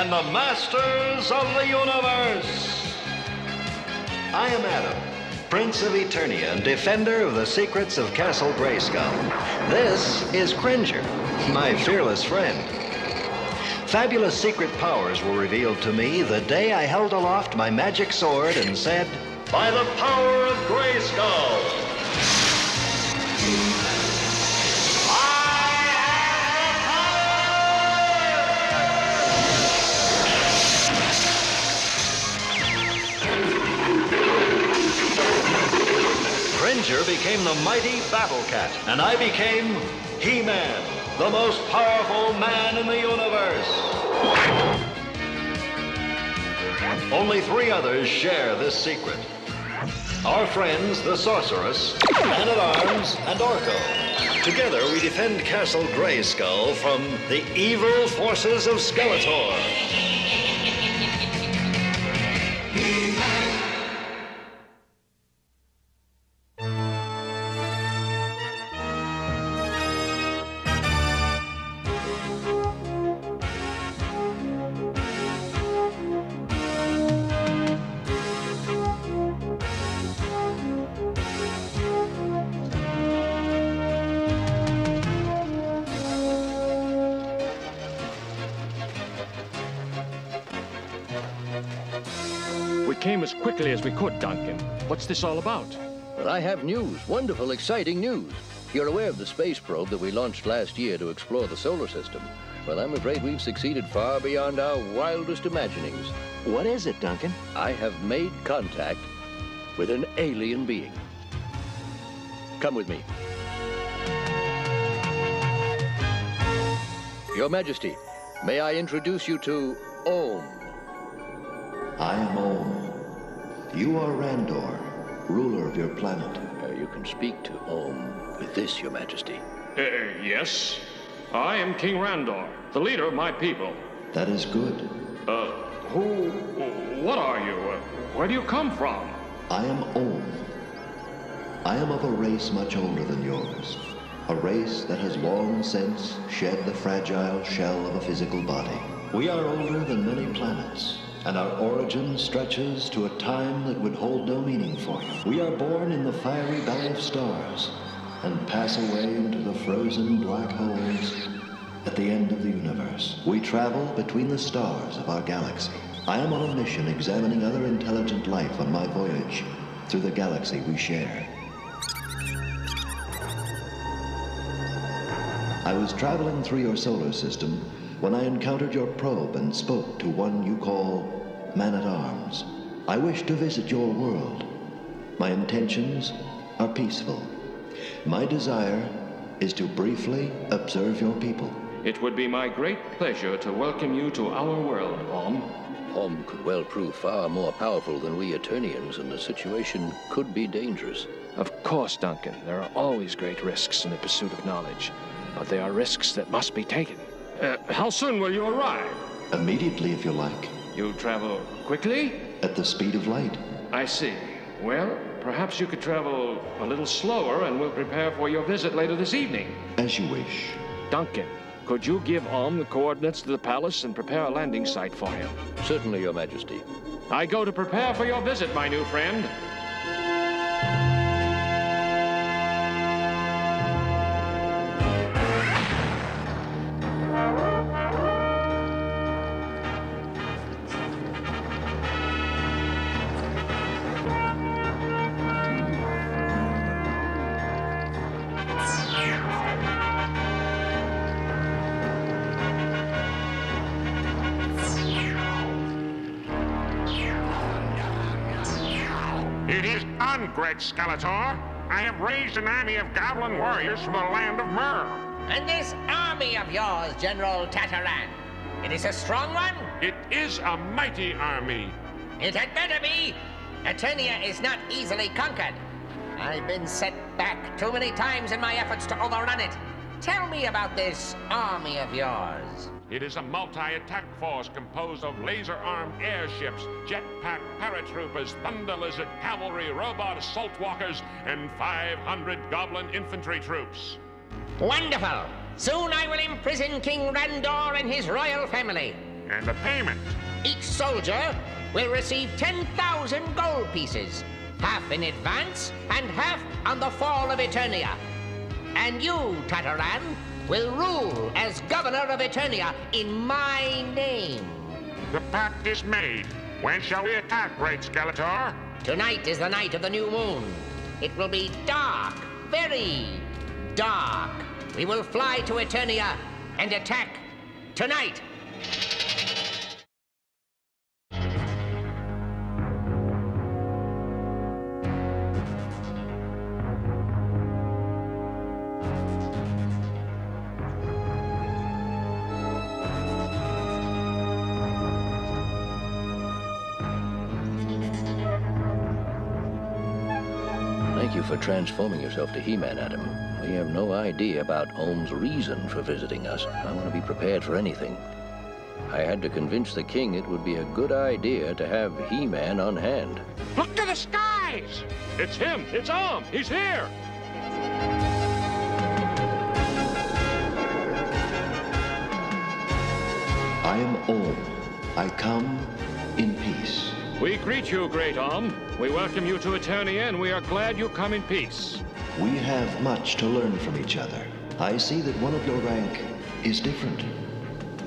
and the masters of the universe. I am Adam, Prince of Eternia and defender of the secrets of Castle Grayskull. This is Cringer, my fearless friend. Fabulous secret powers were revealed to me the day I held aloft my magic sword and said, "By the power of Grayskull!" Cringer became the mighty Battle Cat, and I became He-Man, the most powerful man in the universe. Only 3 others share this secret. Our friends, the Sorceress, Man-at-Arms, and Orko. Together, we defend Castle Grayskull from the evil forces of Skeletor. Came as quickly as we could, Duncan. What's this all about? Well, I have news. Wonderful, exciting news. You're aware of the space probe that we launched last year to explore the solar system. Well, I'm afraid we've succeeded far beyond our wildest imaginings. What is it, Duncan? I have made contact with an alien being. Come with me. Your Majesty, may I introduce you to Om? I am Om. You are Randor, ruler of your planet. You can speak to Om with this, Your Majesty. Yes. I am King Randor, the leader of my people. That is good. What are you? Where do you come from? I am Om. I am of a race much older than yours. A race that has long since shed the fragile shell of a physical body. We are older than many planets, and our origin stretches to a time that would hold no meaning for you. We are born in the fiery belly of stars and pass away into the frozen black holes at the end of the universe. We travel between the stars of our galaxy. I am on a mission examining other intelligent life on my voyage through the galaxy we share. I was traveling through your solar system when I encountered your probe and spoke to one you call Man-at-Arms. I wish to visit your world. My intentions are peaceful. My desire is to briefly observe your people. It would be my great pleasure to welcome you to our world, Om. Om could well prove far more powerful than we Eternians, and the situation could be dangerous. Of course, Duncan. There are always great risks in the pursuit of knowledge, but they are risks that must be taken. How soon will you arrive? Immediately, if you like. You travel quickly? At the speed of light. I see. Well, perhaps you could travel a little slower and we'll prepare for your visit later this evening. As you wish. Duncan, could you give Om the coordinates to the palace and prepare a landing site for him? Certainly, Your Majesty. I go to prepare for your visit, my new friend. Great Skeletor, I have raised an army of goblin warriors from the land of Myrrh. And this army of yours, General Tataran, it is a strong one? It is a mighty army. It had better be. Eternia is not easily conquered. I've been set back too many times in my efforts to overrun it. Tell me about this army of yours. It is a multi-attack force composed of laser-armed airships, jetpack paratroopers, thunder lizard, cavalry, robot assault walkers, and 500 goblin infantry troops. Wonderful! Soon I will imprison King Randor and his royal family. And the payment? Each soldier will receive 10,000 gold pieces, half in advance and half on the fall of Eternia. And you, Tataran, will rule as governor of Eternia in my name. The pact is made. When shall we attack, Great Skeletor? Tonight is the night of the new moon. It will be dark, very dark. We will fly to Eternia and attack tonight. Thank you for transforming yourself to He-Man, Adam. We have no idea about Ohm's reason for visiting us. I want to be prepared for anything. I had to convince the king it would be a good idea to have He-Man on hand. Look to the skies! It's him! It's Ohm! He's here! I am Ohm. I come in peace. We greet you, Great Ohm. We welcome you to Eternia, and we are glad you come in peace. We have much to learn from each other. I see that one of your rank is different.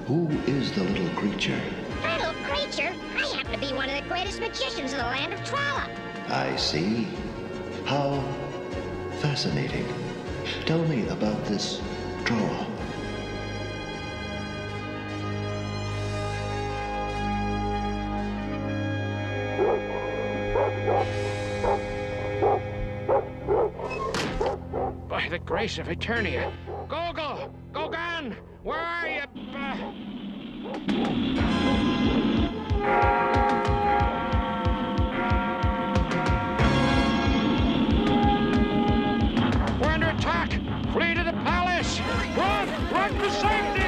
Who is the little creature? Little creature? I happen to be one of the greatest magicians in the land of Trollop. I see. How fascinating. Tell me about this draw. By the grace of Eternia. Gogan! Where are you? We're under attack! Flee to the palace! Run! Run for safety!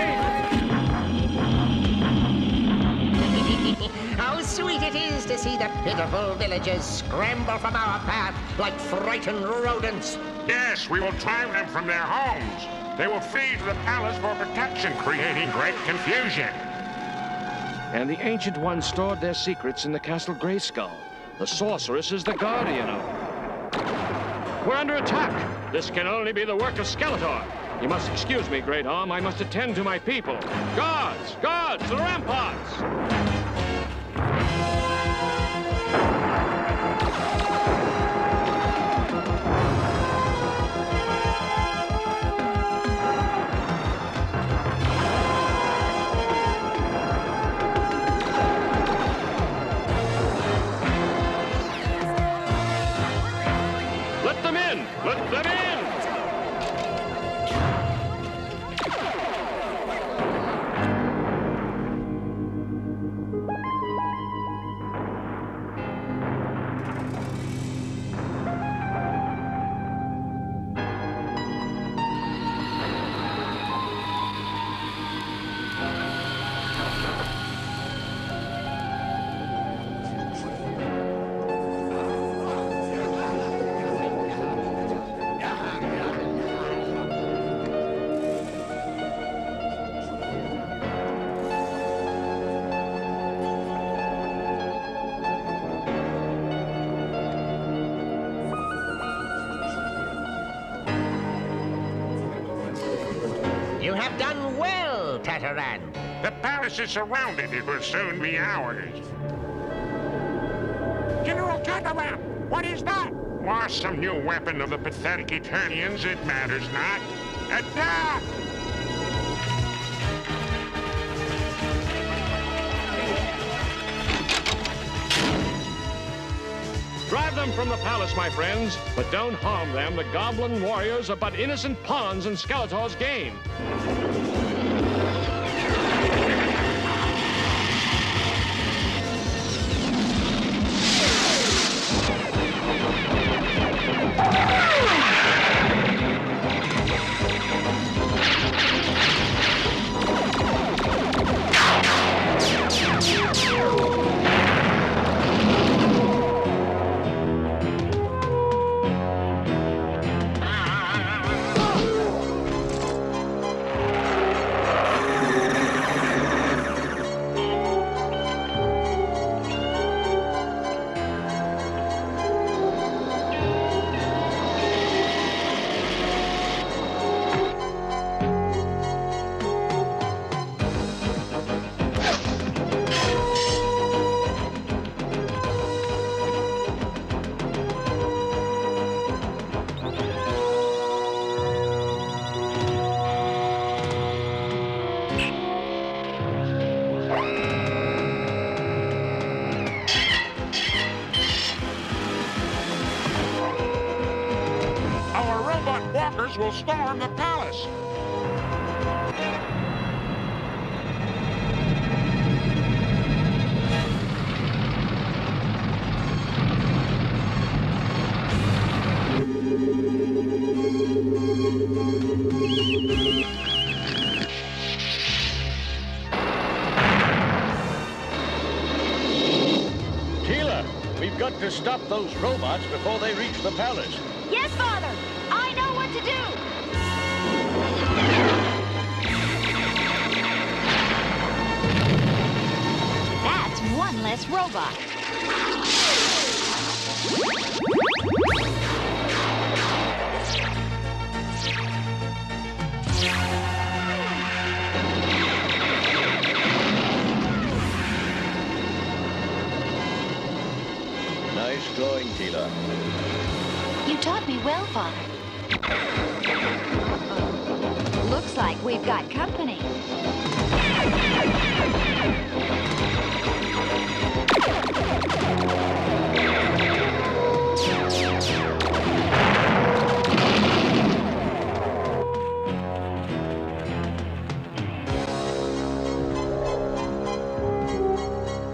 How sweet it is to see the pitiful villagers scramble from our path like frightened rodents. Yes, we will drive them from their homes. They will flee to the palace for protection, creating great confusion. And the Ancient Ones stored their secrets in the Castle Grayskull. The Sorceress is the guardian of them. We're under attack. This can only be the work of Skeletor. You must excuse me, Great Ohm. I must attend to my people. Guards! Guards! The ramparts! Let them in! Let them in! You have done well, Tataran. The palace is surrounded. It will soon be ours. General Tataran, what is that? Why, some new weapon of the pathetic Eternians. It matters not. Attack! Drive them from the palace, my friends, but don't harm them. The goblin warriors are but innocent pawns in Skeletor's game. robot walkers will storm the palace. Teela, we've got to stop those robots before they reach the palace. Yes, Father! I know what to do! That's one less robot. Nice going, Teela. You taught me well, Father. Looks like we've got company.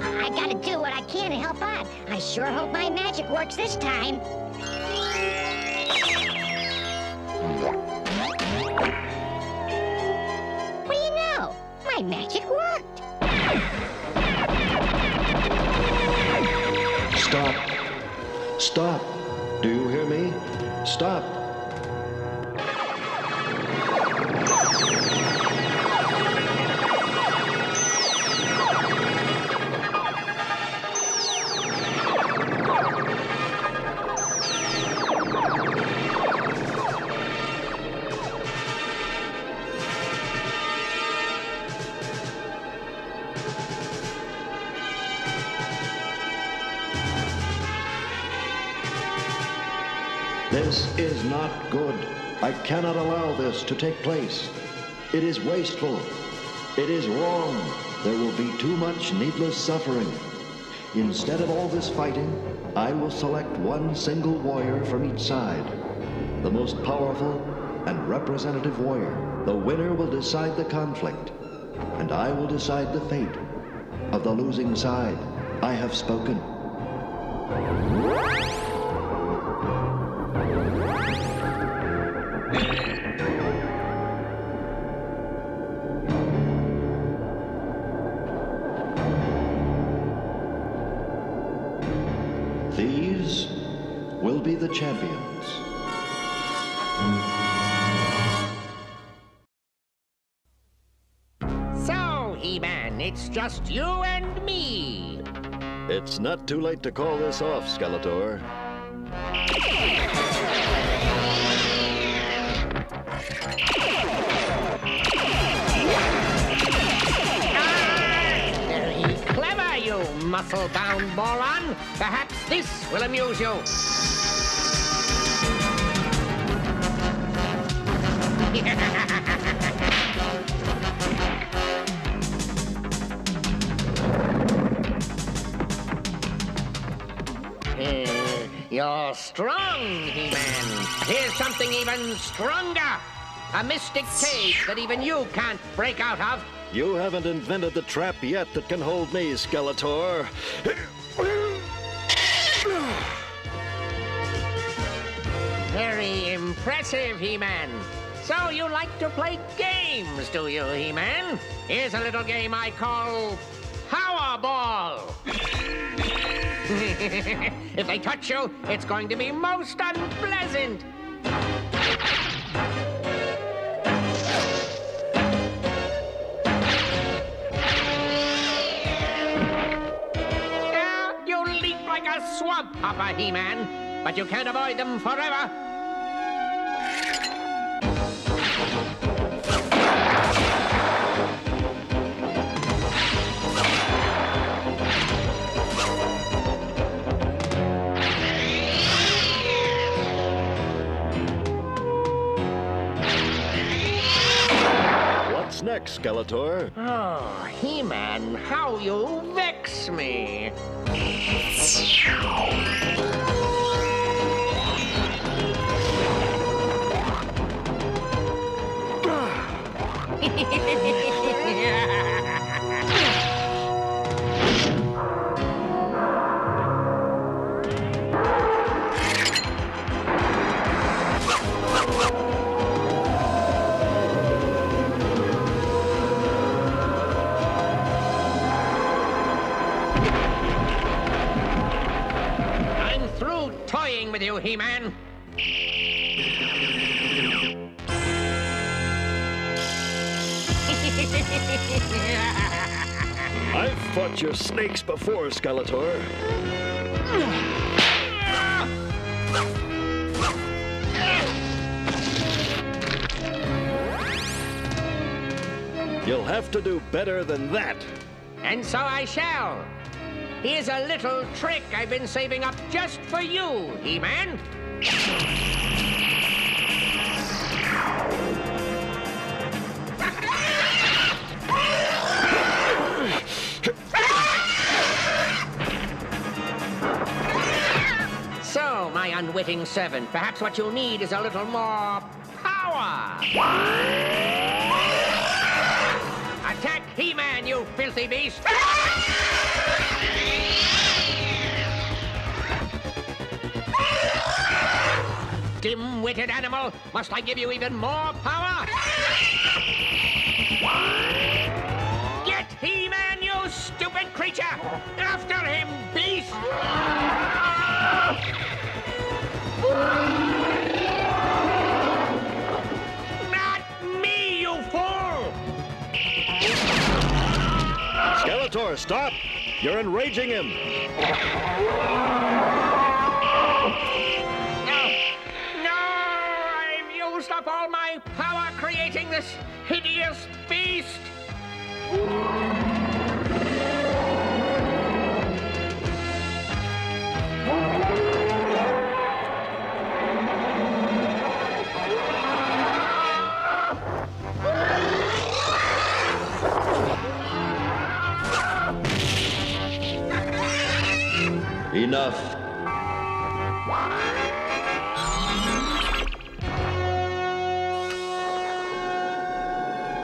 I gotta do what I can to help out. I sure hope my magic works this time. What do you know? My magic worked. Stop. Stop. Do you hear me? Stop. This is not good. I cannot allow this to take place. It is wasteful. It is wrong. There will be too much needless suffering. Instead of all this fighting, I will select one single warrior from each side. The most powerful and representative warrior. The winner will decide the conflict, and I will decide the fate of the losing side. I have spoken. These will be the champions. So, He-Man, it's just you and me. It's not too late to call this off, Skeletor. Very clever, you muscle-bound moron. Perhaps this will amuse you. You're strong, He-Man. Here's something even stronger. A mystic cage that even you can't break out of. You haven't invented the trap yet that can hold me, Skeletor. Very impressive, He-Man. So you like to play games, do you, He-Man? Here's a little game I call Powerball. If they touch you, it's going to be most unpleasant. You leap like a swamp hopper, He-Man, but you can't avoid them forever. What's next, Skeletor? Oh, He-Man, how you vex me. I'm through toying with you, He-Man. I've fought your snakes before, Skeletor. You'll have to do better than that. And so I shall. Here's a little trick I've been saving up just for you, He-Man. So, my unwitting servant, perhaps what you need is a little more power. Attack He-Man, you filthy beast! Dim-witted animal, must I give you even more power? Get He-Man, you stupid creature! After him, beast! Not me, you fool! Skeletor, stop! You're enraging him! No! I've used up all my power creating this hideous beast! Enough.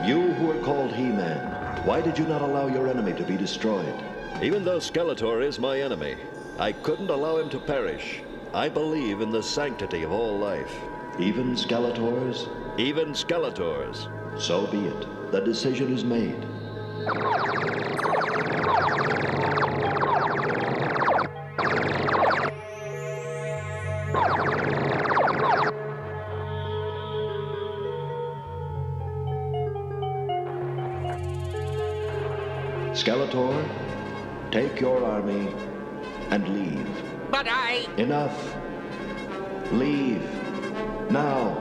You who are called He-Man, why did you not allow your enemy to be destroyed? Even though Skeletor is my enemy, I couldn't allow him to perish. I believe in the sanctity of all life. Even Skeletor's? Even Skeletor's. So be it. The decision is made. Skeletor, take your army and leave. But I... Enough. Leave. Now.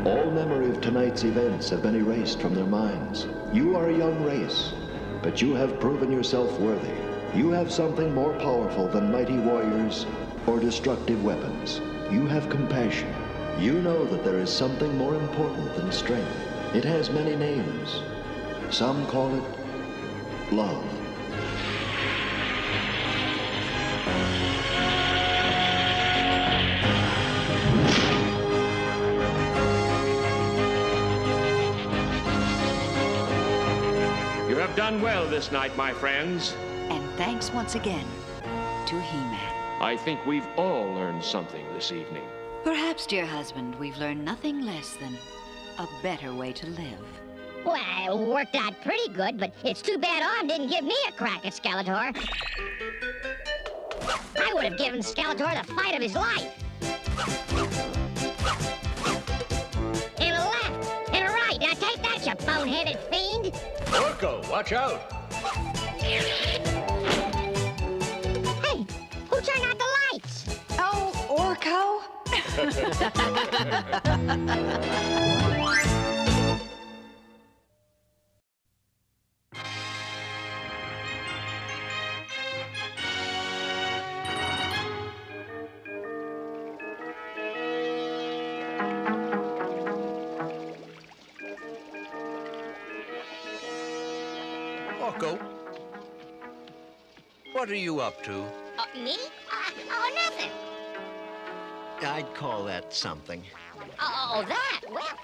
All memory of tonight's events have been erased from their minds. You are a young race, but you have proven yourself worthy. You have something more powerful than mighty warriors or destructive weapons. You have compassion. You know that there is something more important than strength. It has many names. Some call it love. You have done well this night, my friends. And thanks once again to He-Man. I think we've all learned something this evening. Perhaps, dear husband, we've learned nothing less than a better way to live. Well, it worked out pretty good, but it's too bad Arm didn't give me a crack at Skeletor. I would have given Skeletor the fight of his life. And a left, and a right. Now take that, you boneheaded fiend. Orko, watch out! Hey, who turned out the lights? Oh, Orko? Orko, what are you up to? Me? Oh, nothing. I'd call that something. Oh, that? Well,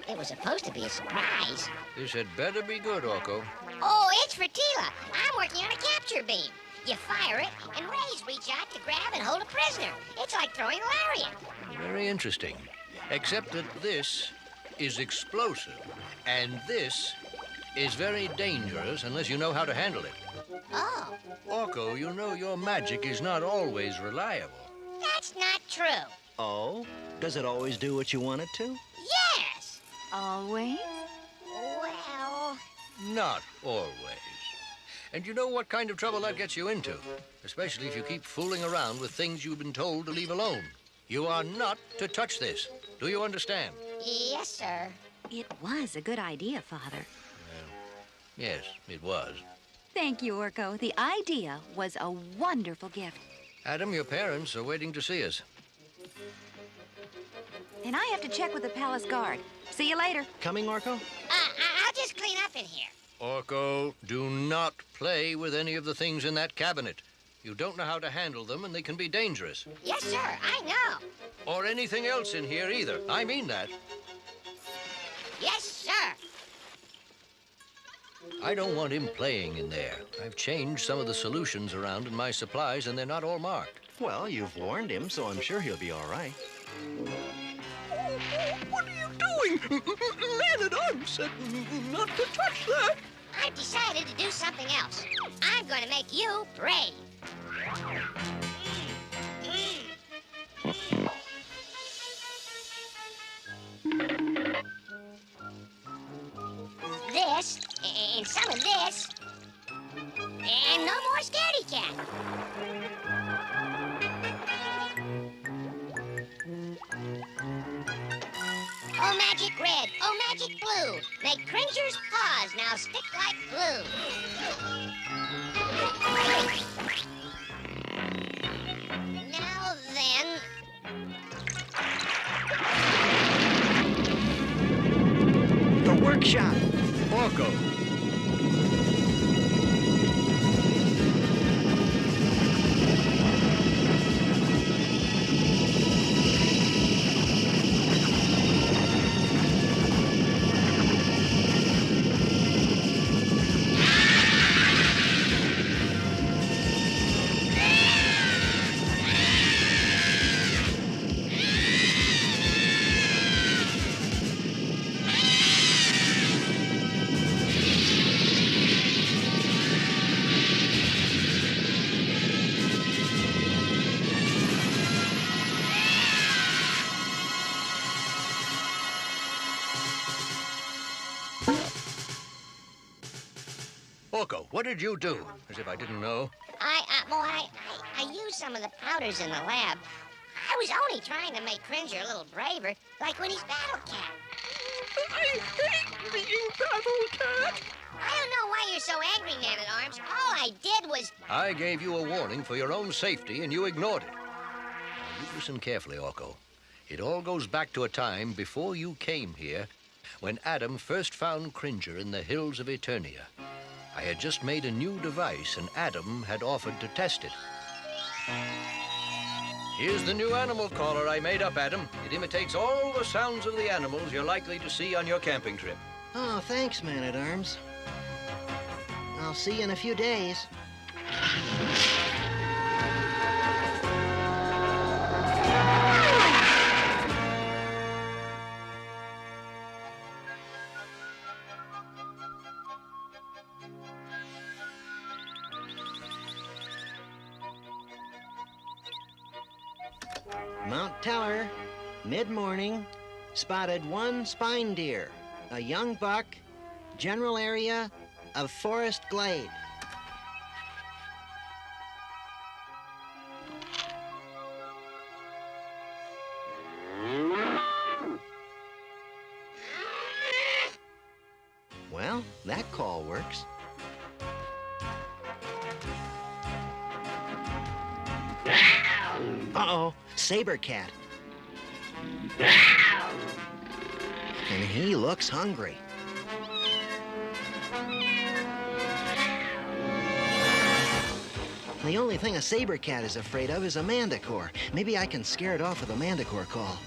it was supposed to be a surprise. This had better be good, Orko. Oh, it's for Teela. I'm working on a capture beam. You fire it, and rays reach out to grab and hold a prisoner. It's like throwing a lariat. Very interesting. Except that this is explosive, and this is very dangerous unless you know how to handle it. Oh. Orko, you know your magic is not always reliable. That's not true. Oh? Does it always do what you want it to? Yes. Always? Well... Not always. And you know what kind of trouble that gets you into, especially if you keep fooling around with things you've been told to leave alone. You are not to touch this. Do you understand? Yes, sir. It was a good idea, Father. Yes, it was. Thank you, Orko. The idea was a wonderful gift. Adam, your parents are waiting to see us. And I have to check with the palace guard. See you later. Coming, Orko? I'll just clean up in here. Orko, do not play with any of the things in that cabinet. You don't know how to handle them, and they can be dangerous. Yes, sir, I know. Or anything else in here either. I mean that. Yes, sir. I don't want him playing in there. I've changed some of the solutions around in my supplies, and they're not all marked. Well, you've warned him, so I'm sure he'll be all right. What are you doing? Man-at-arms said not to touch that. I've decided to do something else. I'm going to make you brave. This, and some of this, and no more scaredy cat. Oh, magic red, oh, magic blue. Make Cringer's paws now stick like glue. Now then... The workshop! Orko. Orko, what did you do? As if I didn't know. I used some of the powders in the lab. I was only trying to make Cringer a little braver, like when he's Battle Cat. I hate being Battle Cat. I don't know why you're so angry, Man-at-Arms. All I did was... I gave you a warning for your own safety, and you ignored it. Now, you listen carefully, Orko. It all goes back to a time before you came here, when Adam first found Cringer in the hills of Eternia. I had just made a new device, and Adam had offered to test it. Here's the new animal caller I made up, Adam. It imitates all the sounds of the animals you're likely to see on your camping trip. Oh, thanks, Man-at-Arms. I'll see you in a few days. Mount Teller, mid-morning, spotted one spine deer, a young buck, general area of forest glade. Well, that call works. Uh-oh, saber cat. And he looks hungry. The only thing a saber cat is afraid of is a manticore. Maybe I can scare it off with a manticore call.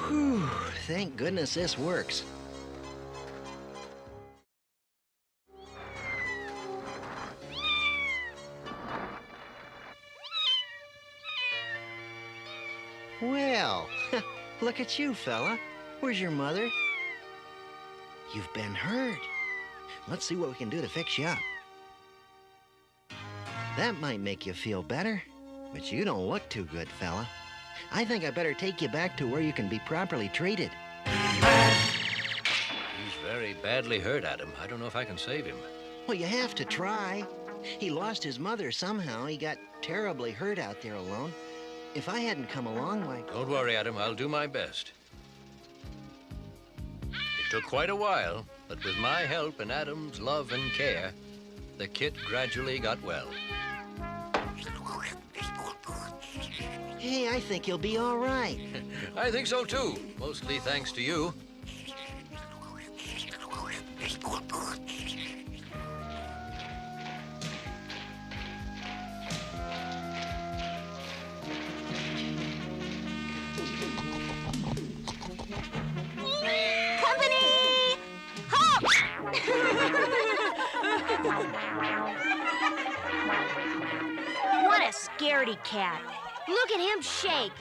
Whew, thank goodness this works. Well, look at you, fella. Where's your mother? You've been hurt. Let's see what we can do to fix you up. That might make you feel better, but you don't look too good, fella. I think I better take you back to where you can be properly treated. He's very badly hurt, Adam. I don't know if I can save him. Well, you have to try. He lost his mother somehow. He got terribly hurt out there alone. If I hadn't come along, why... Don't worry, Adam. I'll do my best. It took quite a while, but with my help and Adam's love and care, the kit gradually got well. Hey, I think you'll be all right. I think so, too. Mostly thanks to you. What a scaredy cat. Look at him shake.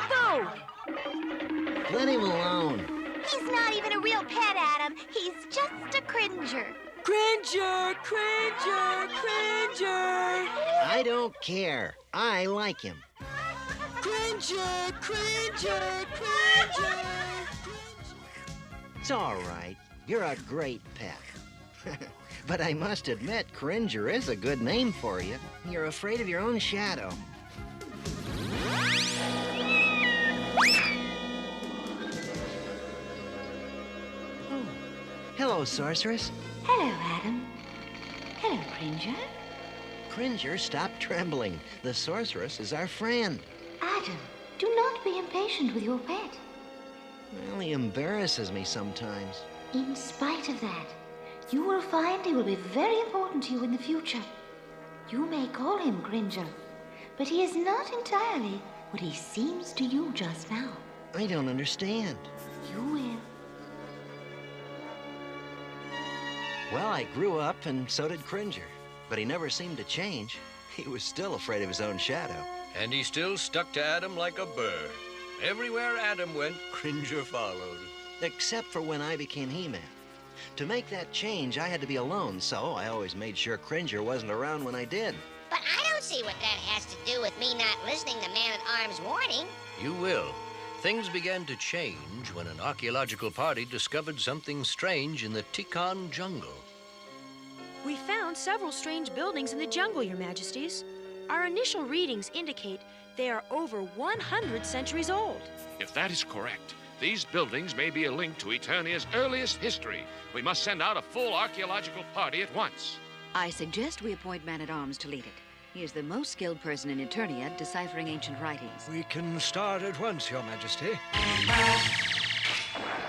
Go! Let him alone. He's not even a real pet, Adam. He's just a Cringer. Cringer! Cringer! Cringer! I don't care. I like him. Cringer! Cringer! Cringer! It's all right. You're a great pet. But I must admit, Cringer is a good name for you. You're afraid of your own shadow. Oh. Hello, Sorceress. Hello, Adam. Hello, Cringer. Cringer, stop trembling. The Sorceress is our friend. Adam, do not be impatient with your pet. Well, he embarrasses me sometimes. In spite of that, you will find he will be very important to you in the future. You may call him Cringer, but he is not entirely what he seems to you just now. I don't understand. You will. Well, I grew up, and so did Cringer. But he never seemed to change. He was still afraid of his own shadow. And he still stuck to Adam like a burr. Everywhere Adam went, Cringer followed. Except for when I became He-Man. To make that change, I had to be alone, so I always made sure Cringer wasn't around when I did. But I don't see what that has to do with me not listening to Man-at-Arms' warning. You will. Things began to change when an archaeological party discovered something strange in the Tikan jungle. We found several strange buildings in the jungle, Your Majesties. Our initial readings indicate they are over 100 centuries old. If that is correct, these buildings may be a link to Eternia's earliest history. We must send out a full archaeological party at once. I suggest we appoint Man-at-Arms to lead it. He is the most skilled person in Eternia deciphering ancient writings. We can start at once, Your Majesty.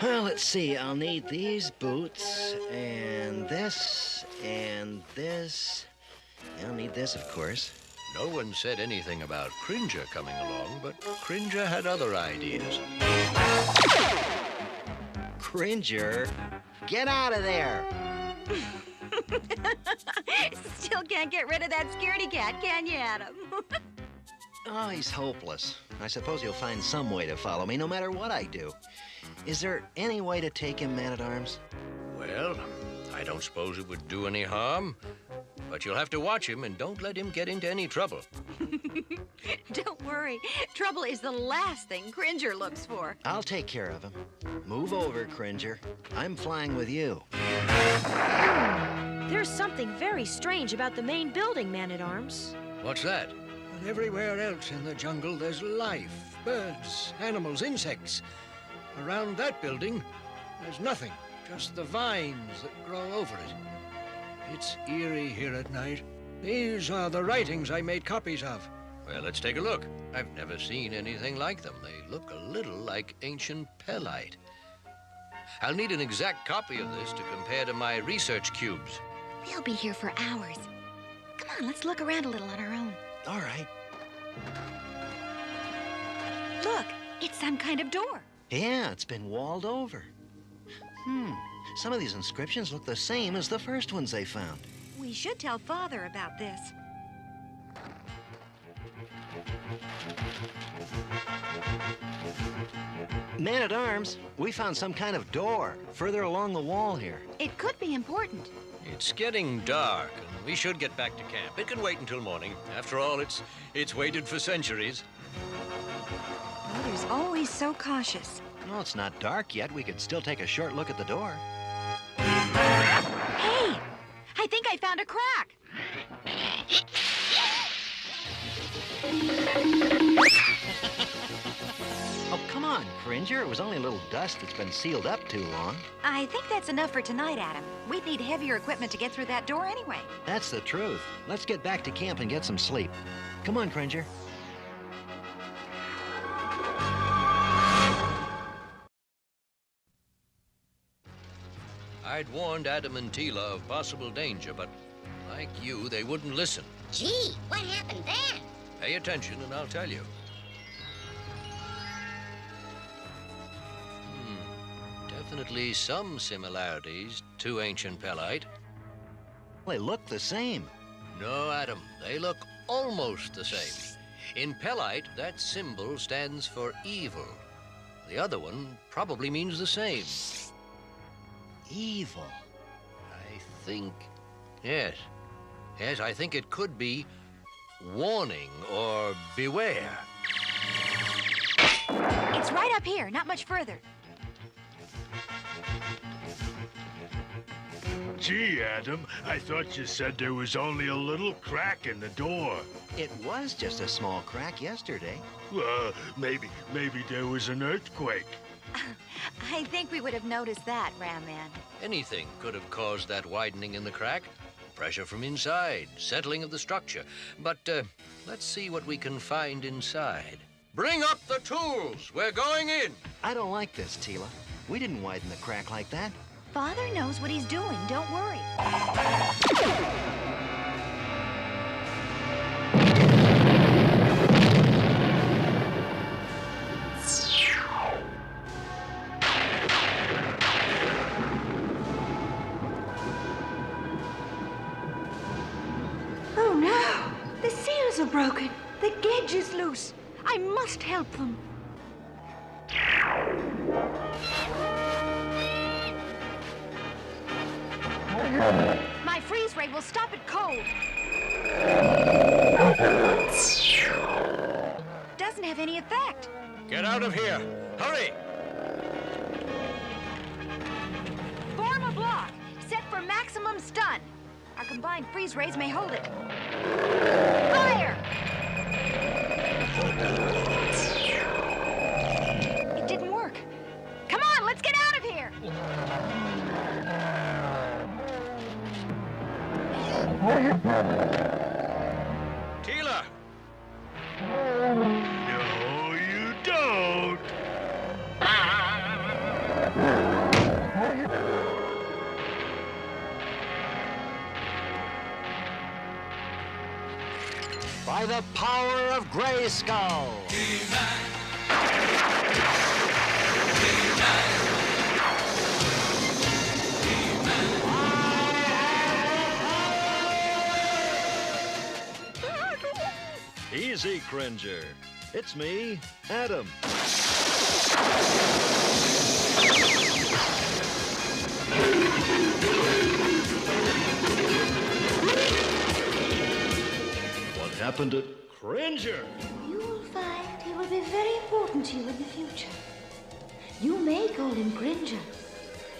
Well, let's see. I'll need these boots, and this, and this. I'll need this, of course. No one said anything about Cringer coming along, but Cringer had other ideas. Cringer, get out of there! Still can't get rid of that scaredy cat, can you, Adam? Oh, he's hopeless. I suppose he'll find some way to follow me, no matter what I do. Is there any way to take him, Man-at-Arms? Well, I don't suppose it would do any harm, but you'll have to watch him and don't let him get into any trouble. Don't worry. Trouble is the last thing Cringer looks for. I'll take care of him. Move over, Cringer. I'm flying with you. There's something very strange about the main building, Man-at-Arms. What's that? And everywhere else in the jungle, there's life. Birds, animals, insects. Around that building, there's nothing. Just the vines that grow over it. It's eerie here at night. These are the writings I made copies of. Well, let's take a look. I've never seen anything like them. They look a little like ancient pellite. I'll need an exact copy of this to compare to my research cubes. We'll be here for hours. Come on, let's look around a little on our own. All right. Look, it's some kind of door. Yeah, it's been walled over. Some of these inscriptions look the same as the first ones they found. We should tell Father about this. Man-at-Arms, we found some kind of door further along the wall here. It could be important. It's getting dark, and we should get back to camp. It can wait until morning. After all, it's waited for centuries. Mother's always so cautious. Well, it's not dark yet. We could still take a short look at the door. Hey! I think I found a crack. Oh, come on, Cringer. It was only a little dust that's been sealed up too long. I think that's enough for tonight, Adam. We'd need heavier equipment to get through that door anyway. That's the truth. Let's get back to camp and get some sleep. Come on, Cringer. I'd warned Adam and Teela of possible danger, but like you, they wouldn't listen. Gee, what happened then? Pay attention and I'll tell you. Definitely some similarities to ancient pellite. They look the same. No, Adam, they look almost the same. In pellite, that symbol stands for evil. The other one probably means the same. Evil. I think... Yes, I think it could be warning or beware. It's right up here, not much further. Gee, Adam, I thought you said there was only a little crack in the door. It was just a small crack yesterday. Maybe there was an earthquake. I think we would have noticed that, Ram Man. Anything could have caused that widening in the crack. Pressure from inside, settling of the structure. But let's see what we can find inside. Bring up the tools! We're going in! I don't like this, Teela. We didn't widen the crack like that. Father knows what he's doing, don't worry. Oh no! The seals are broken. The gauge is loose. I must help them. My freeze ray will stop it cold. Doesn't have any effect. Get out of here! Hurry! Form a block. Set for maximum stun. Our combined freeze rays may hold it. Fire! It didn't work. Come on, let's get out of here! Teela! No, you don't! By the power of Grayskull! Easy, Cringer. It's me, Adam. What happened to Cringer? You will find he will be very important to you in the future. You may call him Cringer,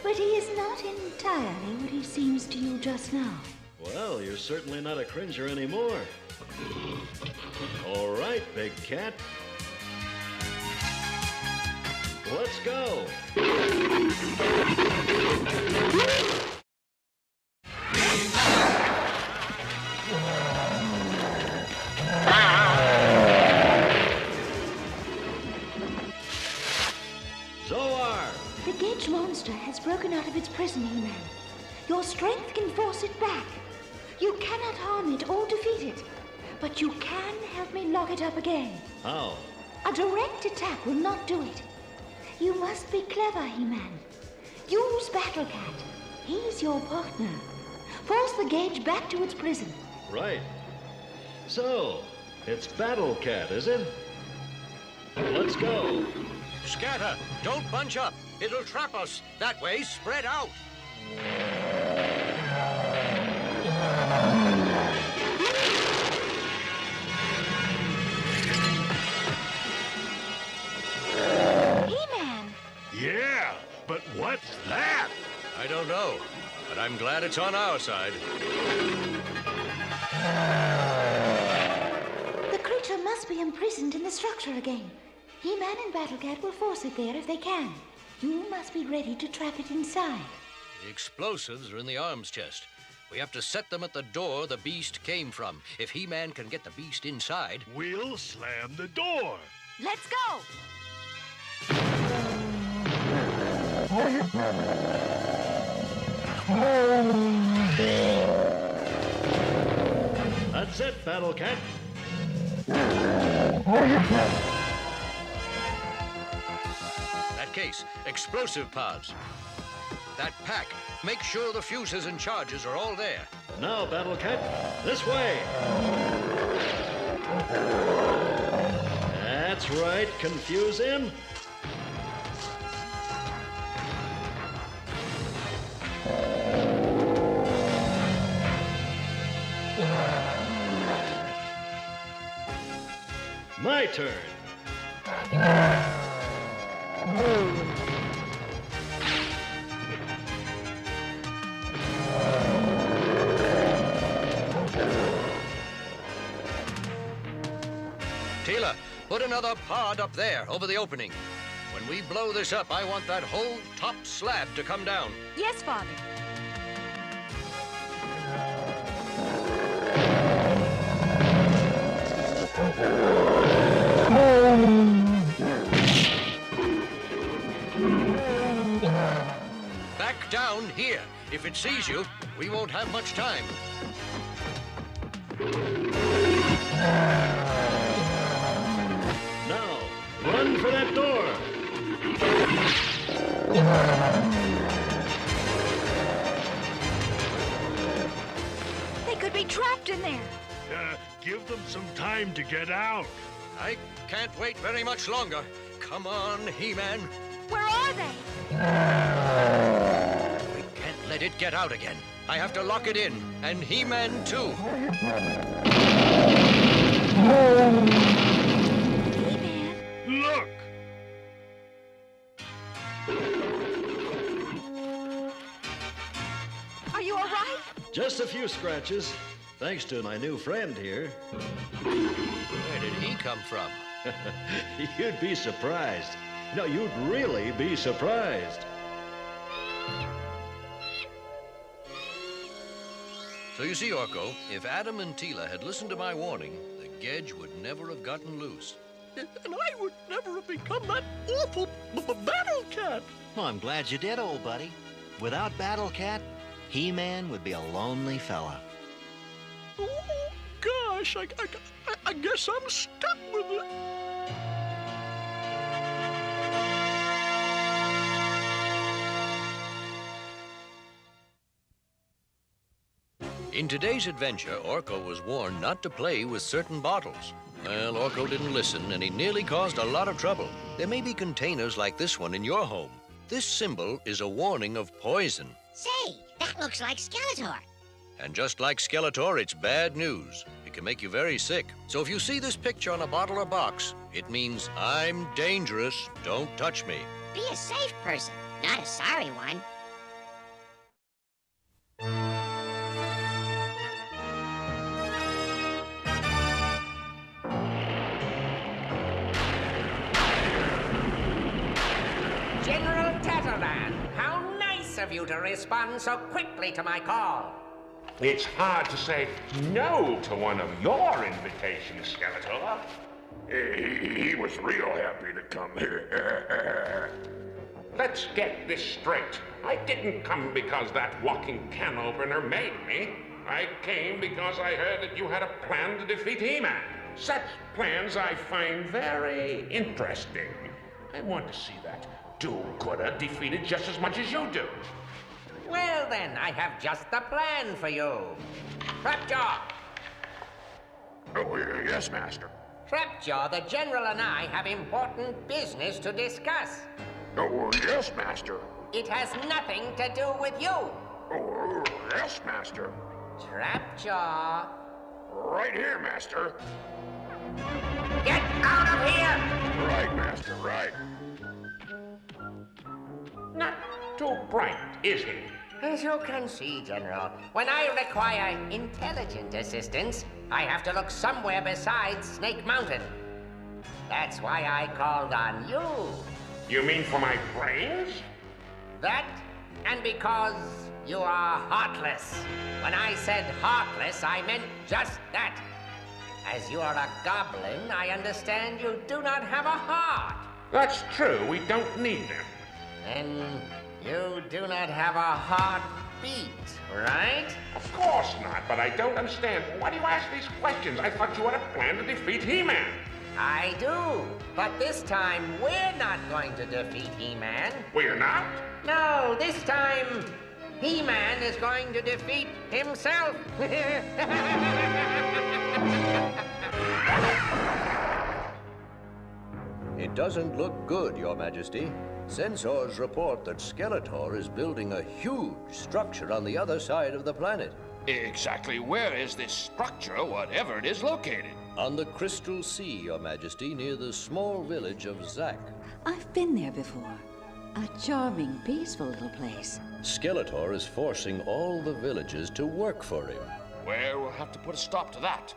but he is not entirely what he seems to you just now. Well, you're certainly not a Cringer anymore. All right, big cat. Let's go. broken out of its prison, He-Man. Your strength can force it back. You cannot harm it or defeat it, but you can help me lock it up again. How? A direct attack will not do it. You must be clever, He-Man. Use Battle Cat. He's your partner. Force the gauge back to its prison. Right. So, it's Battle Cat, is it? Let's go. Scatter! Don't bunch up. It'll trap us. That way, spread out. He-Man! Yeah, but what's that? I don't know, but I'm glad it's on our side. The creature must be imprisoned in the structure again. He-Man and Battle Cat will force it there if they can. You must be ready to trap it inside. The explosives are in the arms chest. We have to set them at the door the beast came from. If He-Man can get the beast inside... We'll slam the door. Let's go! That's it, Battle Cat. That case, explosive pods. That pack, make sure the fuses and charges are all there. Now, Battle Cat, this way. That's right, confuse him. My turn. Teela, put another pod up there, over the opening. When we blow this up, I want that whole top slab to come down. Yes, Father. Back down here. If it sees you, we won't have much time. Now, run for that door. They could be trapped in there. Give them some time to get out. I can't wait very much longer. Come on, He-Man. Where are they? We can't let it get out again. I have to lock it in, and He-Man too. Look! Are you all right? Just a few scratches, thanks to my new friend here. Where did he come from? You'd be surprised. No, you'd really be surprised. So you see, Orko, if Adam and Teela had listened to my warning, the Gedge would never have gotten loose. And I would never have become that awful Battle Cat. Well, I'm glad you did, old buddy. Without Battle Cat, He-Man would be a lonely fella. Oh, gosh, I guess I'm stuck with it. In today's adventure, Orko was warned not to play with certain bottles. Well, Orko didn't listen, and he nearly caused a lot of trouble. There may be containers like this one in your home. This symbol is a warning of poison. Say, that looks like Skeletor. And just like Skeletor, it's bad news. It can make you very sick. So if you see this picture on a bottle or box, it means I'm dangerous. Don't touch me. Be a safe person, not a sorry one. General Tatterman, how nice of you to respond so quickly to my call. It's hard to say no to one of your invitations, Skeletor. He was real happy to come here. let's get this straight. I didn't come because that walking can opener made me. I came because I heard that you had a plan to defeat He-Man. Such plans I find very interesting. I want to see that do-gooder defeated just as much as you do. Well then, I have just the plan for you. Trapjaw! Oh, yes, Master. Trapjaw, the General and I have important business to discuss. Oh, yes, Master. It has nothing to do with you. Oh, yes, Master. Trapjaw. Right here, Master. Get out of here! Right, Master, right. Not too bright, is he? As you can see, General, when I require intelligent assistance, I have to look somewhere besides Snake Mountain. That's why I called on you. You mean for my brains? That, and because you are heartless. When I said heartless, I meant just that. As you are a goblin, I understand you do not have a heart. That's true, we don't need them. Then you do not have a heartbeat, right? Of course not, but I don't understand. Why do you ask these questions? I thought you had a plan to defeat He-Man. I do, but this time we're not going to defeat He-Man. We're not? No, this time He-Man is going to defeat himself. It doesn't look good, Your Majesty. Sensors report that Skeletor is building a huge structure on the other side of the planet. Exactly where is this structure, whatever it is, located? On the Crystal Sea, Your Majesty, near the small village of Zack. I've been there before. A charming, peaceful little place. Skeletor is forcing all the villagers to work for him. Well, we'll have to put a stop to that.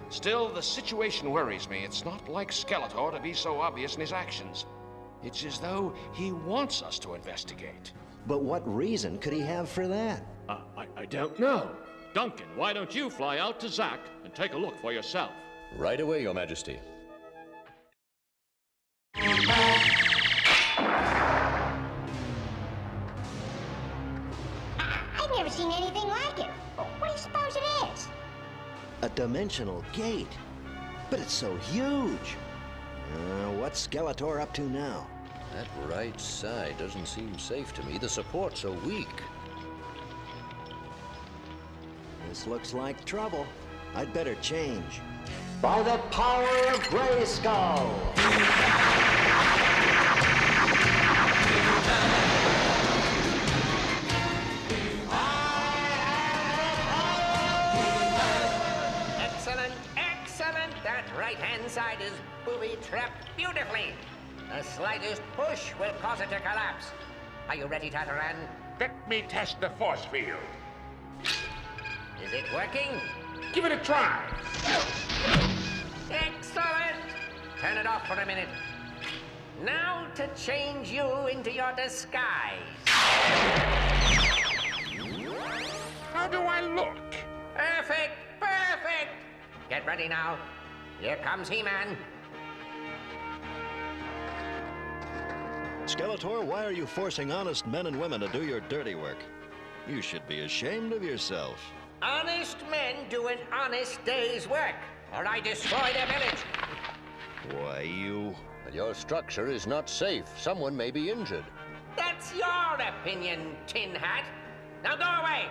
Still, the situation worries me. It's not like Skeletor to be so obvious in his actions. It's as though he wants us to investigate. But what reason could he have for that? I don't know. Duncan, why don't you fly out to Zack and take a look for yourself? Right away, Your Majesty. I've never seen anything like it. What do you suppose it is? A dimensional gate. But it's so huge. What's Skeletor up to now? That right side doesn't seem safe to me. The supports are weak. This looks like trouble. I'd better change. By the power of Grayskull! Excellent, excellent! That right-hand side is booby-trapped beautifully. The slightest push will cause it to collapse. Are you ready, Tataran? Let me test the force field. Is it working? Give it a try. Excellent! Turn it off for a minute. Now to change you into your disguise. How do I look? Perfect, perfect! Get ready now. Here comes He-Man. Skeletor, why are you forcing honest men and women to do your dirty work? You should be ashamed of yourself. Honest men do an honest day's work, or I destroy their village. Why, you... Your structure is not safe. Someone may be injured. That's your opinion, Tin Hat. Now go away.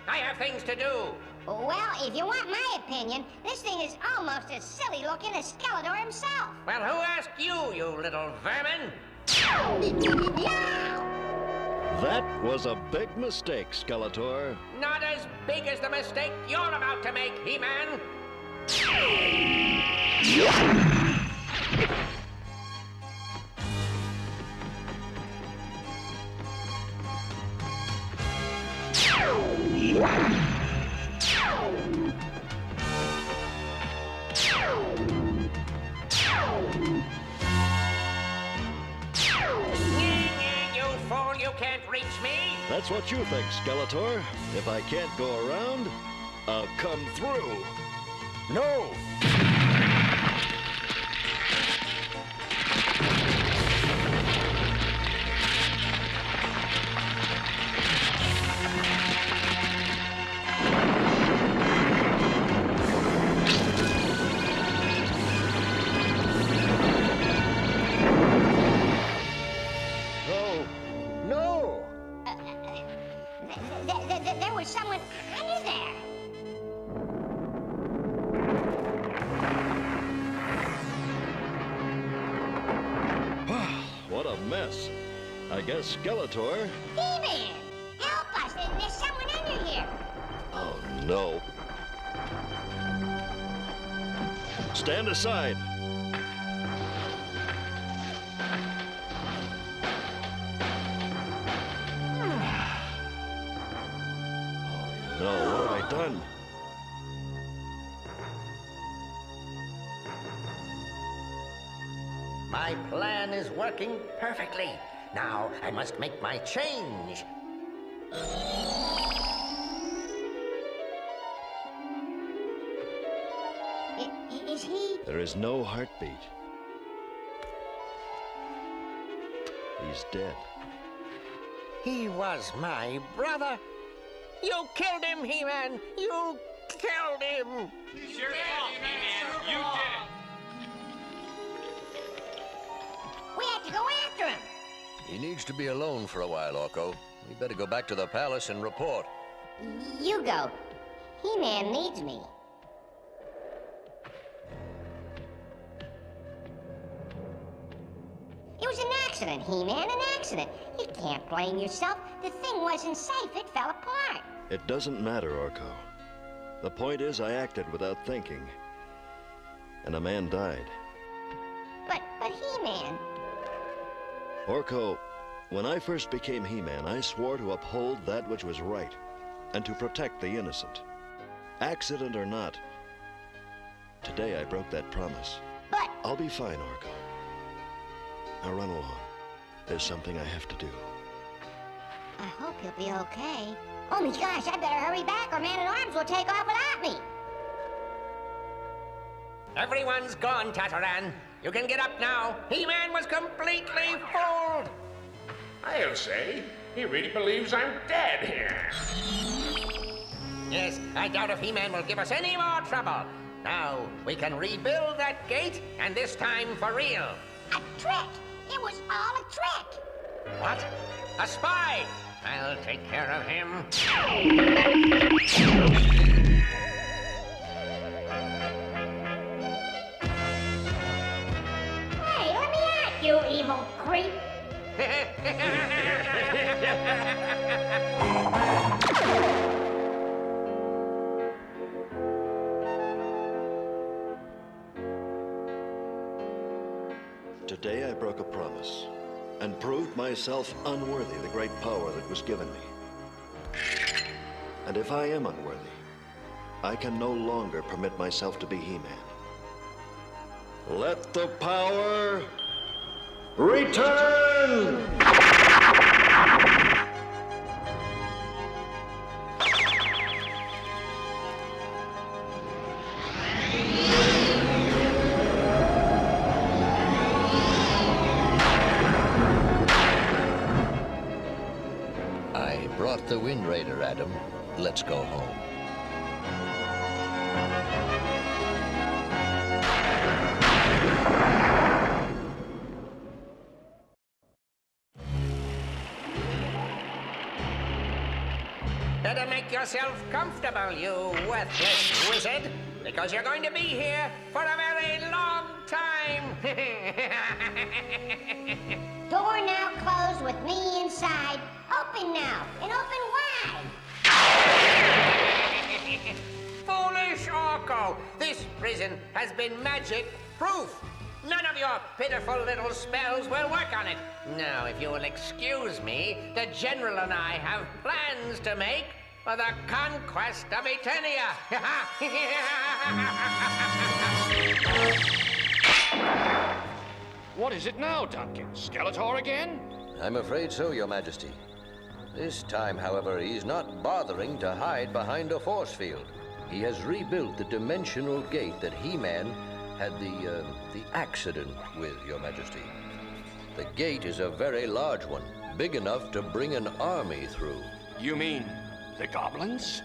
I have things to do. Well, if you want my opinion, this thing is almost as silly looking as Skeletor himself. Well, who asked you, you little vermin? That was a big mistake, Skeletor. Not as big as the mistake you're about to make, He-Man. You fool, you can't reach me. That's what you think, Skeletor. If I can't go around, I'll come through. No! that there was someone under there. What a mess. I guess Skeletor... He-Man! Help us! There's someone under here! Oh, no. Stand aside. Oh, no. What have I done? My plan is working perfectly. Now I must make my change. Is he? There is no heartbeat. He's dead. He was my brother. You killed him, He-Man. You killed him. It's your fault, He-Man. You did it. We have to go after him. He needs to be alone for a while, Orko. We better go back to the palace and report. You go. He-Man needs me. It was an accident, He-Man, an accident. You can't blame yourself. The thing wasn't safe. It fell apart. It doesn't matter, Orko. The point is I acted without thinking. And a man died. But He-Man... Orko, when I first became He-Man, I swore to uphold that which was right, and to protect the innocent. Accident or not, today I broke that promise. But... I'll be fine, Orko. Now run along. There's something I have to do. I hope you'll be okay. Oh my gosh, I better hurry back or Man-at-Arms will take off without me. Everyone's gone, Tataran. You can get up now. He-Man was completely fooled. I'll say, he really believes I'm dead here. Yes, I doubt if He-Man will give us any more trouble. Now, we can rebuild that gate, and this time for real. A trick! It was all a trick! What? A spy! I'll take care of him. Hey, let me at you, evil creep! Today I broke a promise, and proved myself unworthy the great power that was given me. And if I am unworthy, I can no longer permit myself to be He-Man. Let the power return! The Wind Raider, Adam. Let's go home. Better make yourself comfortable, you worthless wizard, because you're going to be here for a very long time. Door now closed with me inside. Open now, and open wide. Foolish Orko! This prison has been magic-proof. None of your pitiful little spells will work on it. Now, if you will excuse me, the General and I have plans to make for the conquest of Eternia. What is it now, Duncan? Skeletor again? I'm afraid so, Your Majesty. This time, however, he's not bothering to hide behind a force field. He has rebuilt the dimensional gate that He-Man had the accident with, Your Majesty. The gate is a very large one, big enough to bring an army through. You mean the goblins?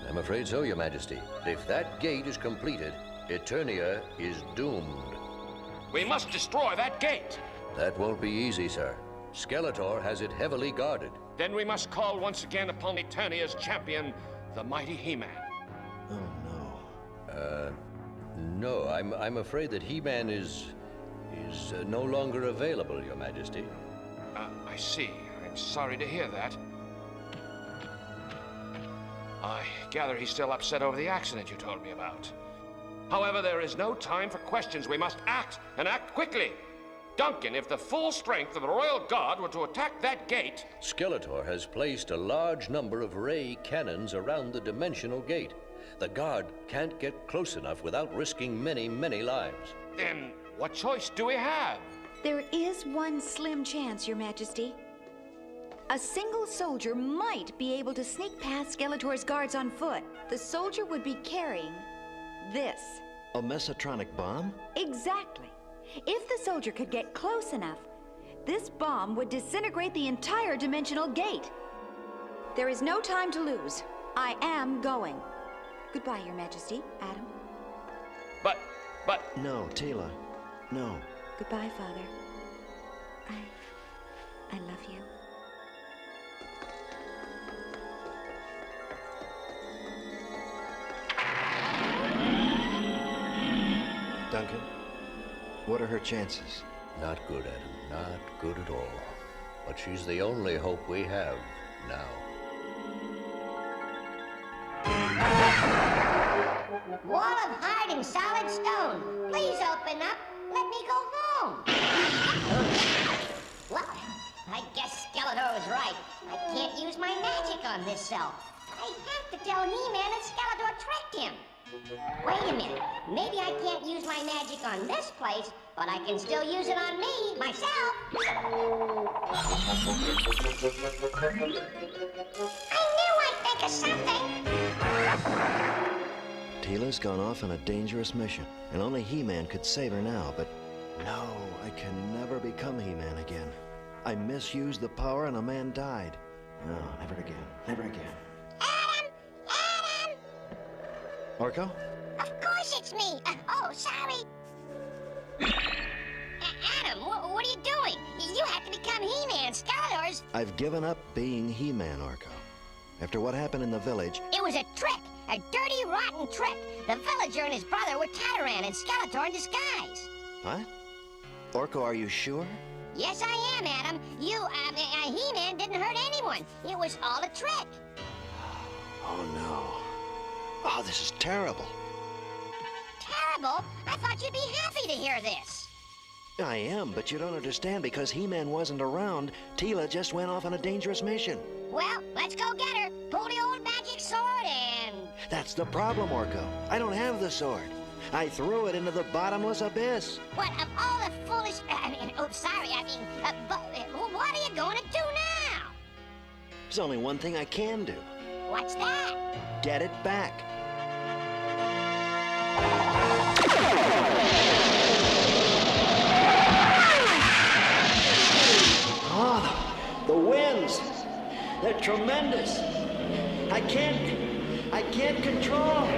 I'm afraid so, Your Majesty. If that gate is completed, Eternia is doomed. We must destroy that gate. That won't be easy, sir. Skeletor has it heavily guarded. Then we must call once again upon Eternia's champion, the mighty He-Man. Oh, no. No, I'm afraid that He-Man is no longer available, Your Majesty. I see. I'm sorry to hear that. I gather he's still upset over the accident you told me about. However, there is no time for questions. We must act, and act quickly. Duncan, if the full strength of the Royal Guard were to attack that gate... Skeletor has placed a large number of ray cannons around the dimensional gate. The Guard can't get close enough without risking many, many lives. Then what choice do we have? There is one slim chance, Your Majesty. A single soldier might be able to sneak past Skeletor's guards on foot. The soldier would be carrying this. A mesotronic bomb? Exactly. If the soldier could get close enough, this bomb would disintegrate the entire dimensional gate. There is no time to lose. I am going. Goodbye, Your Majesty. Adam. But... No, Teela. No. Goodbye, Father. I love you. Duncan, what are her chances? Not good, Adam. Not good at all. But she's the only hope we have now. Wall of hard and solid stone. Please open up. Let me go home. Well, I guess Skeletor was right. I can't use my magic on this cell. I have to tell He-Man that Skeletor tricked him. Wait a minute. Maybe I can't use my magic on this place, but I can still use it on me, myself. I knew I'd think of something. Teela's gone off on a dangerous mission, and only He-Man could save her now, but no, I can never become He-Man again. I misused the power and a man died. No, never again. Never again. Adam! Orko? Of course it's me. Oh, sorry. Adam, what are you doing? You have to become He-Man. Skeletor's... I've given up being He-Man, Orko. After what happened in the village... It was a trick. A dirty, rotten trick. The villager and his brother were Tataran and Skeletor in disguise. What? Orko, are you sure? Yes, I am, Adam. He-Man didn't hurt anyone. It was all a trick. Oh, no. Oh, this is terrible. Terrible? I thought you'd be happy to hear this. I am, but you don't understand. Because He-Man wasn't around, Teela just went off on a dangerous mission. Well, let's go get her. Pull the old magic sword and... That's the problem, Orko. I don't have the sword. I threw it into the bottomless abyss. What, of all the foolish... what are you going to do now? There's only one thing I can do. What's that? Get it back. Oh, the winds. They're tremendous. I can't control.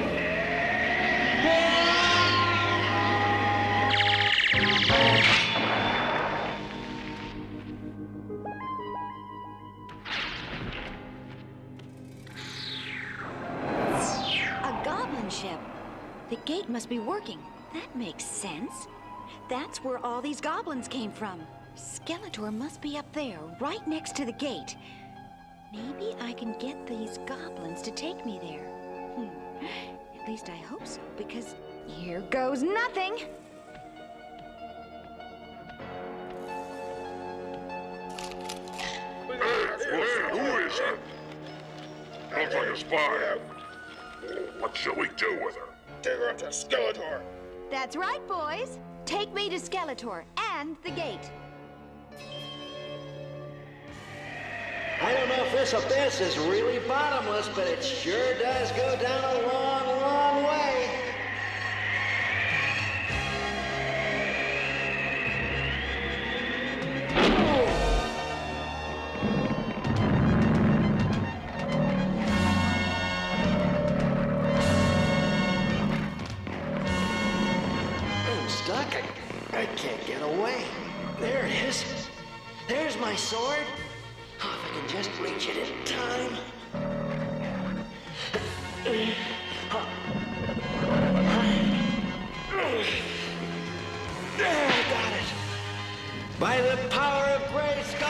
A goblin ship. The gate must be working. That makes sense. That's where all these goblins came from. Skeletor must be up there, right next to the gate. Maybe I can get these goblins to take me there. At least I hope so, because here goes nothing. Who is it? Sounds like a spy. What shall we do with her? Take her to Skeletor. That's right, boys. Take me to Skeletor and the gate. I don't know if this abyss is really bottomless, but it sure does go down a long, long way. I'm stuck. I can't get away. There it is. There's my sword. Oh, if I can just reach it in time. There, I got it. By the power of Grayskull!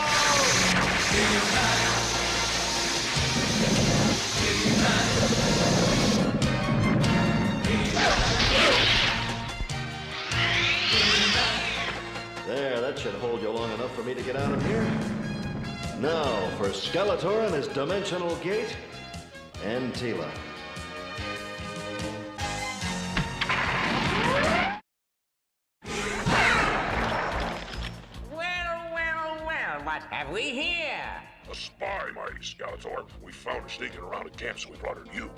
There, that should hold you long enough for me to get out of here. Now, for Skeletor and his dimensional gate, and Teela. Well, what have we here? A spy, mighty Skeletor. We found her sneaking around the camp, so we brought her to you.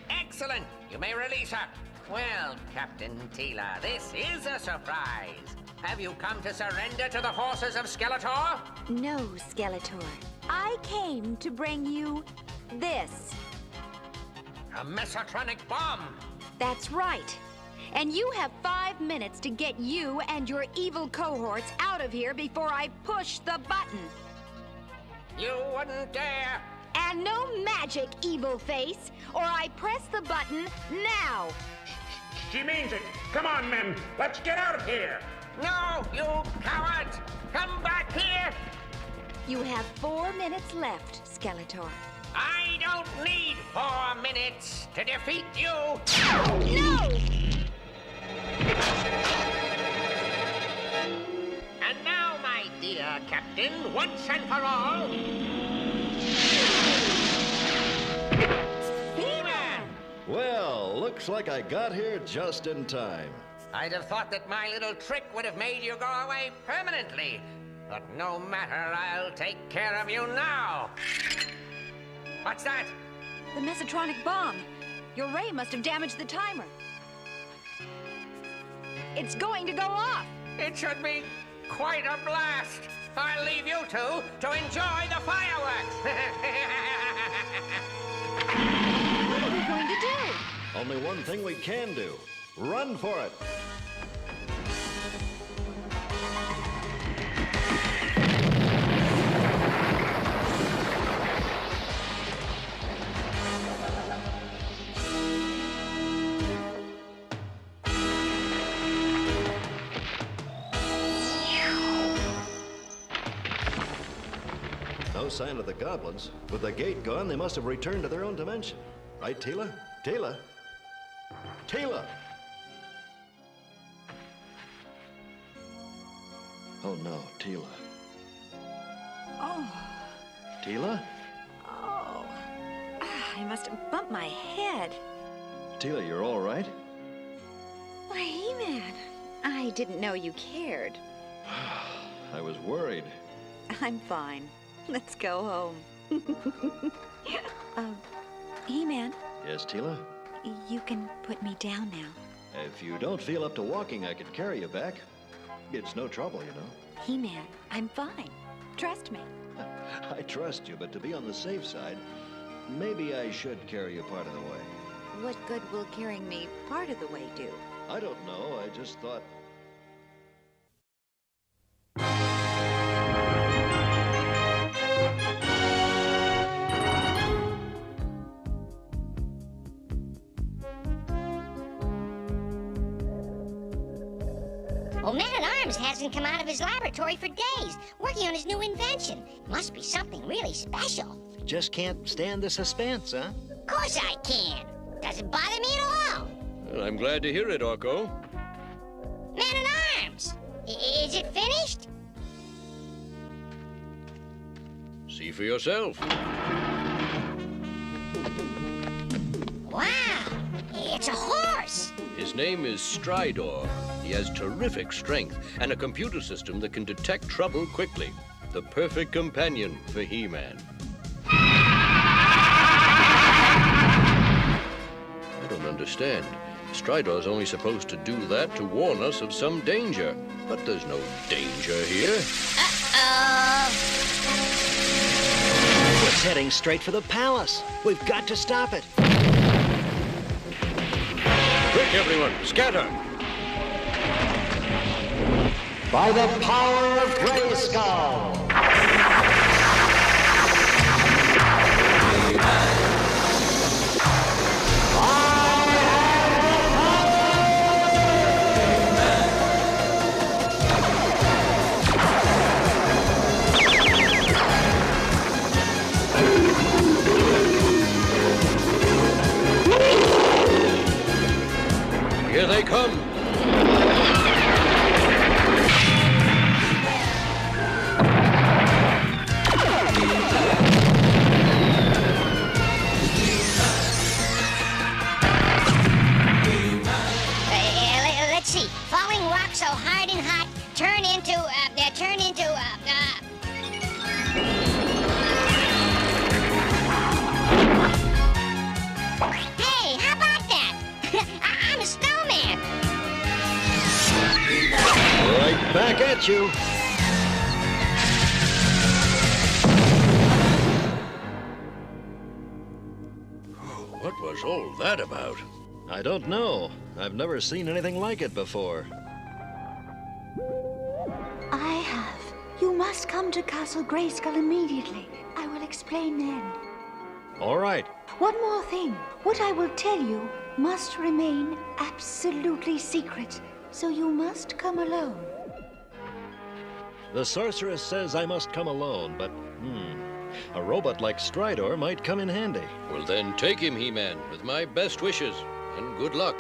Excellent. You may release her. Well, Captain Teela, this is a surprise. Have you come to surrender to the forces of Skeletor? No, Skeletor. I came to bring you this. A mesotronic bomb. That's right. And you have 5 minutes to get you and your evil cohorts out of here before I push the button. You wouldn't dare. And no magic, evil face, or I press the button now. She means it. Come on, men. Let's get out of here. No, you cowards! Come back here! You have 4 minutes left, Skeletor. I don't need 4 minutes to defeat you! No! And now, my dear Captain, once and for all... He-Man! Well, looks like I got here just in time. I'd have thought that my little trick would have made you go away permanently. But no matter, I'll take care of you now. What's that? The mesotronic bomb. Your ray must have damaged the timer. It's going to go off. It should be quite a blast. I'll leave you two to enjoy the fireworks. What are we going to do? Only one thing we can do. Run for it. No sign of the goblins. With the gate gone, they must have returned to their own dimension. Right, Teela? Teela? Teela! Oh no, Teela. Oh. Teela? Oh. I must have bumped my head. Teela, you're all right? Why, He-Man, I didn't know you cared. I was worried. I'm fine. Let's go home. He-Man? Yes, Teela? You can put me down now. If you don't feel up to walking, I could carry you back. It's no trouble, you know. He-Man, I'm fine. Trust me. I trust you, but to be on the safe side, maybe I should carry you part of the way. What good will carrying me part of the way do? I don't know. I just thought... Well, Man-at-Arms hasn't come out of his laboratory for days, working on his new invention. Must be something really special. Just can't stand the suspense, huh? Of course I can. Doesn't bother me at all. Well, I'm glad to hear it, Orko. Man-at-Arms! Is it finished? See for yourself. Wow! It's a horse! His name is Stridor. He has terrific strength and a computer system that can detect trouble quickly. The perfect companion for He-Man. I don't understand. Stridor's only supposed to do that to warn us of some danger. But there's no danger here. Uh-oh! It's heading straight for the palace. We've got to stop it. Quick, everyone, scatter! By the power of Grayskull! get you! What was all that about? I don't know. I've never seen anything like it before. I have. You must come to Castle Grayskull immediately. I will explain then. All right. One more thing. What I will tell you must remain absolutely secret, so you must come alone. The Sorceress says I must come alone, but, a robot like Stridor might come in handy. Well, then take him, He-Man, with my best wishes, and good luck.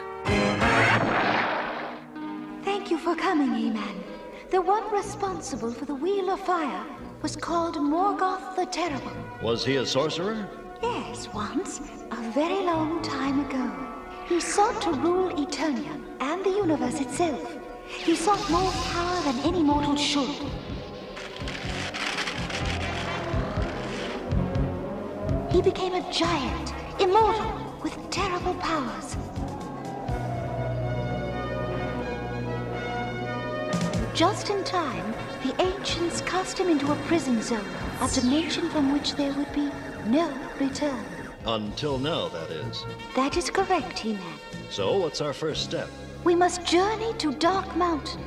Thank you for coming, He-Man. The one responsible for the Wheel of Fire was called Morgoth the Terrible. Was he a sorcerer? Yes, once, a very long time ago. He sought to rule Eternia and the universe itself. He sought more power than any mortal should. He became a giant, immortal, with terrible powers. Just in time, the ancients cast him into a prison zone, a dimension from which there would be no return. Until now, that is. That is correct, He-Man. So, what's our first step? We must journey to Dark Mountain.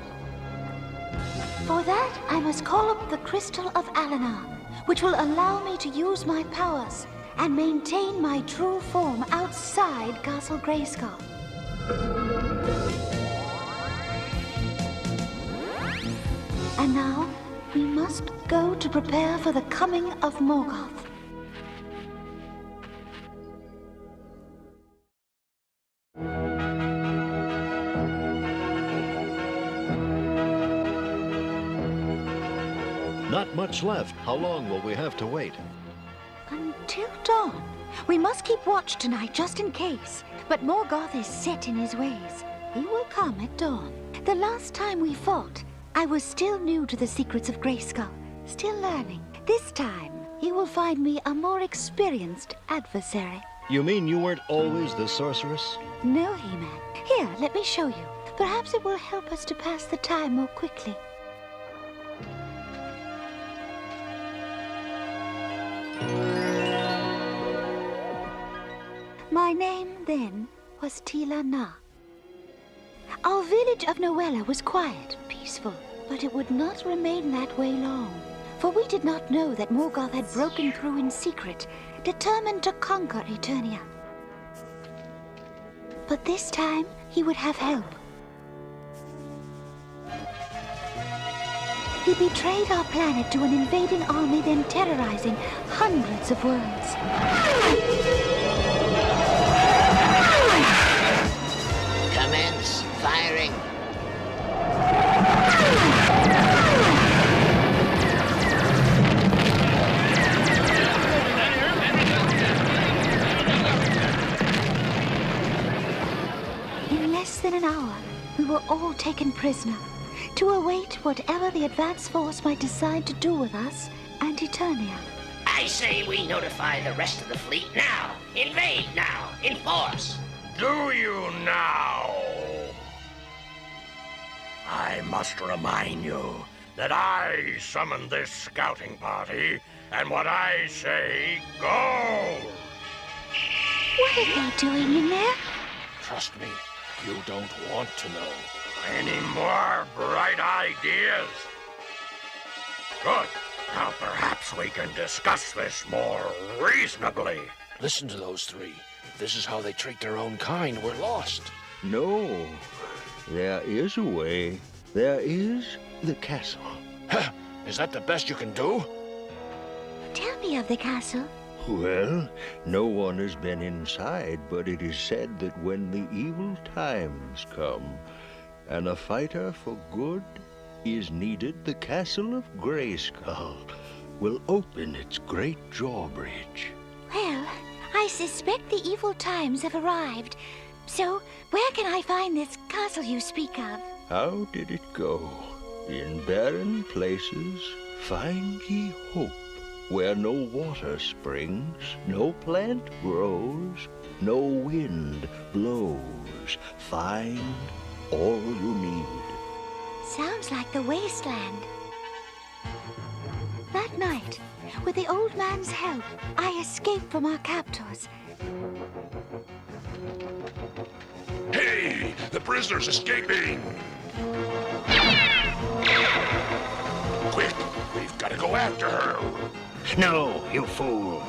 For that, I must call up the Crystal of Alinar, which will allow me to use my powers and maintain my true form outside Castle Grayskull. And now, we must go to prepare for the coming of Morgoth. Not much left. How long will we have to wait? Until dawn. We must keep watch tonight, just in case. But Morgoth is set in his ways. He will come at dawn. The last time we fought, I was still new to the secrets of Grayskull, still learning. This time, he will find me a more experienced adversary. You mean you weren't always the Sorceress? No, He-Man. Here, let me show you. Perhaps it will help us to pass the time more quickly. My name then was Teela Na. Our village of Noella was quiet, peaceful, but it would not remain that way long. For we did not know that Morgoth had broken through in secret, determined to conquer Eternia. But this time, he would have help. He betrayed our planet to an invading army, then terrorizing hundreds of worlds. Commence firing. In less than an hour, we were all taken prisoner, to await whatever the advance force might decide to do with us and Eternia. I say we notify the rest of the fleet now. Invade now, in force. Do you now? I must remind you that I summoned this scouting party, and what I say goes. What are they doing in there? Trust me, you don't want to know. Any more bright ideas? Good. Now perhaps we can discuss this more reasonably. Listen to those three. If this is how they treat their own kind, we're lost. No. There is a way. There is the castle. Is that the best you can do? Tell me of the castle. Well, no one has been inside, but it is said that when the evil times come, and a fighter for good is needed, the Castle of Grayskull will open its great drawbridge. Well, I suspect the evil times have arrived. So, where can I find this castle you speak of? How did it go? In barren places find ye hope, where no water springs, no plant grows, no wind blows. Find all you need. sounds like the wasteland. That night, with the old man's help, I escaped from our captors. Hey! The prisoner's escaping! Quick! We've got to go after her! No, you fool.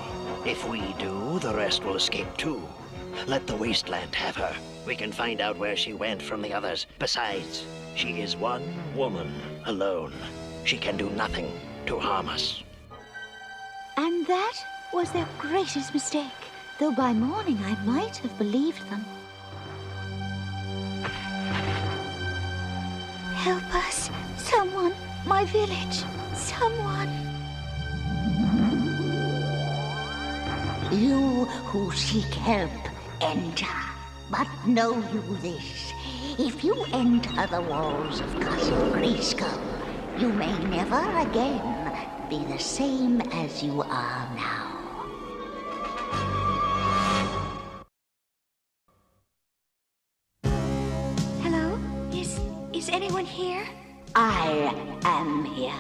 If we do, the rest will escape too. Let the wasteland have her. We can find out where she went from the others. Besides, she is one woman alone. She can do nothing to harm us. And that was their greatest mistake, though by morning I might have believed them. Help us, someone, my village, someone. You who seek help, enter. But know you this, if you enter the walls of Castle Grayskull, you may never again be the same as you are now. Hello? Is anyone here? I am here.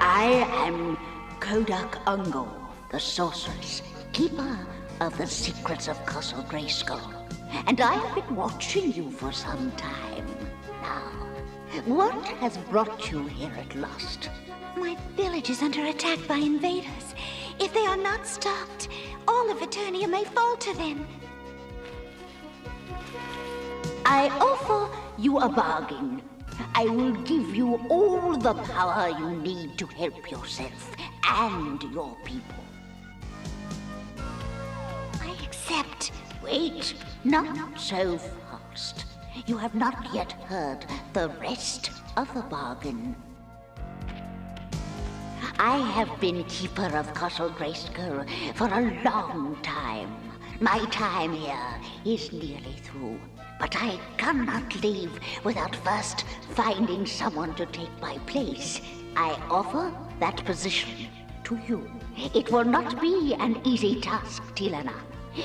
I am Kodak Ungo, the Sorceress, keeper of the secrets of Castle Grayskull. And I have been watching you for some time now. What has brought you here at last? My village is under attack by invaders. If they are not stopped, all of Eternia may fall to them. I offer you a bargain. I will give you all the power you need to help yourself and your people. I accept. Wait, not so fast. You have not yet heard the rest of the bargain. I have been keeper of Castle Grayskull for a long time. My time here is nearly through. But I cannot leave without first finding someone to take my place. I offer that position to you. It will not be an easy task, Teela.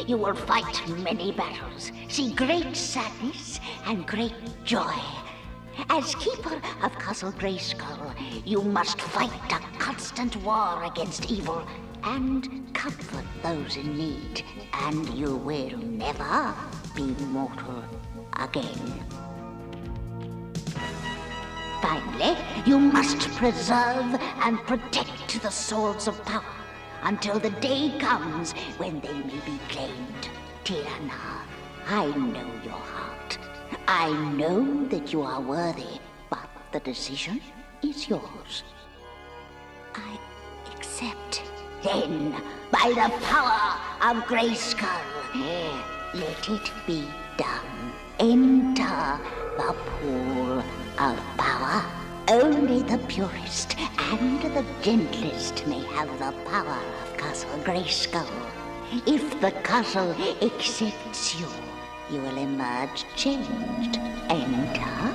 You will fight many battles, see great sadness and great joy. As keeper of Castle Grayskull, you must fight a constant war against evil and comfort those in need, and you will never be mortal again. Finally, you must preserve and protect the swords of power until the day comes when they may be claimed. Teela, I know your heart. I know that you are worthy, but the decision is yours. I accept. Then, by the power of Grayskull, let it be done. Enter the pool of power. Only the purest and the gentlest may have the power of Castle Grayskull. If the castle accepts you, you will emerge changed. Enter.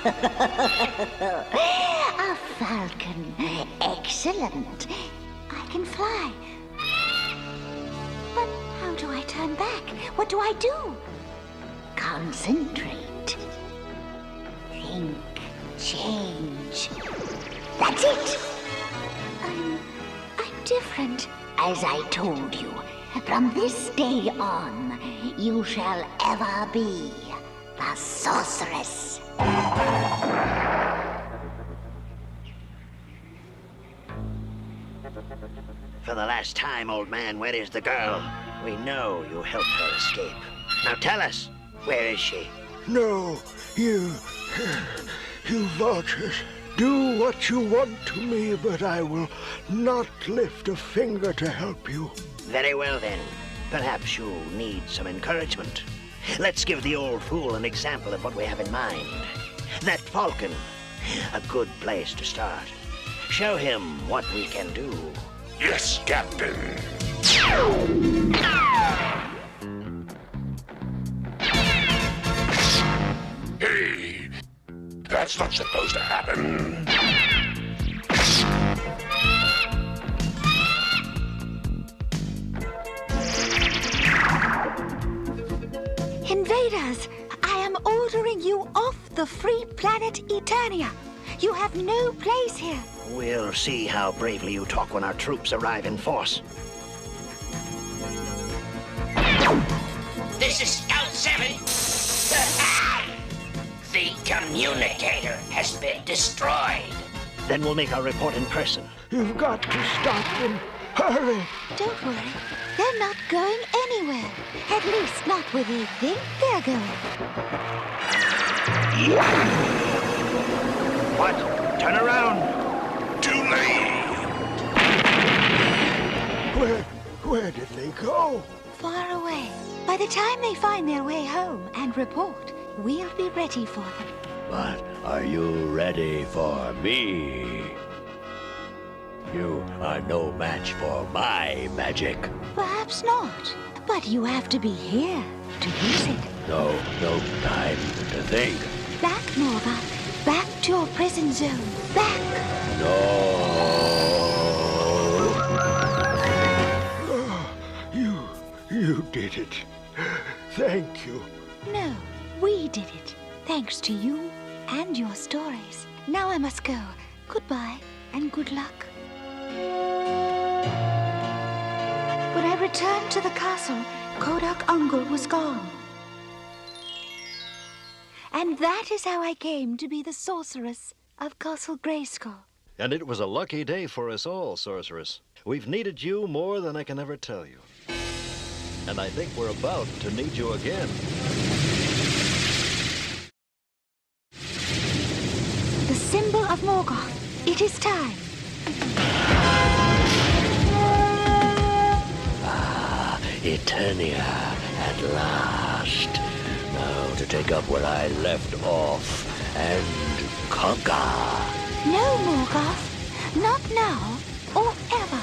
A falcon. Excellent. I can fly. But how do I turn back? What do I do? Concentrate. Think. Change. That's it. I'm different. As I told you, from this day on, you shall ever be the Sorceress. For the last time, old man, where is the girl? We know you helped her escape. Now tell us, where is she? No, you vultures, do what you want to me, but I will not lift a finger to help you. Very well then. Perhaps you need some encouragement. Let's give the old fool an example of what we have in mind. That falcon, a good place to start. Show him what we can do. Yes, Captain. That's not supposed to happen. Invaders, I am ordering you off the free planet Eternia. You have no place here. We'll see how bravely you talk when our troops arrive in force. This is Scout 7. The communicator has been destroyed. Then we'll make our report in person. You've got to stop them. Hurry! Don't worry. They're not going anywhere. At least not where they think they're going. What? Turn around! Too late! Where did they go? Far away. By the time they find their way home and report, we'll be ready for them. But are you ready for me? You are no match for my magic. Perhaps not. But you have to be here to use it. No time to think. Back, Morgoth. Back to your prison zone. Back! You did it. Thank you. No, we did it. Thanks to you and your stories. Now I must go. Goodbye and good luck. When I returned to the castle, Kodak Ungol was gone. And that is how I came to be the Sorceress of Castle Grayskull. And it was a lucky day for us all, Sorceress. We've needed you more than I can ever tell you. And I think we're about to need you again. The symbol of Morgoth. It is time. Eternia, at last. Now to take up where I left off and conquer. No, Morgoth. Not now or ever.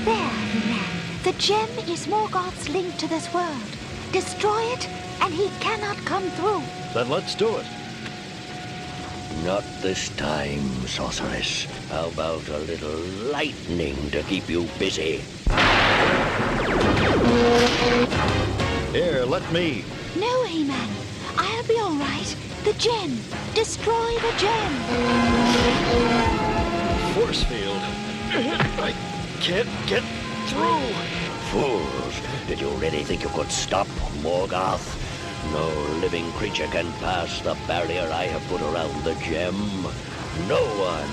There, man. The gem is Morgoth's link to this world. Destroy it, and he cannot come through. Then let's do it. Not this time, Sorceress. How about a little lightning to keep you busy? Here, let me. No, He-Man. I'll be all right. The gem. Destroy the gem. Force field. I can't get through. Fools! Did you really think you could stop Morgoth? No living creature can pass the barrier I have put around the gem. No one.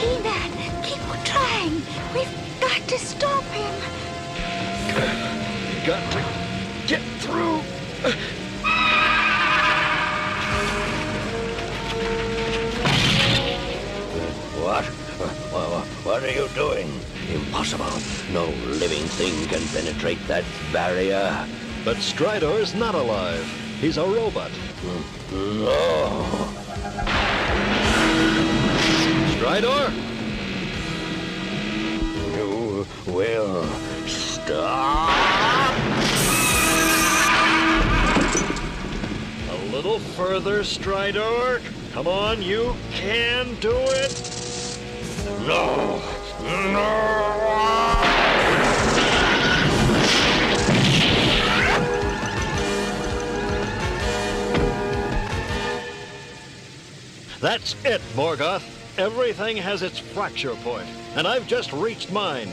He-Man, keep trying. We've got to stop him. Got to get through. What are you doing? Impossible. No living thing can penetrate that barrier. But Stridor's not alive. He's a robot. No. Stridor? You will stop. A little further, Stridor. Come on, you can do it. No. No. That's it, Morgoth. Everything has its fracture point, and I've just reached mine.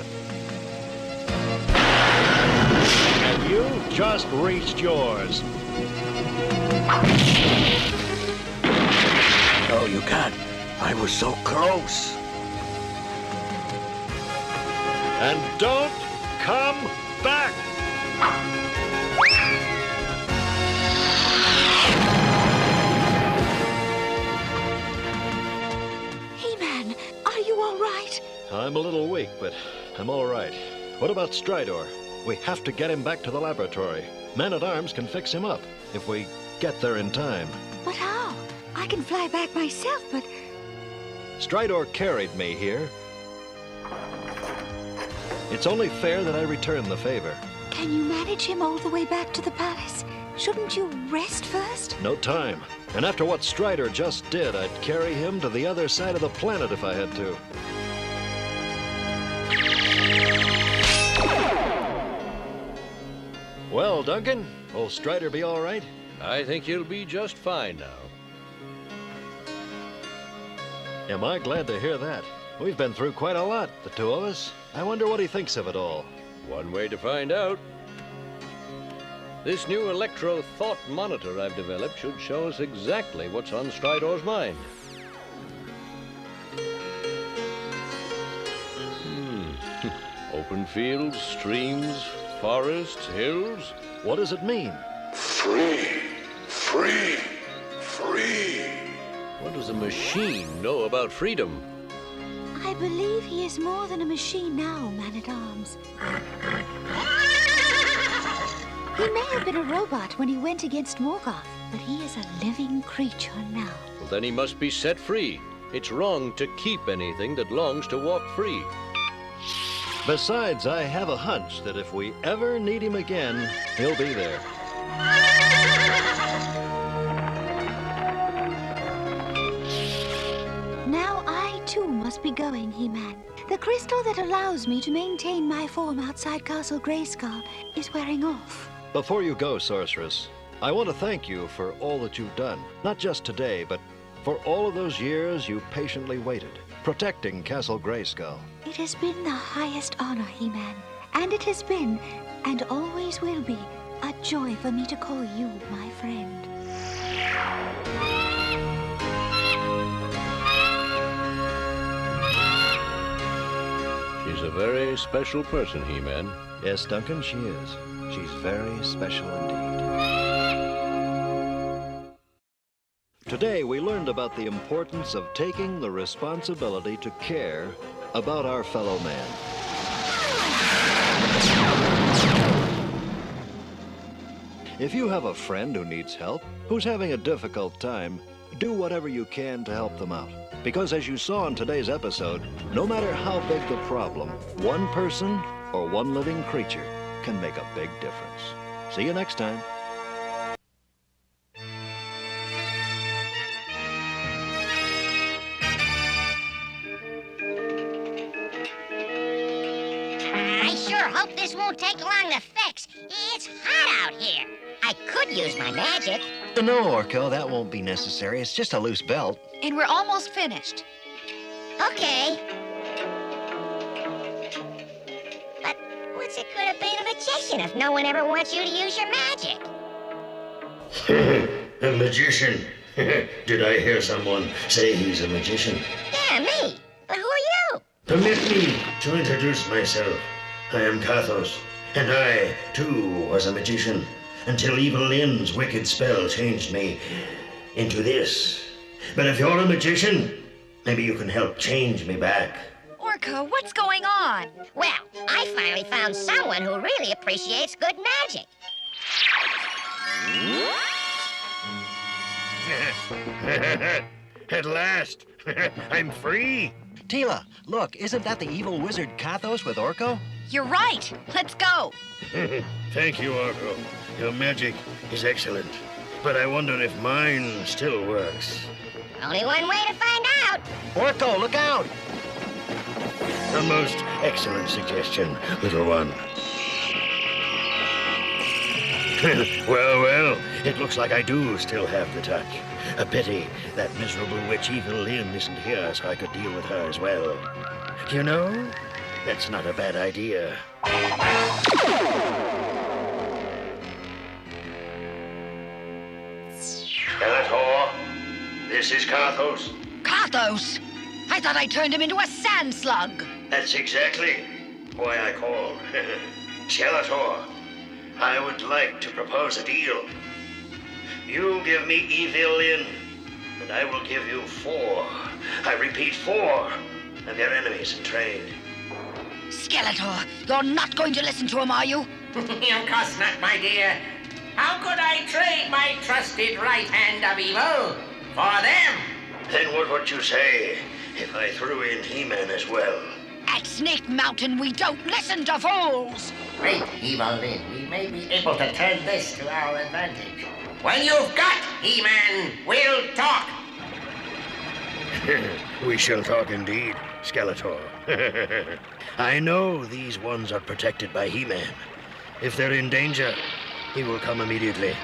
And you just reached yours. No, you can't. I was so close. And don't come back! He-Man, are you all right? I'm a little weak, but I'm all right. What about Stridor? We have to get him back to the laboratory. Men-at-Arms can fix him up, if we get there in time. But how? I can fly back myself, but... Stridor carried me here. It's only fair that I return the favor. Can you manage him all the way back to the palace? Shouldn't you rest first? No time. And after what Stridor just did, I'd carry him to the other side of the planet if I had to. Well, Duncan, will Stridor be all right? I think he'll be just fine now. Am I glad to hear that? We've been through quite a lot, the two of us. I wonder what he thinks of it all. One way to find out. This new electro-thought monitor I've developed should show us exactly what's on Stridor's mind. Open fields, streams, forests, hills. What does it mean? Free! Free! Free! What does a machine know about freedom? I believe he is more than a machine now, Man-at-Arms. He may have been a robot when he went against Morgoth, but he is a living creature now. Well, then he must be set free. It's wrong to keep anything that longs to walk free. Besides, I have a hunch that if we ever need him again, he'll be there. Now I, too, must be going, He-Man. The crystal that allows me to maintain my form outside Castle Grayskull is wearing off. Before you go, Sorceress, I want to thank you for all that you've done. Not just today, but for all of those years you patiently waited, protecting Castle Grayskull. It has been the highest honor, He-Man. And it has been, and always will be, a joy for me to call you my friend. She's a very special person, He-Man. Yes, Duncan, she is. She's very special indeed. Today, we learned about the importance of taking the responsibility to care about our fellow man. If you have a friend who needs help, who's having a difficult time, do whatever you can to help them out. Because as you saw in today's episode, no matter how big the problem, one person or one living creature can make a big difference. See you next time. I sure hope this won't take long to fix. It's hot out here. I could use my magic. No, Orko, that won't be necessary. It's just a loose belt. And we're almost finished. Okay. But what's it good of being a magician if no one ever wants you to use your magic? A magician? Did I hear someone say he's a magician? Yeah, me. But who are you? Permit me to introduce myself. I am Carthos, and I, too, was a magician, until Evil-Lyn's wicked spell changed me into this. But if you're a magician, maybe you can help change me back. Orko, what's going on? Well, I finally found someone who really appreciates good magic. At last, I'm free. Teela, look, isn't that the evil wizard Carthos with Orko? You're right. Let's go. Thank you, Orko. Your magic is excellent. But I wonder if mine still works. Only one way to find out. Orko, look out! A most excellent suggestion, little one. Well, it looks like I do still have the touch. A pity that miserable witch Evil-Lyn isn't here so I could deal with her as well. You know, that's not a bad idea. Skeletor, this is Carthos. Carthos! I thought I turned him into a sand slug. That's exactly why I called. Skeletor, I would like to propose a deal. You give me Evil-Lyn, and I will give you 4. I repeat, 4 of your enemies in trade. Skeletor, you're not going to listen to him, are you? Of course not, my dear. How could I trade my trusted right hand of evil for them? Then what would you say if I threw in He-Man as well? At Snake Mountain, we don't listen to fools! Great, Evil-Lyn. We may be able to turn this to our advantage. When you've got He-Man, we'll talk! We shall talk indeed, Skeletor. I know these ones are protected by He-Man. If they're in danger, he will come immediately.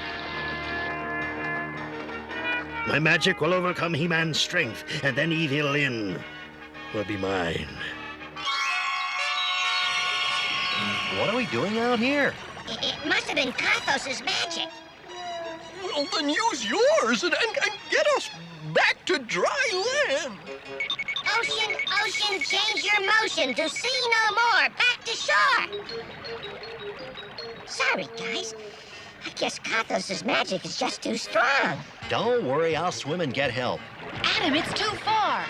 My magic will overcome He-Man's strength, and then Evil-Lyn will be mine. What are we doing out here? It must have been Carthos' magic. Well, then use yours and get us back to dry land. Ocean, ocean, change your motion to see no more. Back to shore. Sorry, guys. I guess Carthos' magic is just too strong. Don't worry, I'll swim and get help. Adam, it's too far.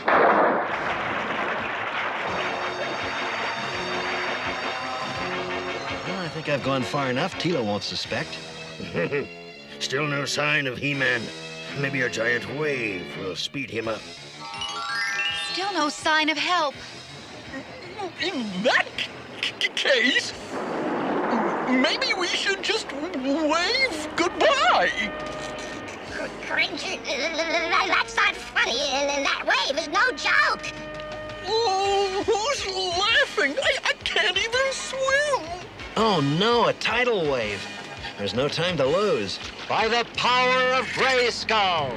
Well, I think I've gone far enough. Teela won't suspect. Still no sign of He-Man. Maybe a giant wave will speed him up. Still no sign of help. In that case, maybe we should just wave goodbye. Cringer, that's not funny. That wave is no joke. Oh, who's laughing? I can't even swim. Oh no, a tidal wave. There's no time to lose. By the power of Grayskull!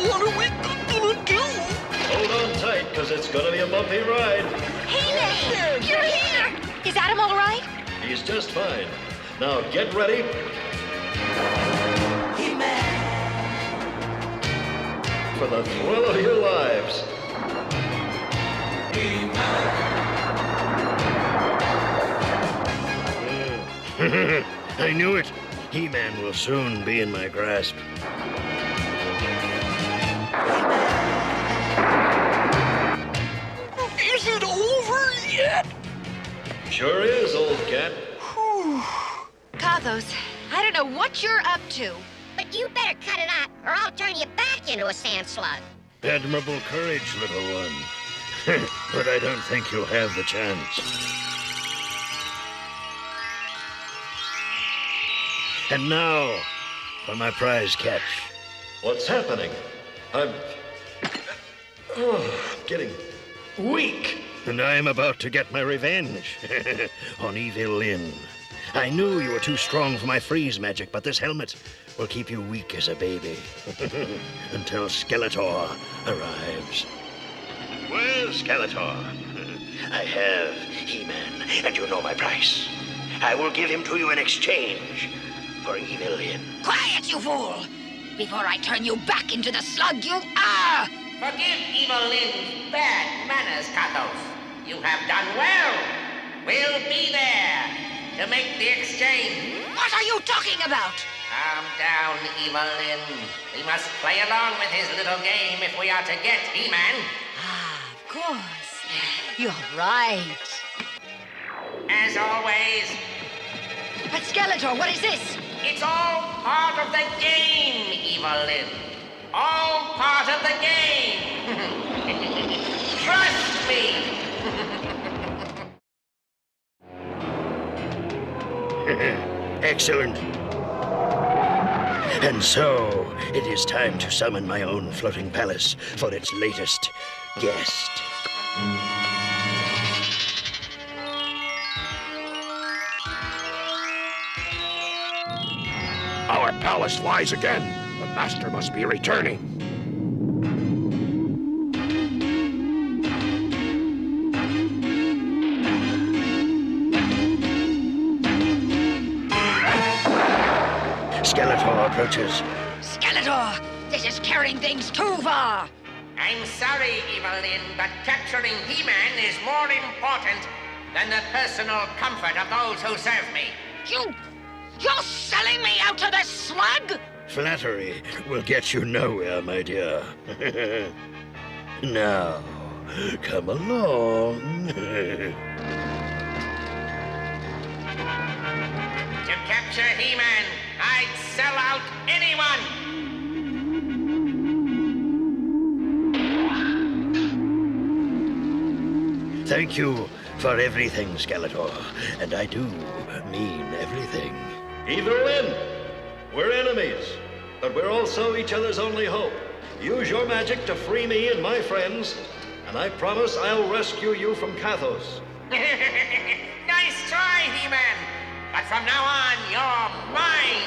What are we gonna do? Hold on tight, because it's gonna be a bumpy ride. He-Man! You're here! Is Adam all right? He's just fine. Now get ready. He-Man! For the thrill of your lives. I knew it. He-Man will soon be in my grasp. Is it over yet? Sure is, old cat. Carthos, I don't know what you're up to. But you better cut it out, or I'll turn you back into a sand slug. Admirable courage, little one. But I don't think you'll have the chance. And now, for my prize catch. What's happening? I'm getting weak. And I'm about to get my revenge on Evil-Lyn. I knew you were too strong for my freeze magic, but this helmet will keep you weak as a baby until Skeletor arrives. Well, Skeletor, I have He-Man, and you know my price. I will give him to you in exchange for Evil-Lyn. Quiet, you fool! Before I turn you back into the slug you are! Forgive Evil-Lyn's bad manners, Carthos. You have done well. We'll be there to make the exchange. What are you talking about? Calm down, Evil-Lyn. We must play along with his little game if we are to get He-Man. Of course. You're right. As always. But Skeletor, what is this? It's all part of the game, Evil-Lyn. All part of the game. Trust me. Excellent. And so, it is time to summon my own floating palace for its latest guest. Our palace lies again. The master must be returning. Skeletor approaches. Skeletor, this is carrying things too far. I'm sorry, Evil-Lyn, but capturing He-Man is more important than the personal comfort of those who serve me. You're selling me out to this slug? Flattery will get you nowhere, my dear. Now, come along. To capture He-Man, I'd sell out anyone! Thank you for everything, Skeletor. And I do mean everything. Evil-Lyn, we're enemies, but we're also each other's only hope. Use your magic to free me and my friends, and I promise I'll rescue you from Carthos. Nice try, He-Man! But from now on, you're mine!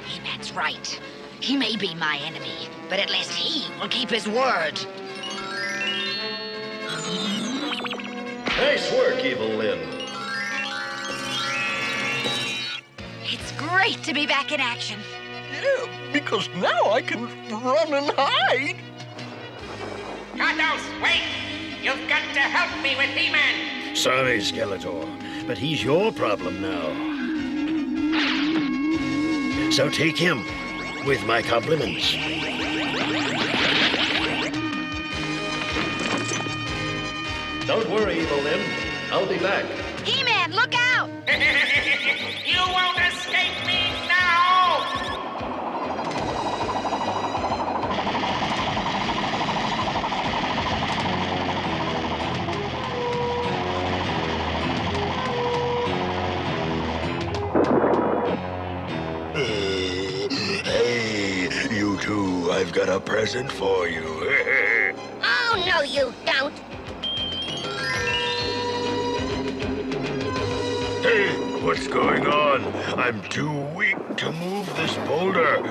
He-Man's right. He may be my enemy, but at least he will keep his word. Nice work, Evil-Lyn. It's great to be back in action. Yeah, because now I can run and hide. Carthos, wait! You've got to help me with He-Man! Sorry, Skeletor, but he's your problem now. So take him, with my compliments. Don't worry, Evil-Lyn. I'll be back. He-Man, look out! You won't escape me now! Hey, you two, I've got a present for you. Oh, no, you don't. Hey, what's going on? I'm too weak to move this boulder.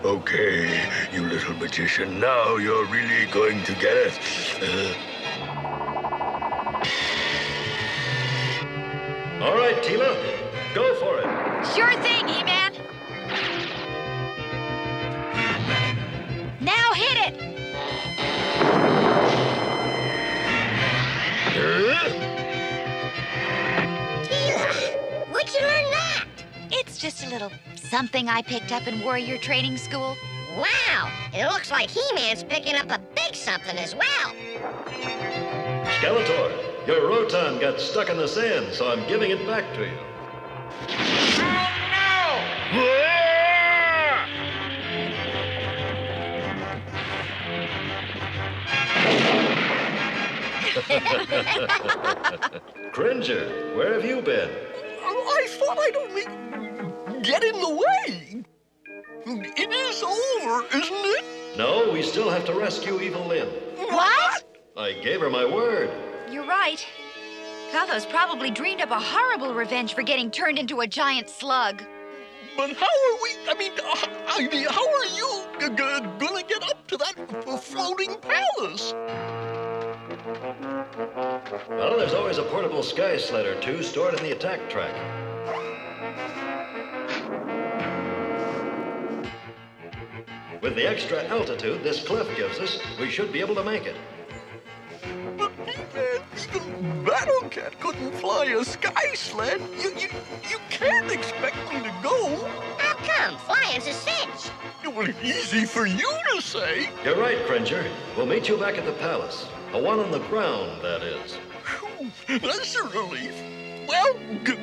Okay, you little magician, now you're really going to get it. All right, Teela, go for it. Sure thing, He-Man. Now hit it! Teela, where'd you learn that? It's just a little something I picked up in warrior training school. Wow, it looks like He-Man's picking up a big something as well. Skeletor, your roton got stuck in the sand, so I'm giving it back to you. Cringer, where have you been? I thought I'd only get in the way. It is over, isn't it? No, we still have to rescue Evil-Lyn. What? I gave her my word. You're right. Carthos probably dreamed up a horrible revenge for getting turned into a giant slug. But how are we, how are you gonna get up to that floating palace? Well, there's always a portable sky sled or two stored in the attack track. With the extra altitude this cliff gives us, we should be able to make it. But even Battle Cat couldn't fly a sky sled. You can't expect me to go. How come? Flying's a cinch. It was easy for you to say. You're right, Cringer. We'll meet you back at the palace. The one on the ground, that is. Whew, that's a relief. Well, good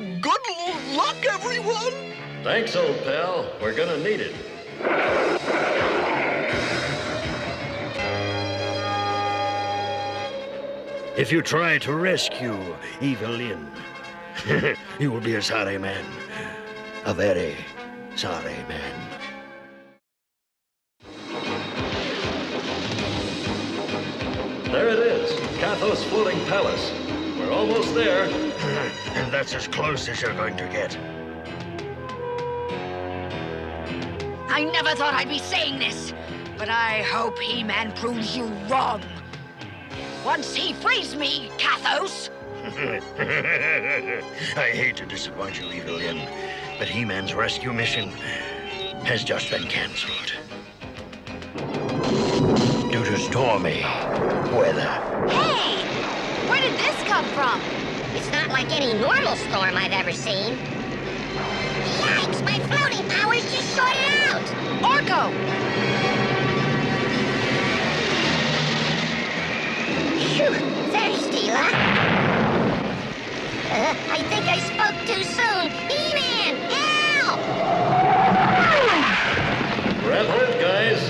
luck, everyone. Thanks, old pal. We're gonna need it. If you try to rescue Evil-Lyn, you will be a sorry man. A very sorry man. There it is, Carthos Floating Palace. We're almost there. And that's as close as you're going to get. I never thought I'd be saying this, but I hope He-Man proves you wrong. Once he frees me, Carthos. I hate to disappoint you, Evil-Lyn, but He-Man's rescue mission has just been cancelled. Due to stormy weather. Hey! Where did this come from? It's not like any normal storm I've ever seen. Yikes! My floating powers just shorted out! Orko! Phew! Thanks, Teela. I think I spoke too soon. He-Man, help! Grab hold, guys.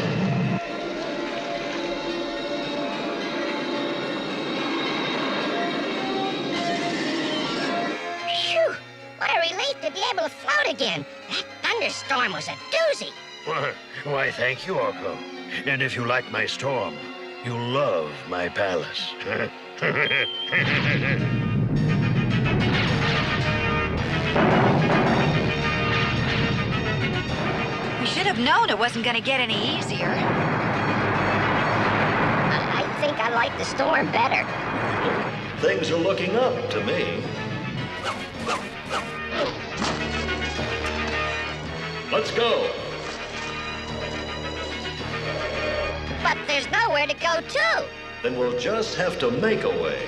Phew! What a relief to be able to float again. That thunderstorm was a doozy. Why, thank you, Orko. And if you like my storm, you'll love my palace. We should have known it wasn't going to get any easier. I think I like the storm better. Things are looking up to me. Let's go. But there's nowhere to go to. Then we'll just have to make a way.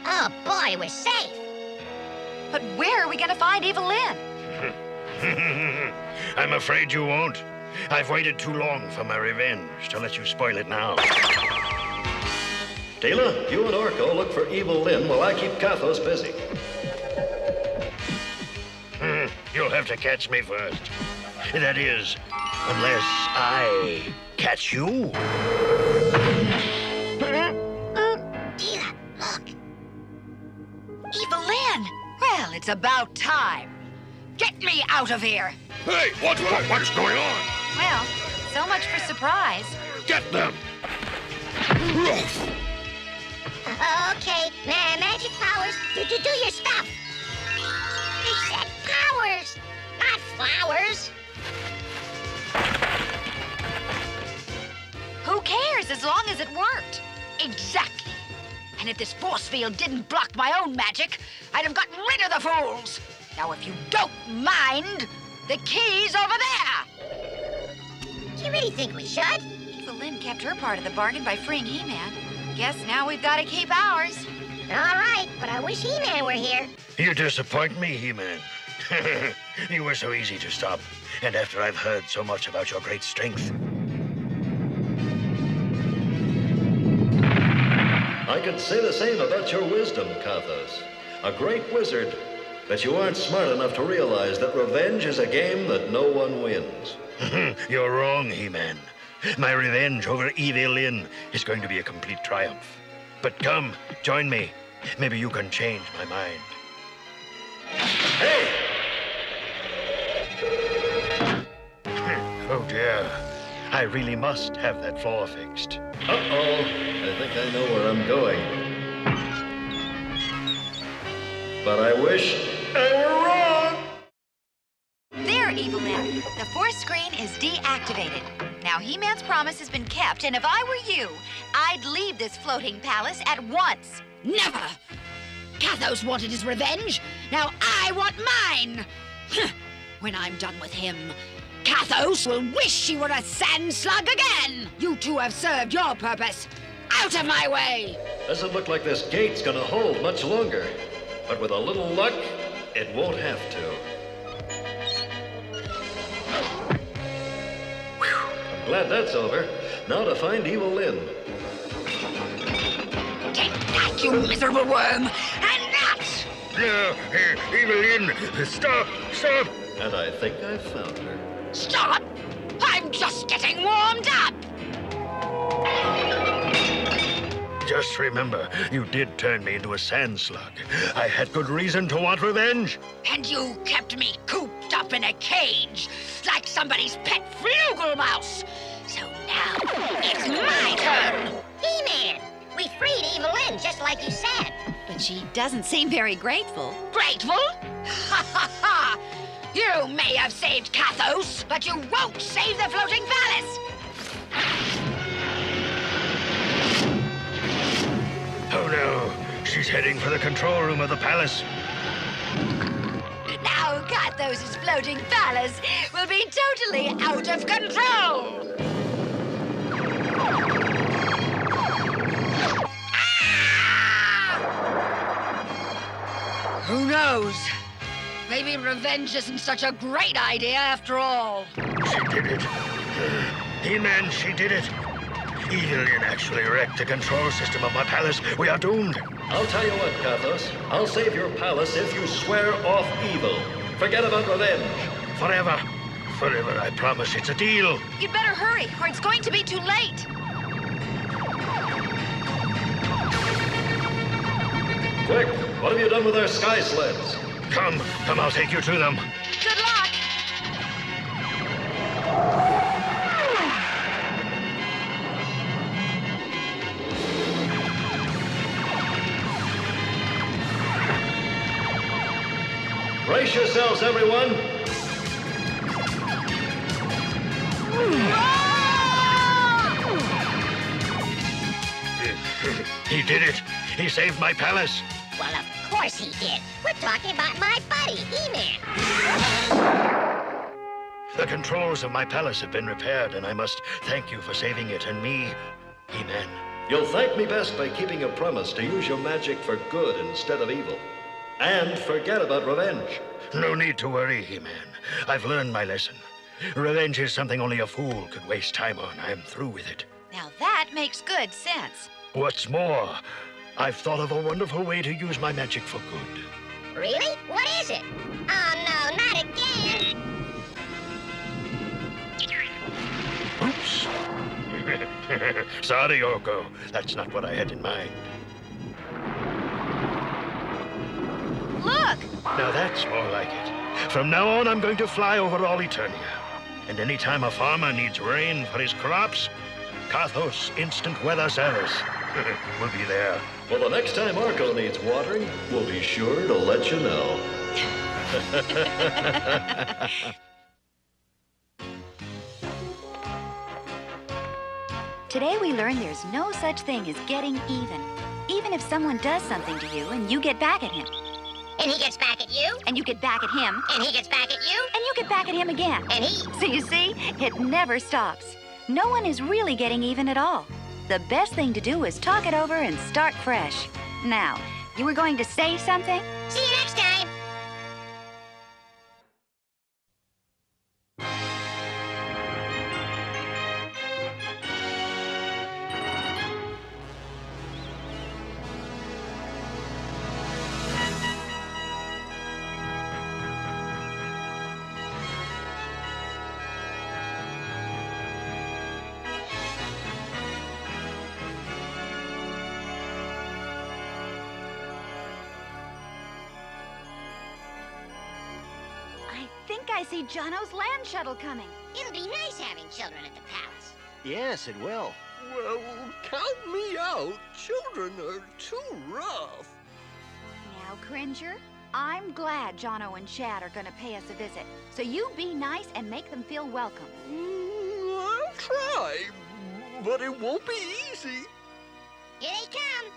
Oh boy, we're safe. But where are we going to find Evil-Lyn? I'm afraid you won't. I've waited too long for my revenge to let you spoil it now. Teela, you and Orko look for Evil-Lyn while I keep Carthos busy. You'll have to catch me first. That is, unless I catch you. Teela, look. Evil-Lyn! Well, it's about time. Get me out of here! Hey, what's going on? Well, so much for surprise. Get them! Okay, magic powers, do your stuff. They said powers, not flowers. Who cares as long as it worked? Exactly. And if this force field didn't block my own magic, I'd have gotten rid of the fools. Now, if you don't mind, the key's over there. Do you really think we should? Evil-Lyn kept her part of the bargain by freeing He-Man. Guess now we've got to keep ours. All right, but I wish He-Man were here. You disappoint me, He-Man. You were so easy to stop. And after I've heard so much about your great strength. I could say the same about your wisdom, Carthos. A great wizard, but you aren't smart enough to realize that revenge is a game that no one wins. You're wrong, He-Man. My revenge over Evil-Lyn is going to be a complete triumph. But come, join me. Maybe you can change my mind. Hey! Oh dear. I really must have that floor fixed. Uh-oh. I think I know where I'm going. But I wish I were wrong! There, Evil-Lyn. The force screen is deactivated. Now He-Man's promise has been kept, and if I were you, I'd leave this floating palace at once. Never! Carthos wanted his revenge. Now I want mine! When I'm done with him, Carthos will wish he were a sand slug again! You two have served your purpose. Out of my way! Doesn't look like this gate's gonna hold much longer. But with a little luck, it won't have to. I'm glad that's over. Now to find Evil-Lyn. Take that, you miserable worm! And that! No, Evil-Lyn, stop! And I think I found her. Stop! I'm just getting warmed up! Just remember, you did turn me into a sand slug. I had good reason to want revenge. And you kept me cooped up in a cage, like somebody's pet flugel-mouse. So now, it's my turn! He-Man, we freed Evil-Lyn, just like you said. But she doesn't seem very grateful. Grateful? Ha ha ha! You may have saved Carthos, but you won't save the floating palace! Oh no, she's heading for the control room of the palace. Now Carthos' floating palace will be totally out of control! Ah! Who knows? Maybe revenge isn't such a great idea after all. She did it. He-Man, she did it. Evil-Lyn actually wrecked the control system of my palace. We are doomed. I'll tell you what, Carthos. I'll save your palace if you swear off evil. Forget about revenge. Forever. Forever, I promise. It's a deal. You'd better hurry, or it's going to be too late. Quick, what have you done with our sky sleds? Come, I'll take you to them. Good luck. Brace yourselves, everyone. He did it. He saved my palace. Well, of course he did. We're talking about my buddy, He-Man. The controls of my palace have been repaired, and I must thank you for saving it and me, He-Man. You'll thank me best by keeping your promise to use your magic for good instead of evil. And forget about revenge. No need to worry, He-Man. I've learned my lesson. Revenge is something only a fool could waste time on. I'm through with it. Now that makes good sense. What's more, I've thought of a wonderful way to use my magic for good. Really? What is it? Oh, no, not again. Oops. Sorry, Orko. That's not what I had in mind. Look! Now that's more like it. From now on, I'm going to fly over all Eternia. And anytime a farmer needs rain for his crops, Carthos Instant Weather Service will be there. Well, the next time Orko needs watering, we'll be sure to let you know. Today we learned there's no such thing as getting even. Even if someone does something to you and you get back at him. And he gets back at you. And you get back at him. And he gets back at you. And you get back at him again. And he... So you see, it never stops. No one is really getting even at all. The best thing to do is talk it over and start fresh. Now, you were going to say something? See you next time. I think I see Jono's land shuttle coming. It'll be nice having children at the palace. Yes, it will. Well, count me out. Children are too rough. Now, Cringer, I'm glad Jono and Chad are going to pay us a visit. So you be nice and make them feel welcome. I'll try, but it won't be easy. Here they come.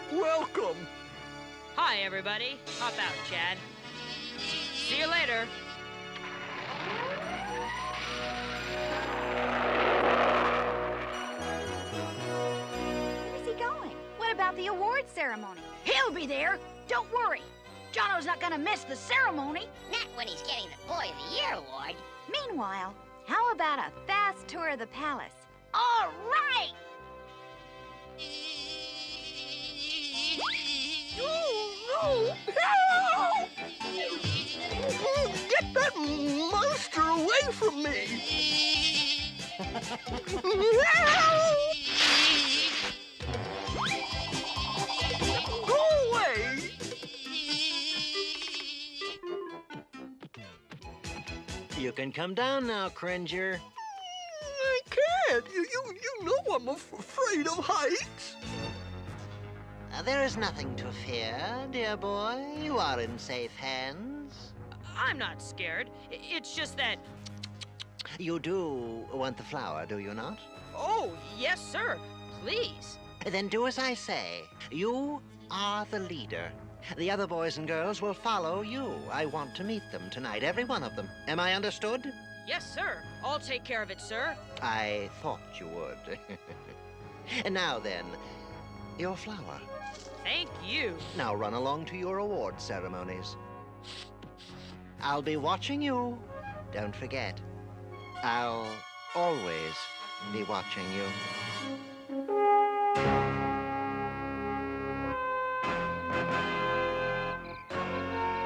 Welcome. Hi, everybody. Hop out, Chad. See you later. Where's he going? What about the award ceremony? He'll be there. Don't worry. Jono's not gonna miss the ceremony. Not when he's getting the Boy of the Year award. Meanwhile, how about a fast tour of the palace? All right. Oh, help! Get that monster away from me! Help! Go away! You can come down now, Cringer. I can't. You know I'm afraid of heights. There is nothing to fear, dear boy. You are in safe hands. I'm not scared. It's just that... You do want the flower, do you not? Oh, yes, sir. Please. Then do as I say. You are the leader. The other boys and girls will follow you. I want to meet them tonight, every one of them. Am I understood? Yes, sir. I'll take care of it, sir. I thought you would. And now then, your flower. Thank you. Now run along to your award ceremonies. I'll be watching you. Don't forget, I'll always be watching you.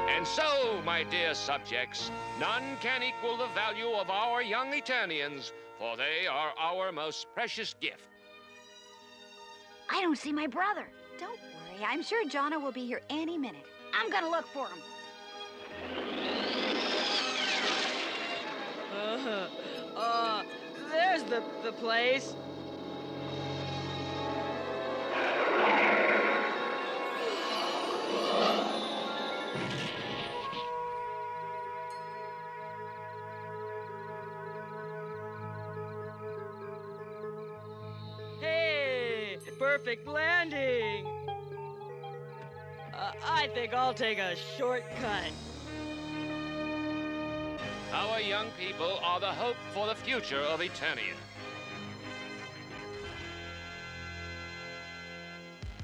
And so, my dear subjects, none can equal the value of our young Eternians, for they are our most precious gift. I don't see my brother. Don't worry, I'm sure Jono will be here any minute. I'm gonna look for him. There's the place. Hey, perfect landing. I think I'll take a shortcut. Our young people are the hope for the future of Eternia.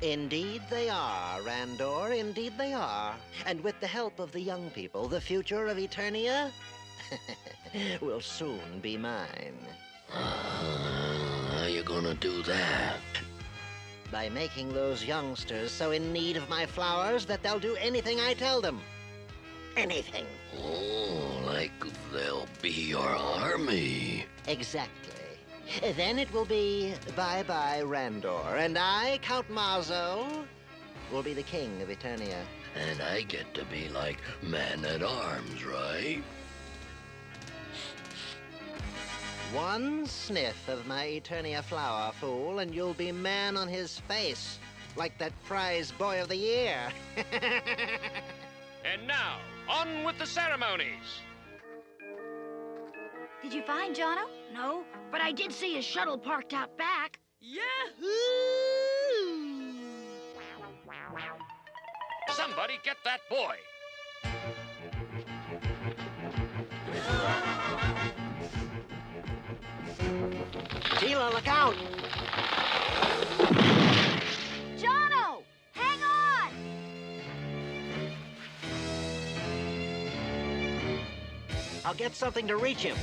Indeed they are, Randor, indeed they are. And with the help of the young people, the future of Eternia will soon be mine. How you gonna do that? By making those youngsters so in need of my flowers that they'll do anything I tell them. Anything. Oh, like they'll be your army. Exactly. Then it will be bye-bye Randor, and I, Count Mazo, will be the king of Eternia. And I get to be like man-at-arms, right? One sniff of my Eternia flower, fool, and you'll be man on his face, like that prize boy of the year. And now, on with the ceremonies. Did you find Jono? No, but I did see his shuttle parked out back. Yahoo! Somebody get that boy. Teela, look out! Jono! Hang on! I'll get something to reach him.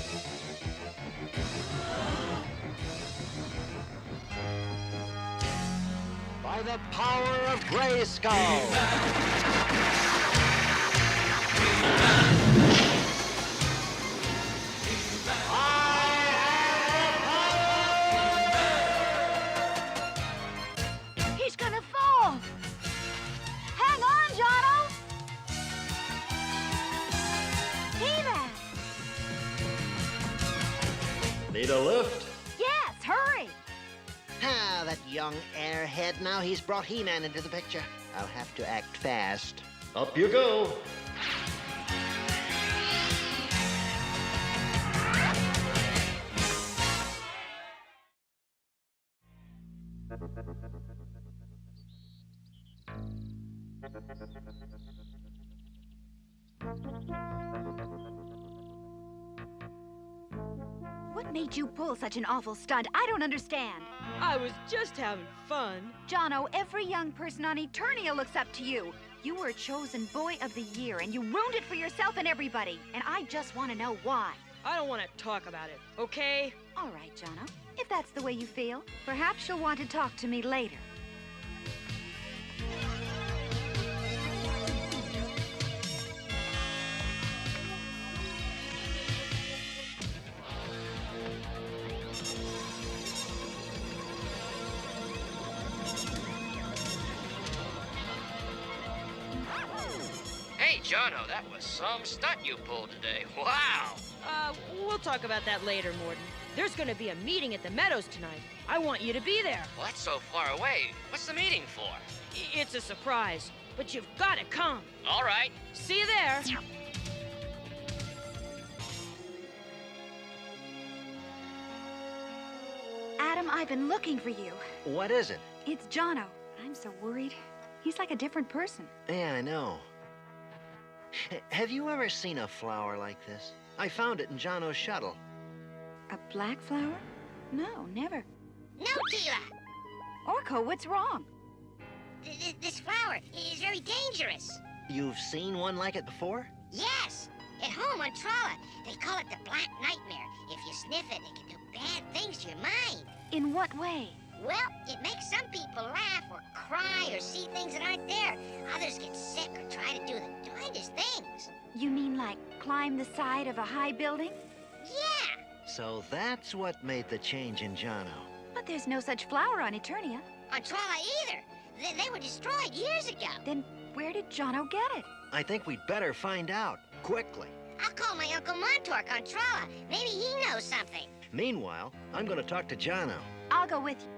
By the power of Grayskull! He's gonna fall. Hang on, Jono! Teela! Need a lift? Yes, hurry! Ah, that young airhead. Now he's brought He-Man into the picture. I'll have to act fast. Up you go. What made you pull such an awful stunt? I don't understand. I was just having fun. Jono, every young person on Eternia looks up to you. You were chosen Boy of the Year, and you ruined it for yourself and everybody. And I just want to know why. I don't want to talk about it, okay? All right, Jono. If that's the way you feel, perhaps you'll want to talk to me later. Hey, Jono, that was some stunt you pulled today. Wow! We'll talk about that later, Morden. There's gonna be a meeting at the Meadows tonight. I want you to be there. Well, that's so far away. What's the meeting for? It's a surprise, but you've gotta come. All right. See you there. Adam, I've been looking for you. What is it? It's Jono. I'm so worried. He's like a different person. Yeah, I know. Have you ever seen a flower like this? I found it in Jono's shuttle. A black flower? No, never. No, Teela! Orko, what's wrong? This flower is very dangerous. You've seen one like it before? Yes. At home on Trolla, they call it the Black Nightmare. If you sniff it, it can do bad things to your mind. In what way? Well, it makes some people laugh or cry or see things that aren't there. Others get sick or try to do the darndest things. You mean like climb the side of a high building? Yeah. So that's what made the change in Jono. But there's no such flower on Eternia. On Trolla either. They were destroyed years ago. Then where did Jono get it? I think we'd better find out, quickly. I'll call my Uncle Montork on Trolla. Maybe he knows something. Meanwhile, I'm going to talk to Jono. I'll go with you.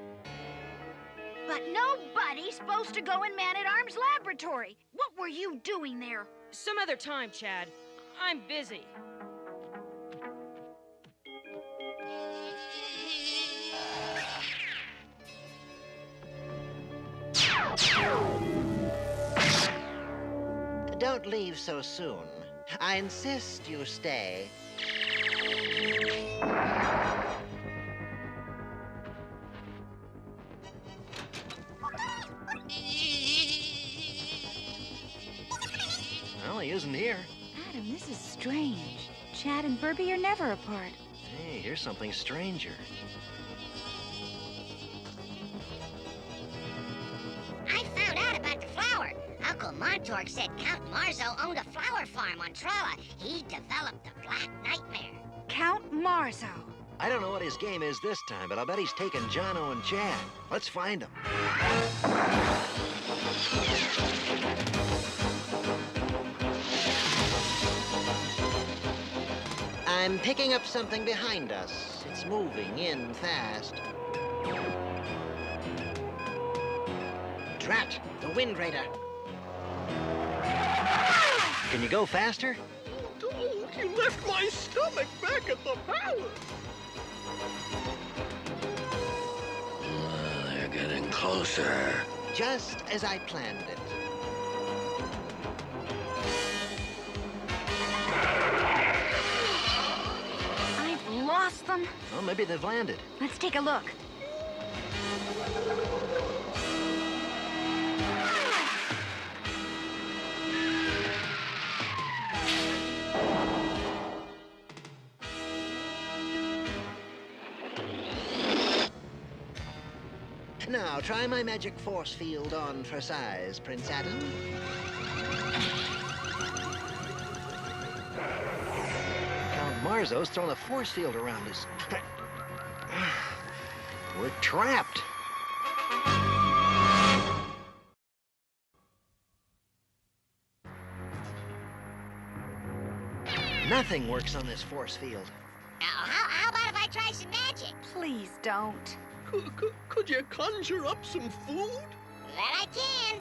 But nobody's supposed to go in Man-at-Arms' laboratory. What were you doing there? Some other time, Chad. I'm busy. Don't leave so soon. I insist you stay. Well, he isn't here. Adam, this is strange. Chad and Burby are never apart. Hey, here's something stranger. I found out about the flower. Uncle Montork said Count Marzo owned a flower farm on Trolla. He developed the Black Nightmare. Count Marzo. I don't know what his game is this time, but I'll bet he's taken Jono and Chad. Let's find him. I'm picking up something behind us. It's moving in fast. Drat, the Wind Raider. Can you go faster? Oh, you left my stomach back at the palace. They're getting closer. Just as I planned it. I've lost them. Well, maybe they've landed. Let's take a look. Now, try my magic force field on for size, Prince Adam. Count Marzo's thrown a force field around us. We're trapped. Nothing works on this force field. Now, how about if I try some magic? Please don't. Could you conjure up some food? That I can.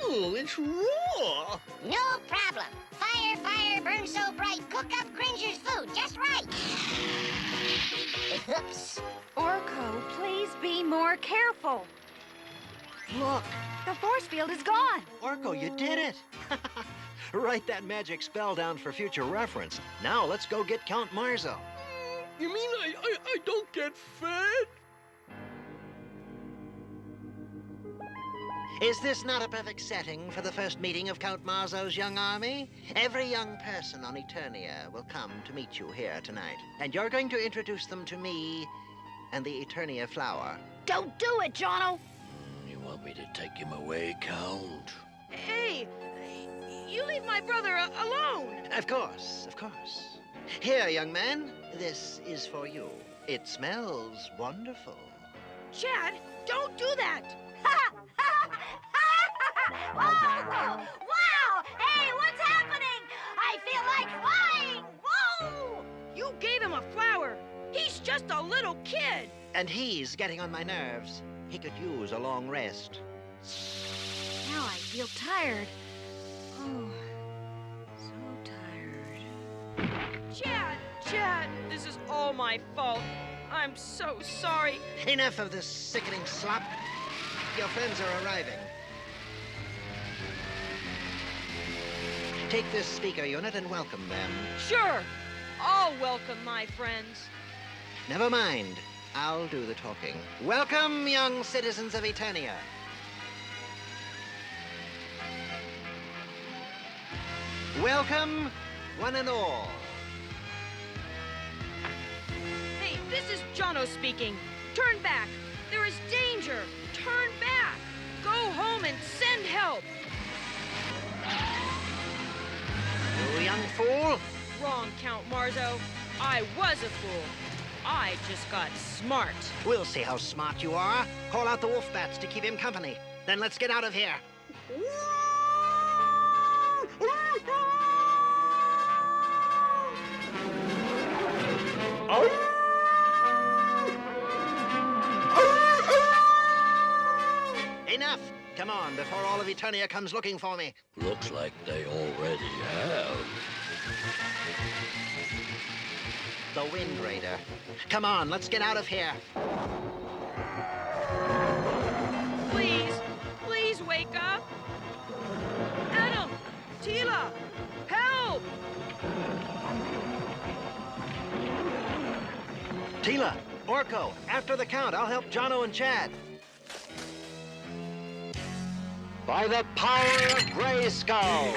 Oh, it's raw. No problem. Fire, fire, burn so bright. Cook up Cringer's food just right. Oops. Orko, please be more careful. Look. The force field is gone. Orko, you did it. Write that magic spell down for future reference. Now let's go get Count Marzo. You mean I don't get fed? Is this not a perfect setting for the first meeting of Count Marzo's young army? Every young person on Eternia will come to meet you here tonight. And you're going to introduce them to me and the Eternia flower. Don't do it, Jono. You want me to take him away, Count? Hey, you leave my brother alone. Of course, of course. Here, young man, this is for you. It smells wonderful. Chad, don't do that. Wow! Hey, what's happening? I feel like flying! Whoa! You gave him a flower. He's just a little kid. And he's getting on my nerves. He could use a long rest. Now I feel tired. Oh, so tired. Chad, this is all my fault. I'm so sorry. Enough of this sickening slop. Your friends are arriving. Take this speaker unit and welcome them. Sure. I'll welcome my friends. Never mind. I'll do the talking. Welcome, young citizens of Eternia. Welcome, one and all. Hey, this is Jono speaking. Turn back. There is danger. Turn back. Go home and send help. You young fool. Wrong, Count Marzo. I was a fool. I just got smart. We'll see how smart you are. Call out the wolf bats to keep him company. Then let's get out of here. Enough! Come on, before all of Eternia comes looking for me. Looks like they already have. The Wind Raider. Come on, let's get out of here. Please, please wake up. Adam, Teela, help! Teela, Orko, after the count, I'll help Jono and Chad. By the power of Grayskull!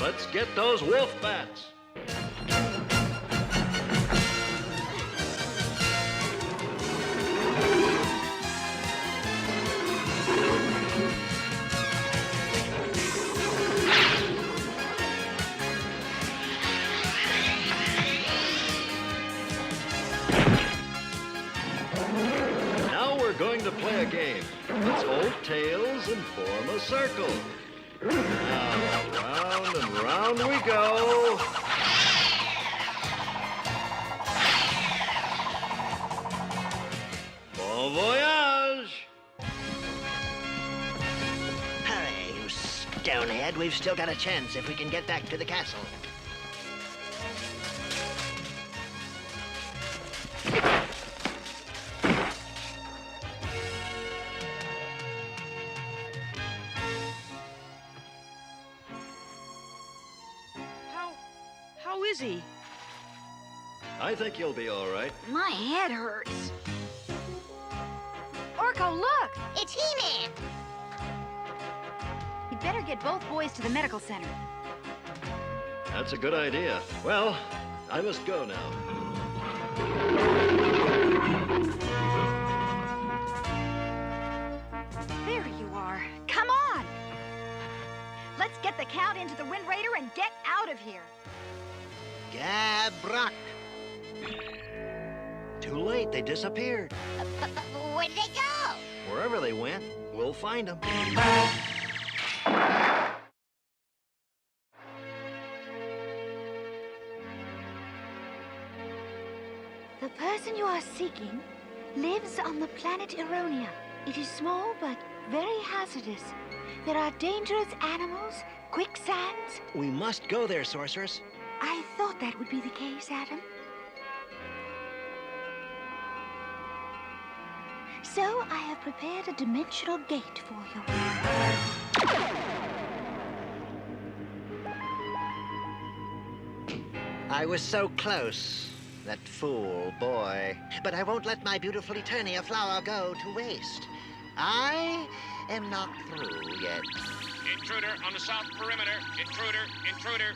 Let's get those wolf bats. Now we're going to play a game. Let's hold tails and form a circle. Now, round and round we go. Bon voyage! Hurry, you stonehead. We've still got a chance if we can get back to the castle. How is he? I think you'll be all right. My head hurts. Orko, look! It's He-Man! You'd better get both boys to the medical center. That's a good idea. Well, I must go now. There you are. Come on! Let's get the Count into the Wind Raider and get out of here. Gabrak. Too late, they disappeared. Where'd they go? Wherever they went, we'll find them. The person you are seeking lives on the planet Eternia. It is small but very hazardous. There are dangerous animals, quicksands. We must go there, Sorceress. I thought that would be the case, Adam. So I have prepared a dimensional gate for you. I was so close. That fool boy. But I won't let my beautiful Eternia flower go to waste. I am not through yet. Intruder on the south perimeter. Intruder, intruder.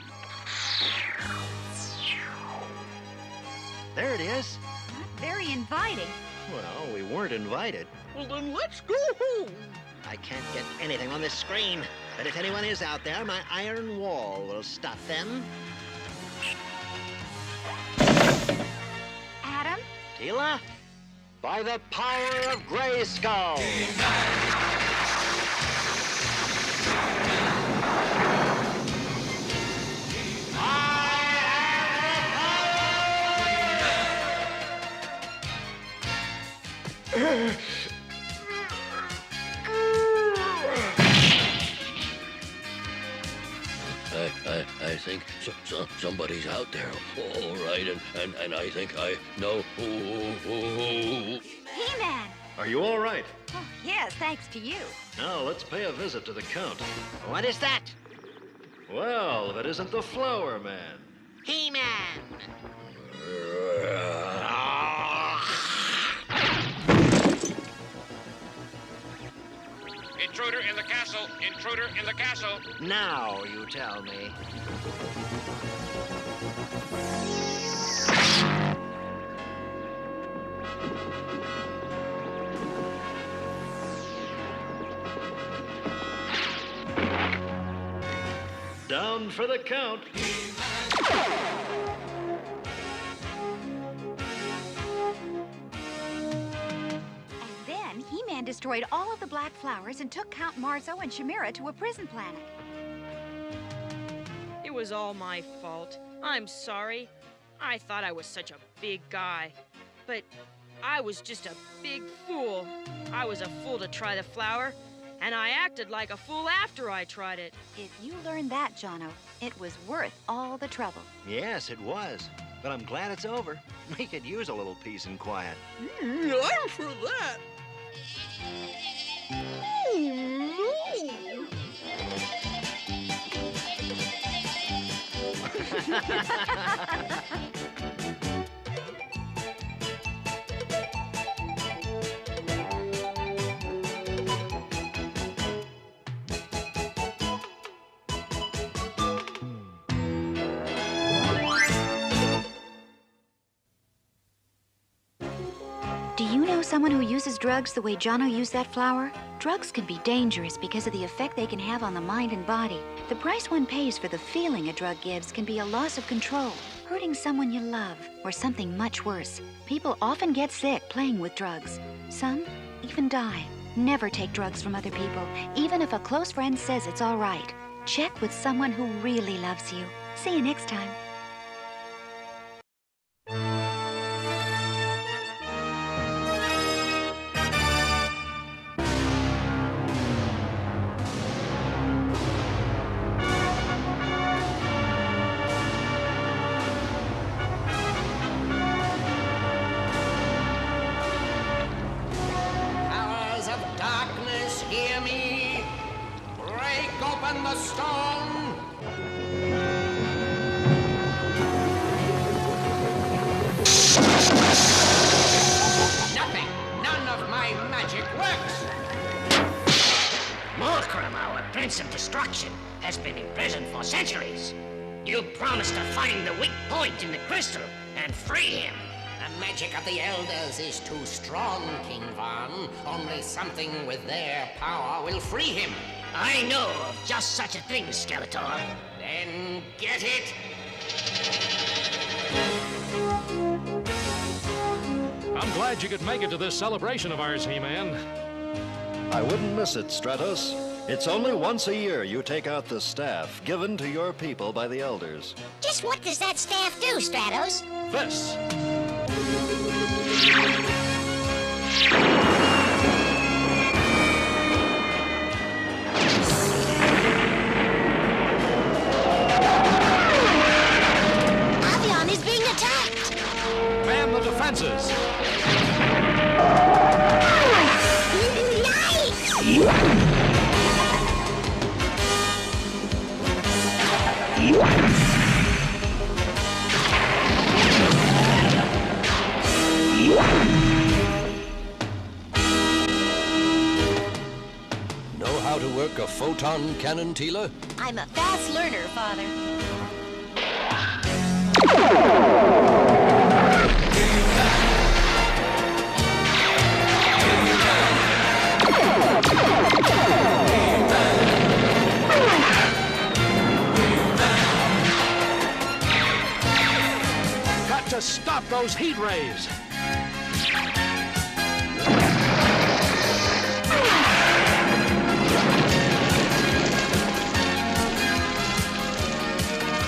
There it is. Not very inviting. Well, we weren't invited. Well, then let's go home. I can't get anything on this screen. But if anyone is out there, my iron wall will stop them. Adam? Teela? By the power of Grayskull! I think somebody's out there. All right, and I think I know who. He-Man! Are you all right? Oh, yes, thanks to you. Now, let's pay a visit to the Count. What is that? Well, if it isn't the Flower Man. He-Man! Intruder in the castle! Intruder in the castle! Now you tell me. Down for the Count. Then He-Man destroyed all of the black flowers and took Count Marzo and Chimera to a prison planet. It was all my fault. I'm sorry. I thought I was such a big guy. But I was just a big fool. I was a fool to try the flower, and I acted like a fool after I tried it. If you learned that, Jono, it was worth all the trouble. Yes, it was. But I'm glad it's over. We could use a little peace and quiet. I'm for that. Do you know someone who uses drugs the way Jono used that flower? Drugs can be dangerous because of the effect they can have on the mind and body. The price one pays for the feeling a drug gives can be a loss of control, hurting someone you love, or something much worse. People often get sick playing with drugs. Some even die. Never take drugs from other people, even if a close friend says it's all right. Check with someone who really loves you. See you next time. The stone! Nothing! None of my magic works! Malcrum, our Prince of Destruction, has been imprisoned for centuries. You promised to find the weak point in the crystal and free him. The magic of the Elders is too strong, King Von. Only something with their power will free him. I know of just such a thing, Skeletor. Then get it! I'm glad you could make it to this celebration of ours, He-Man. I wouldn't miss it, Stratos. It's only once a year you take out the staff given to your people by the Elders. Just what does that staff do, Stratos? This. Avion is being attacked! Man the defenses! Know how to work a photon cannon, Teela? I'm a fast learner, Father. Got to stop those heat rays!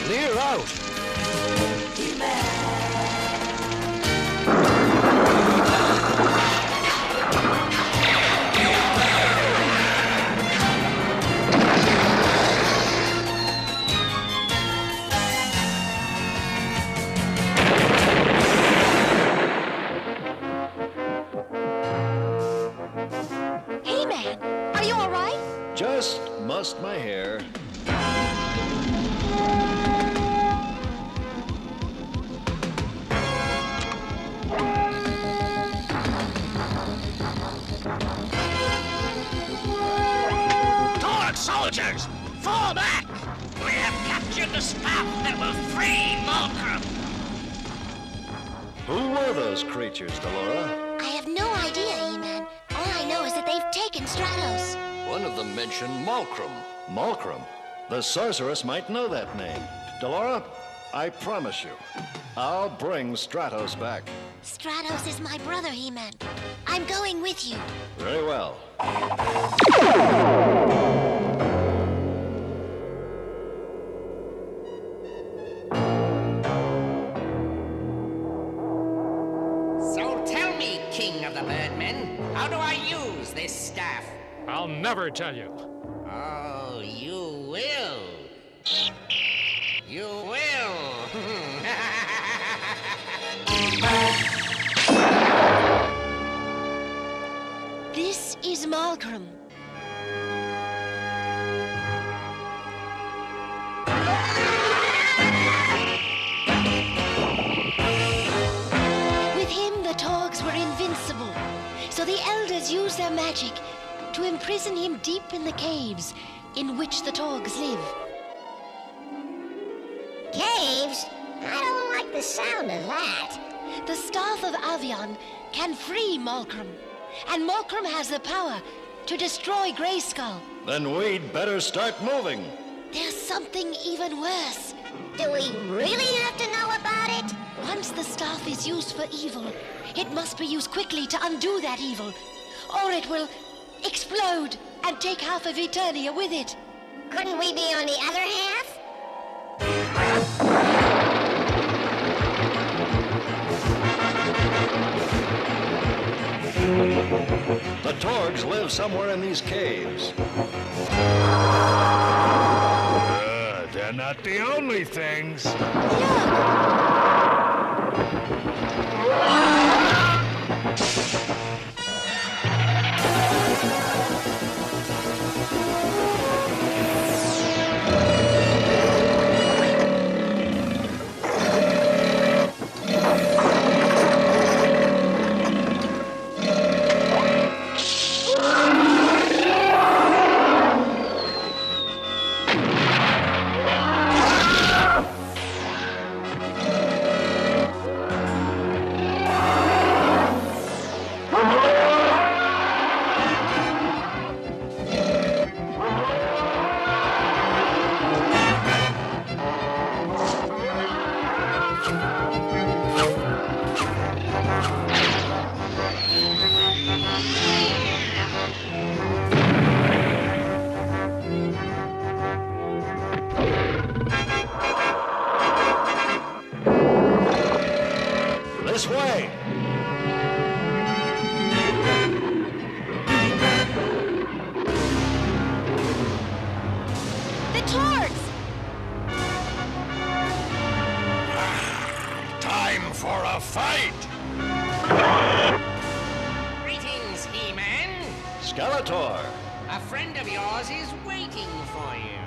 Clear out! Free Malcrum! Who were those creatures, Delora? I have no idea, He-Man. All I know is that they've taken Stratos. One of them mentioned Malcrum. Malcrum? The Sorceress might know that name. Delora, I promise you, I'll bring Stratos back. Stratos is my brother, He-Man. I'm going with you. Very well. So tell me, King of the Birdmen, how do I use this staff? I'll never tell you. Oh, you will. You will. This is Malcrum. With him, the Torgs were invincible. So the elders used their magic to imprison him deep in the caves in which the Torgs live. Caves? I don't like the sound of that. The staff of Avion can free Malcrum, and Malcrum has the power to destroy Grayskull. Then we'd better start moving. There's something even worse. Do we really have to know about it? Once the staff is used for evil, it must be used quickly to undo that evil, or it will explode and take half of Eternia with it. Couldn't we be on the other half? The Torgs live somewhere in these caves. They're not the only things. This way! The Torgs! Time for a fight! Greetings, He-Man. Skeletor! A friend of yours is waiting for you.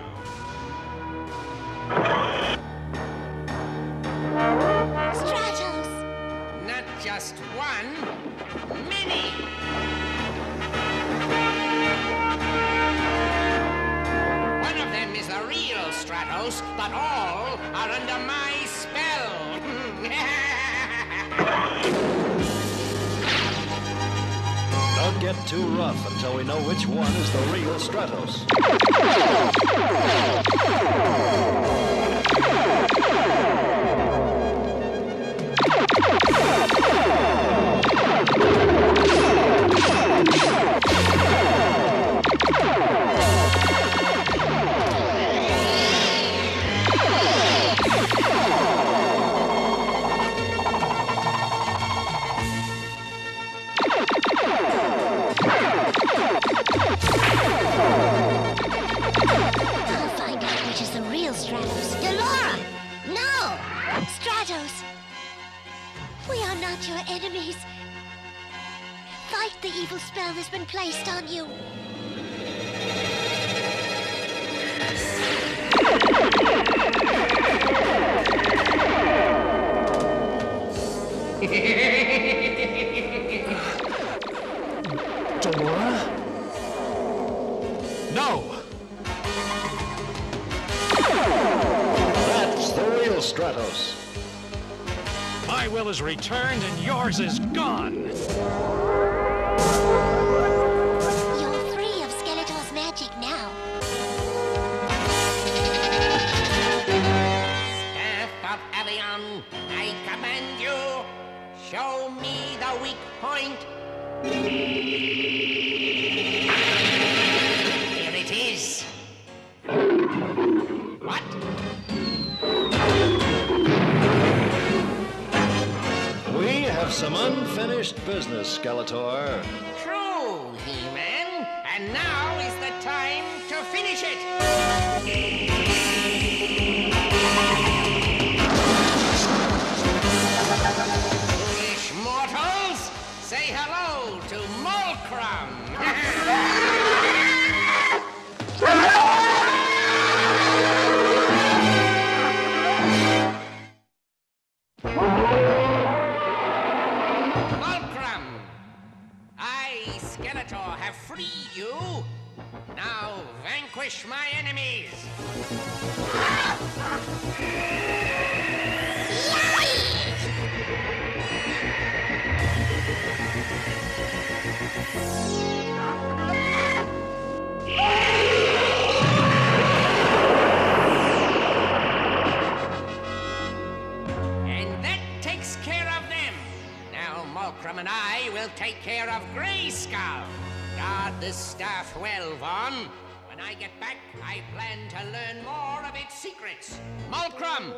Stratos! Not just one, many. One of them is the real Stratos, but all are under my spell. Don't get too rough until we know which one is the real Stratos. I'll find out which is the real Stratos. Delora! No! Stratos! We are not your enemies. Fight the evil spell that's been placed on you. Delora? No! That's the real Stratos. My will is returned and yours is gone. You're free of Skeletor's magic now. Staff of Avion, I command you, show me the weak point. Here it is. What? We have some unfinished business, Skeletor. True, He-Man. And now is the time to finish it. Foolish mortals, say hello to Malcrum. Malcrum, I, Skeletor, have freed you. Now vanquish my enemies. And that takes care of them. Now Malcrum and I will take care of Grayskull. Guard this staff well, Vaughn. When I get back, I plan to learn more of its secrets. Malcrum!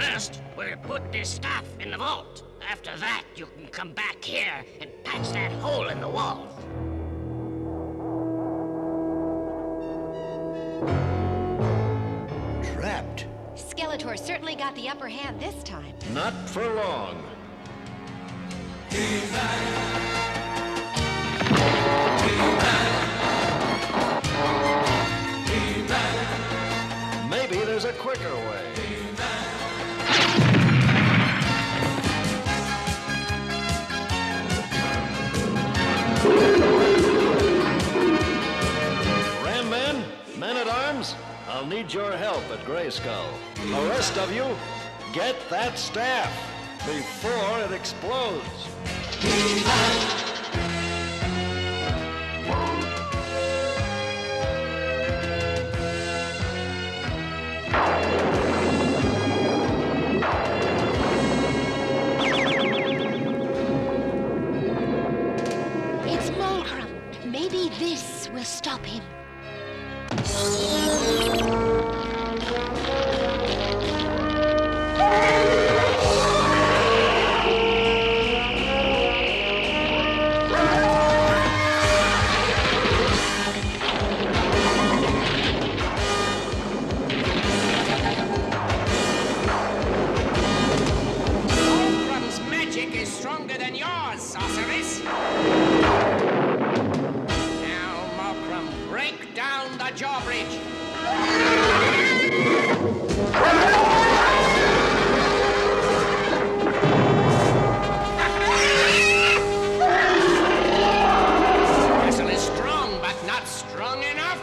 First, we'll put this stuff in the vault. After that, you can come back here and patch that hole in the wall. Trapped. Skeletor certainly got the upper hand this time. Not for long. Maybe there's a quicker way. Ram men, men-at-arms, I'll need your help at Grayskull. The rest of you, get that staff before it explodes. It's Malcrum. Maybe this will stop him. Malcrum's magic is stronger than yours, Sorceress. Now, Malcrum, break down the drawbridge. Castle is strong, but not strong enough.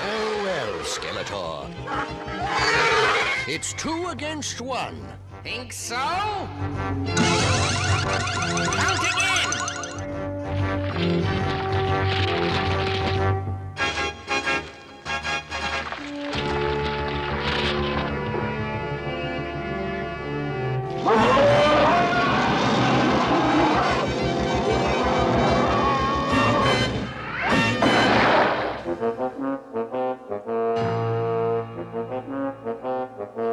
Oh, well, Skeletor. It's 2 against 1. Think so? Count again!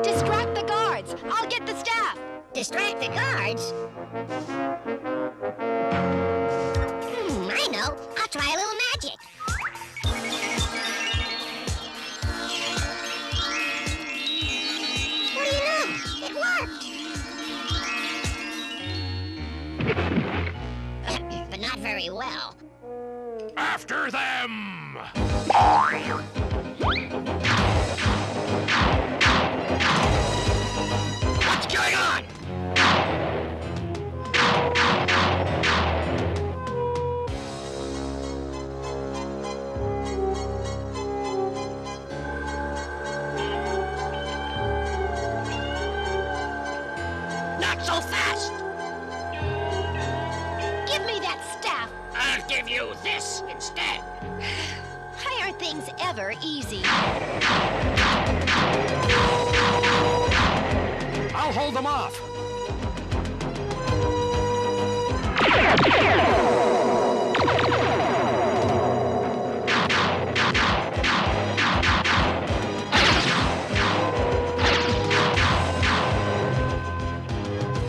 Distract the guards. I'll get the staff. Distract the guards? I know. I'll try a little magic. What do you know? It worked. But not very well. After them! What's going on? Not so fast! Give me that staff! I'll give you this instead. Why aren't things ever easy? I'll hold them off.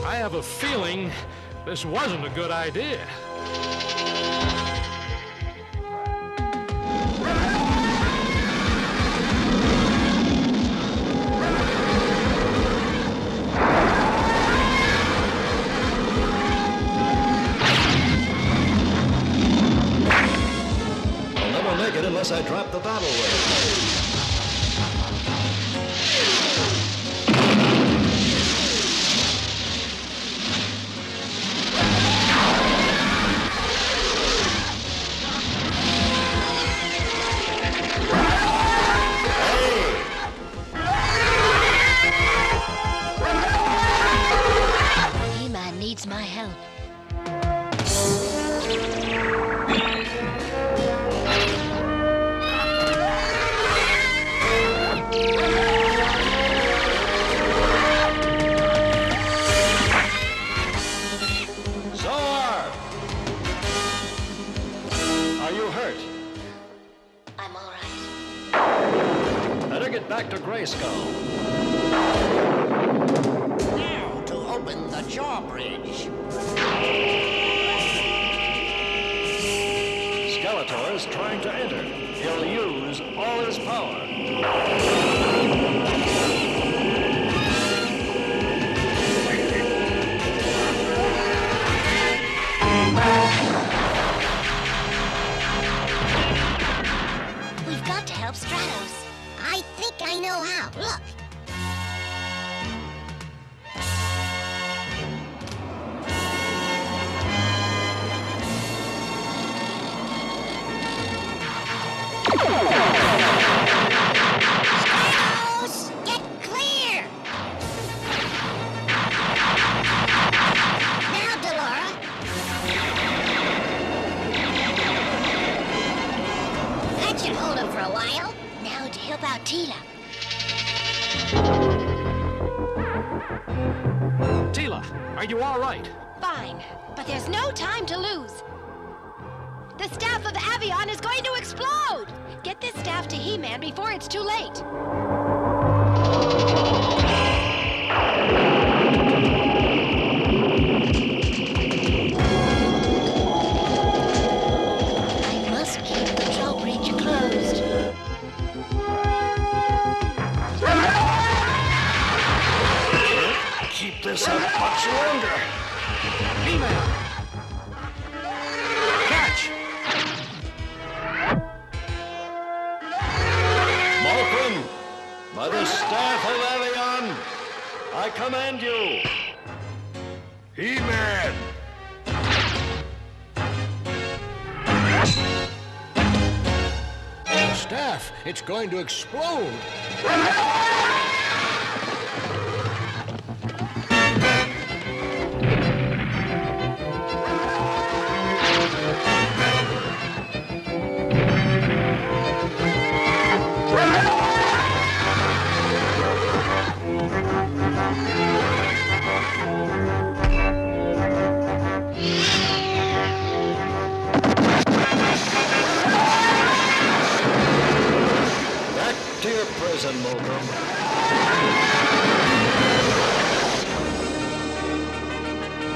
I have a feeling this wasn't a good idea. I'll never make it unless I drop the battle wave. He-Man needs my help. Zor! Are you hurt? I'm all right. Better get back to Grayskull. Now to open the drawbridge. Skeletor is trying to enter. He'll use all his power. We've got to help Stratos. I think I know how. Look. Stratos, get clear! Now, Delora. That should hold him for a while. Now to help out Teela. Teela, are you all right? Fine, but there's no time to lose. The staff of Avion is going to explode! Get this staff to He-Man before it's too late. I must keep the drawbridge closed. Keep this up much longer. He-Man! Catch! Malcrum, by the staff of Avion, I command you. He-Man! The staff, it's going to explode. Back to your prison, Malcrum.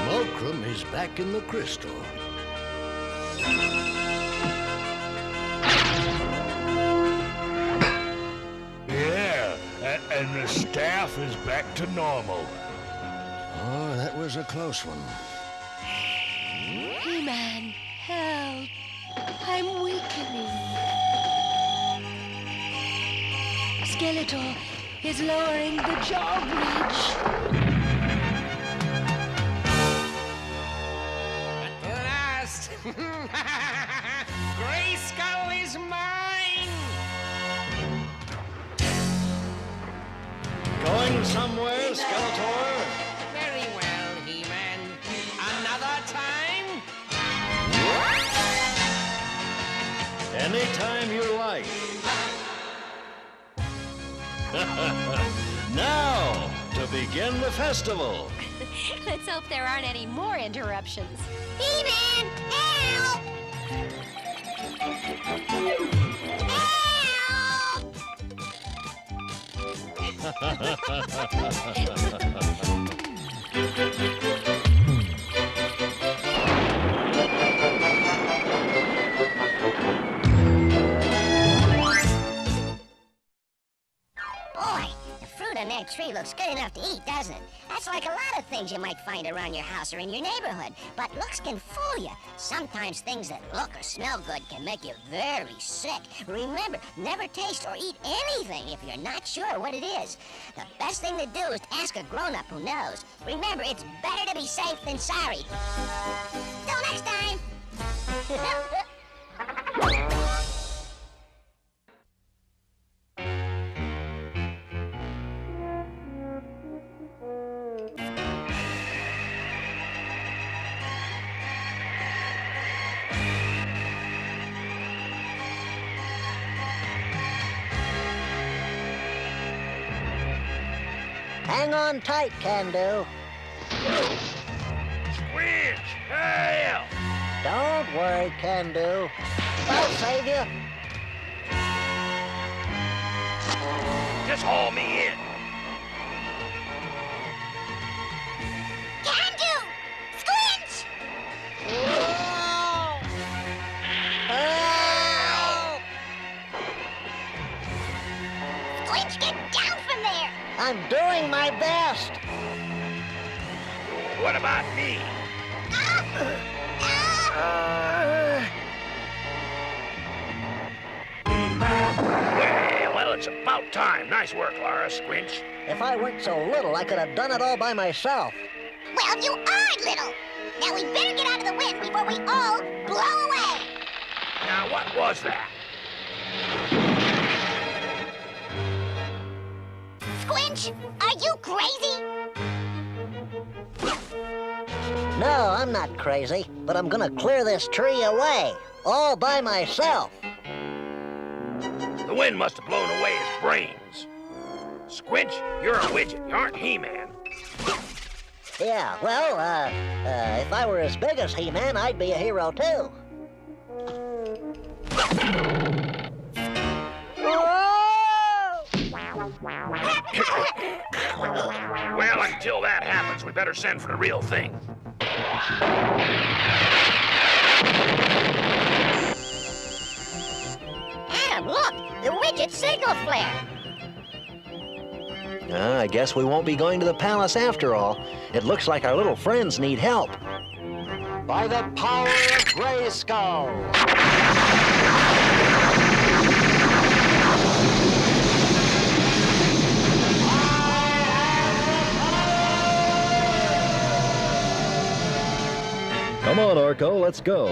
Malcrum is back in the crystal. Yeah, and the staff is back to normal. Oh, that was a close one. He-Man, help. I'm weakening. Skeletor is lowering the jaw bridge. At last! Grayskull is mine! Going somewhere, Skeletor? Very well, He-Man. Another time? Anytime you like. Now, to begin the festival. Let's hope there aren't any more interruptions. He-Man, help! Boy, the fruit on that tree looks good enough to eat, doesn't it? That's like a lot of things you might find around your house or in your neighborhood. But looks can fool you. Sometimes things that look or smell good can make you very sick. Remember, never taste or eat anything if you're not sure what it is. The best thing to do is to ask a grown-up who knows. Remember, it's better to be safe than sorry. Till next time! Hang on tight, Can-Do. Squinch! Help! Don't worry, Can-Do. I'll save you. Just haul me in. Can-Do! Squinch! Help! Squinch, get down from there! I'm doing my best. What about me? Well, it's about time. Nice work, Laura, Squinch. If I weren't so little, I could have done it all by myself. Well, you are little! Now we better get out of the wind before we all blow away! Now, what was that? Squinch, are you crazy? No, I'm not crazy, but I'm gonna clear this tree away, all by myself. The wind must have blown away his brains. Squinch, you're a widget. You aren't He-Man. Yeah, well, if I were as big as He-Man, I'd be a hero too. Well, until that happens, we better send for the real thing. Adam, look! The widget signal flare! I guess we won't be going to the palace after all. It looks like our little friends need help. By the power of Grayskull! Come on, Orko, let's go.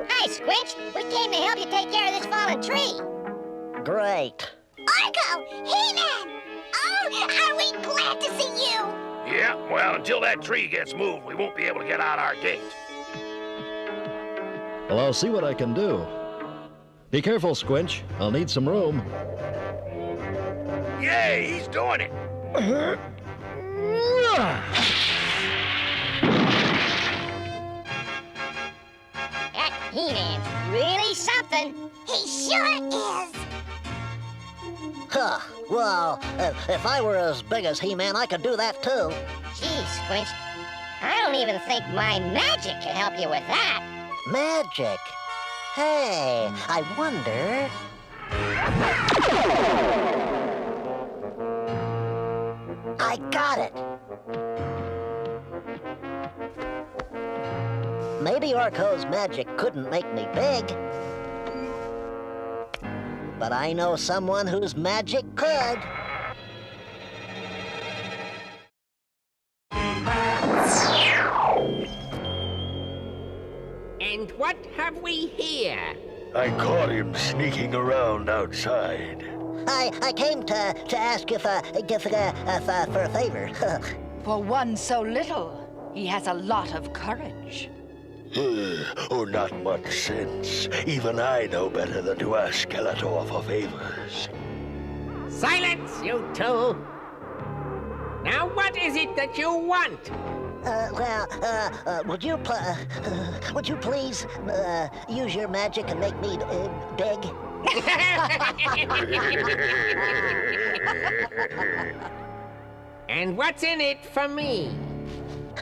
Hi, Squinch! We came to help you take care of this fallen tree! Great. Orko! He-Man! Oh, are we glad to see you! Yeah, well, until that tree gets moved, we won't be able to get out our gate. Well, I'll see what I can do. Be careful, Squinch. I'll need some room. Yay, he's doing it. That He-Man's really something. He sure is. Huh. Well, if I were as big as He-Man, I could do that too. Gee, Squinch, I don't even think my magic can help you with that. Magic? Hey, I wonder... I got it! Maybe Orko's magic couldn't make me big. But I know someone whose magic could. And what have we here? I caught him sneaking around outside. I came to ask if for a favor. For one so little, he has a lot of courage. Oh, not much sense. Even I know better than to ask Skeletor for favors. Silence, you two! Now what is it that you want? Would you please use your magic and make me big? And what's in it for me?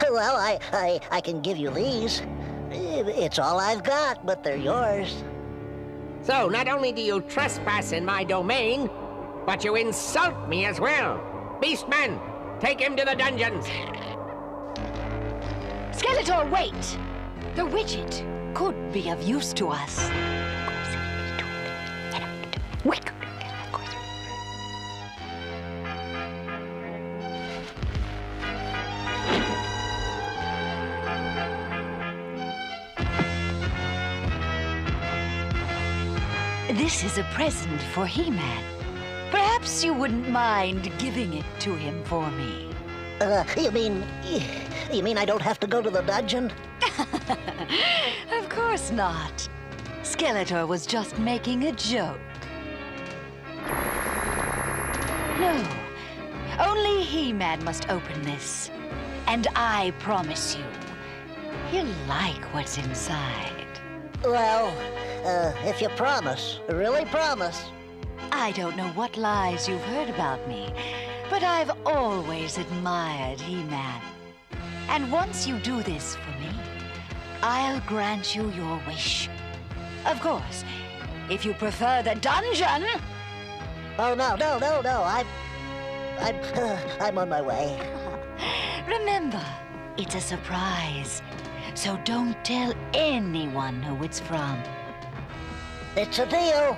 Well, I can give you these. It's all I've got, but they're yours. So not only do you trespass in my domain, but you insult me as well. Beastman, take him to the dungeons. Skeletor, wait! The widget could be of use to us. This is a present for He-Man. Perhaps you wouldn't mind giving it to him for me. You mean I don't have to go to the dungeon? Of course not. Skeletor was just making a joke. No, only He-Man must open this. And I promise you, he'll like what's inside. Well, if you promise, really promise. I don't know what lies you've heard about me, but I've always admired He-Man. And once you do this for me, I'll grant you your wish. Of course, if you prefer the dungeon... Oh, no. I'm on my way. Remember, it's a surprise. So don't tell anyone who it's from. It's a deal.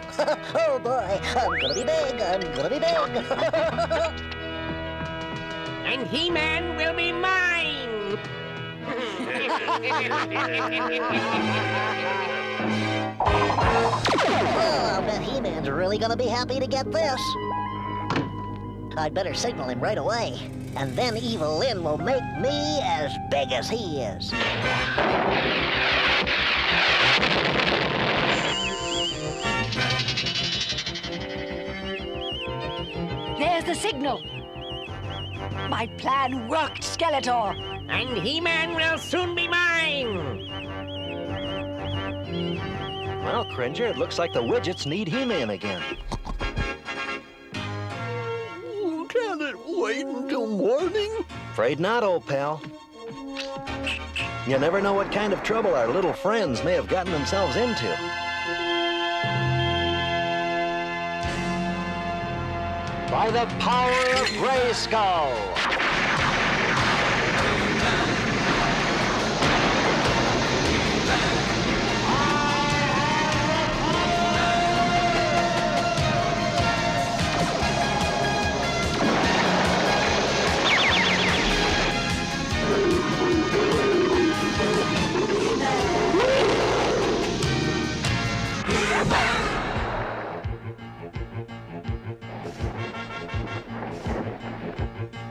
Oh, boy. I'm gonna be big. And He-Man will be mine. Oh, I'll bet He-Man's really gonna be happy to get this. I'd better signal him right away. And then Evil-Lyn will make me as big as he is. There's the signal. My plan worked, Skeletor. And He-Man will soon be mine. Well, Cringer, it looks like the widgets need He-Man again. Can it wait until morning? Afraid not, old pal. You never know what kind of trouble our little friends may have gotten themselves into. By the power of Grayskull!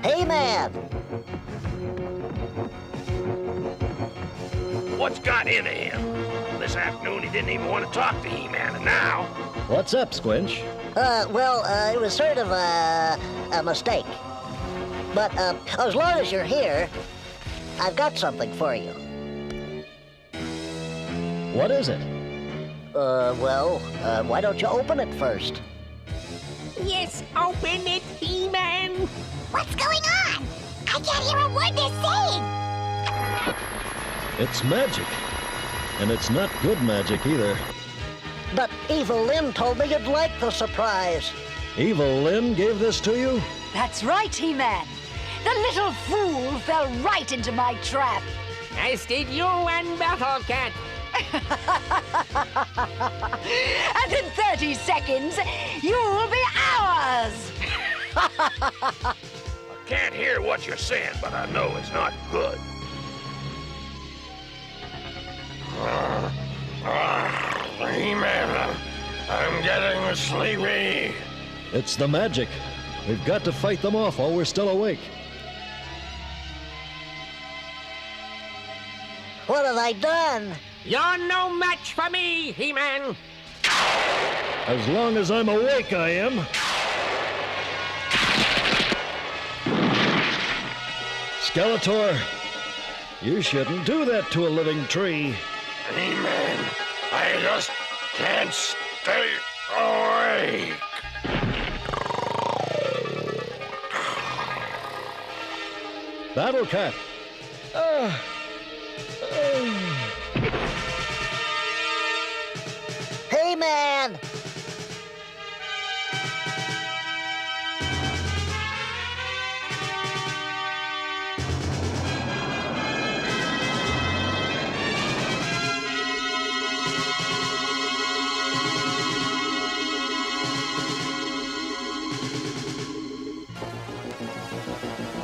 He-Man! What's got into him? This afternoon he didn't even want to talk to He-Man, and now... What's up, Squinch? It was sort of a mistake. But, as long as you're here, I've got something for you. What is it? Why don't you open it first? Yes, open it, He-Man. What's going on? I can't hear a word they're saying. It's magic. And it's not good magic either. But Evil-Lyn told me you'd like the surprise. Evil-Lyn gave this to you? That's right, He-Man. The little fool fell right into my trap. As did you and Battle Cat. And in 30 seconds, you'll be ours! I can't hear what you're saying, but I know it's not good. He-Man, I'm getting sleepy. It's the magic. We've got to fight them off while we're still awake. What have I done? You're no match for me, He-Man. As long as I'm awake, I am. Skeletor, you shouldn't do that to a living tree. He-Man, I just can't stay awake. Battle Cat. Hey, man!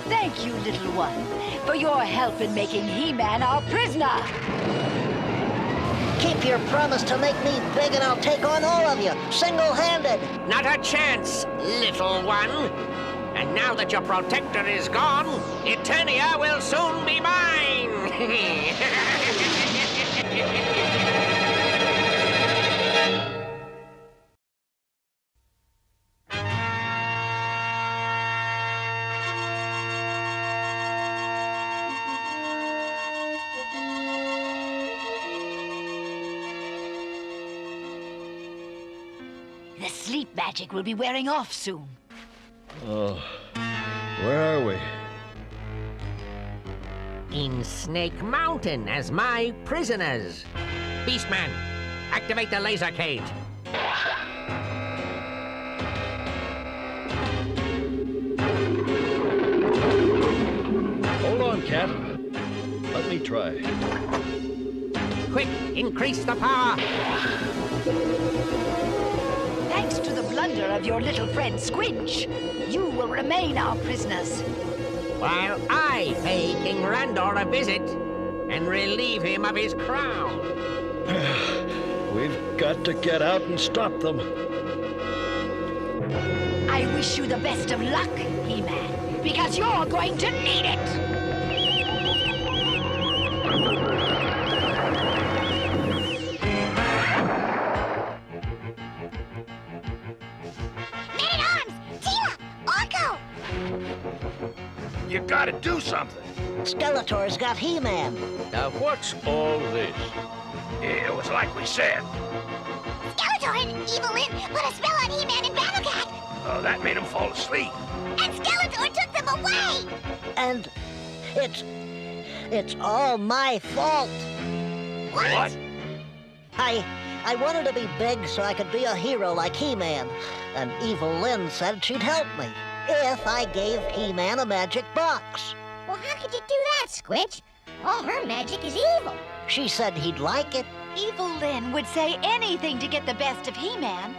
Thank you, little one, for your help in making He-Man our prisoner. Keep your promise to make me big and I'll take on all of you, single-handed. Not a chance, little one. And now that your protector is gone, Eternia will soon be mine. The sleep magic will be wearing off soon. Oh, where are we? In Snake Mountain as my prisoners. Beastman, activate the laser cage. Hold on, Cat. Let me try. Quick, increase the power. Thanks to the blunder of your little friend Squinch, you will remain our prisoners. While I pay King Randor a visit and relieve him of his crown. We've got to get out and stop them. I wish you the best of luck, He-Man, because you're going to need it! Teela! Orko! You gotta do something. Skeletor's got He-Man. Now, what's all this? It was like we said. Skeletor and Evil-Lyn put a spell on He-Man and Battle Cat! Oh, that made him fall asleep. And Skeletor took them away! And it's all my fault. What? I wanted to be big so I could be a hero like He-Man. And Evil-Lyn said she'd help me if I gave He-Man a magic box. Well, how could you do that, Squinch? All her magic is evil. She said he'd like it. Evil-Lyn would say anything to get the best of He-Man.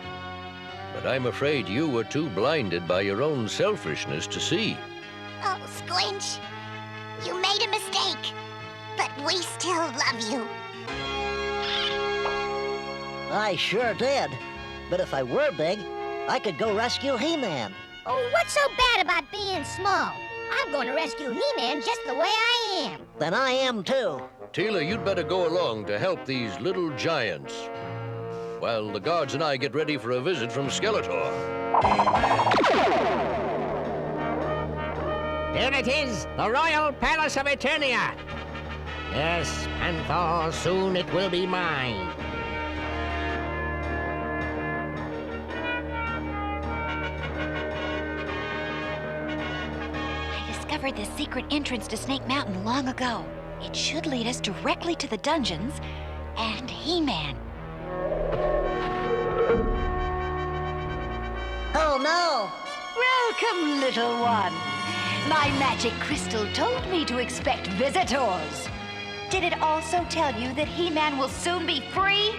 But I'm afraid you were too blinded by your own selfishness to see. Oh, Squinch, you made a mistake, but we still love you. I sure did. But if I were big, I could go rescue He-Man. Oh, what's so bad about being small? I'm going to rescue He-Man just the way I am. Then I am too. Teela, you'd better go along to help these little giants, while the guards and I get ready for a visit from Skeletor. There it is, the Royal Palace of Eternia. Yes, Panther, soon it will be mine. I discovered the secret entrance to Snake Mountain long ago. It should lead us directly to the dungeons and He-Man. Oh, no! Welcome, little one. My magic crystal told me to expect visitors. Did it also tell you that He-Man will soon be free?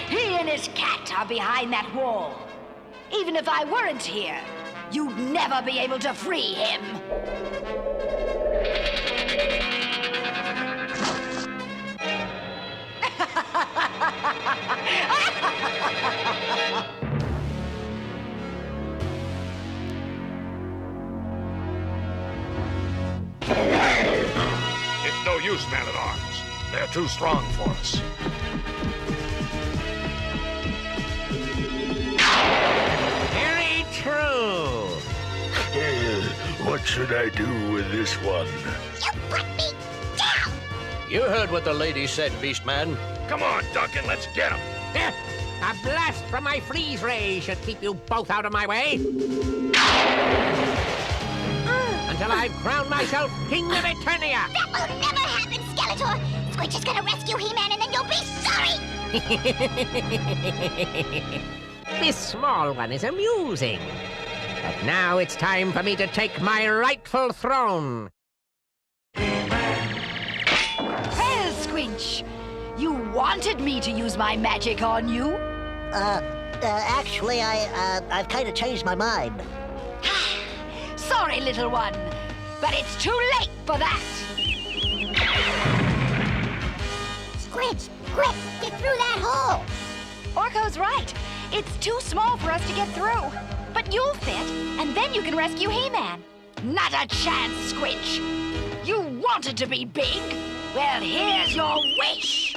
He and his cat are behind that wall. Even if I weren't here, you'd never be able to free him. It's no use, man-at-arms. They're too strong for us. Very true. What should I do with this one? You put me down! You heard what the lady said, Beastman. Come on, Duncan, let's get him. A blast from my freeze ray should keep you both out of my way. Until I've crowned myself King of Eternia. That will never happen, Skeletor! Squinch is gonna rescue He-Man and then you'll be sorry! This small one is amusing. But now it's time for me to take my rightful throne. Well, Squinch, you wanted me to use my magic on you? Actually, I've kind of changed my mind. Sorry, little one, but it's too late for that. Squinch, quick, get through that hole! Orko's right. It's too small for us to get through. But you'll fit, and then you can rescue He-Man. Not a chance, Squinch. You wanted to be big? Well, here's your wish.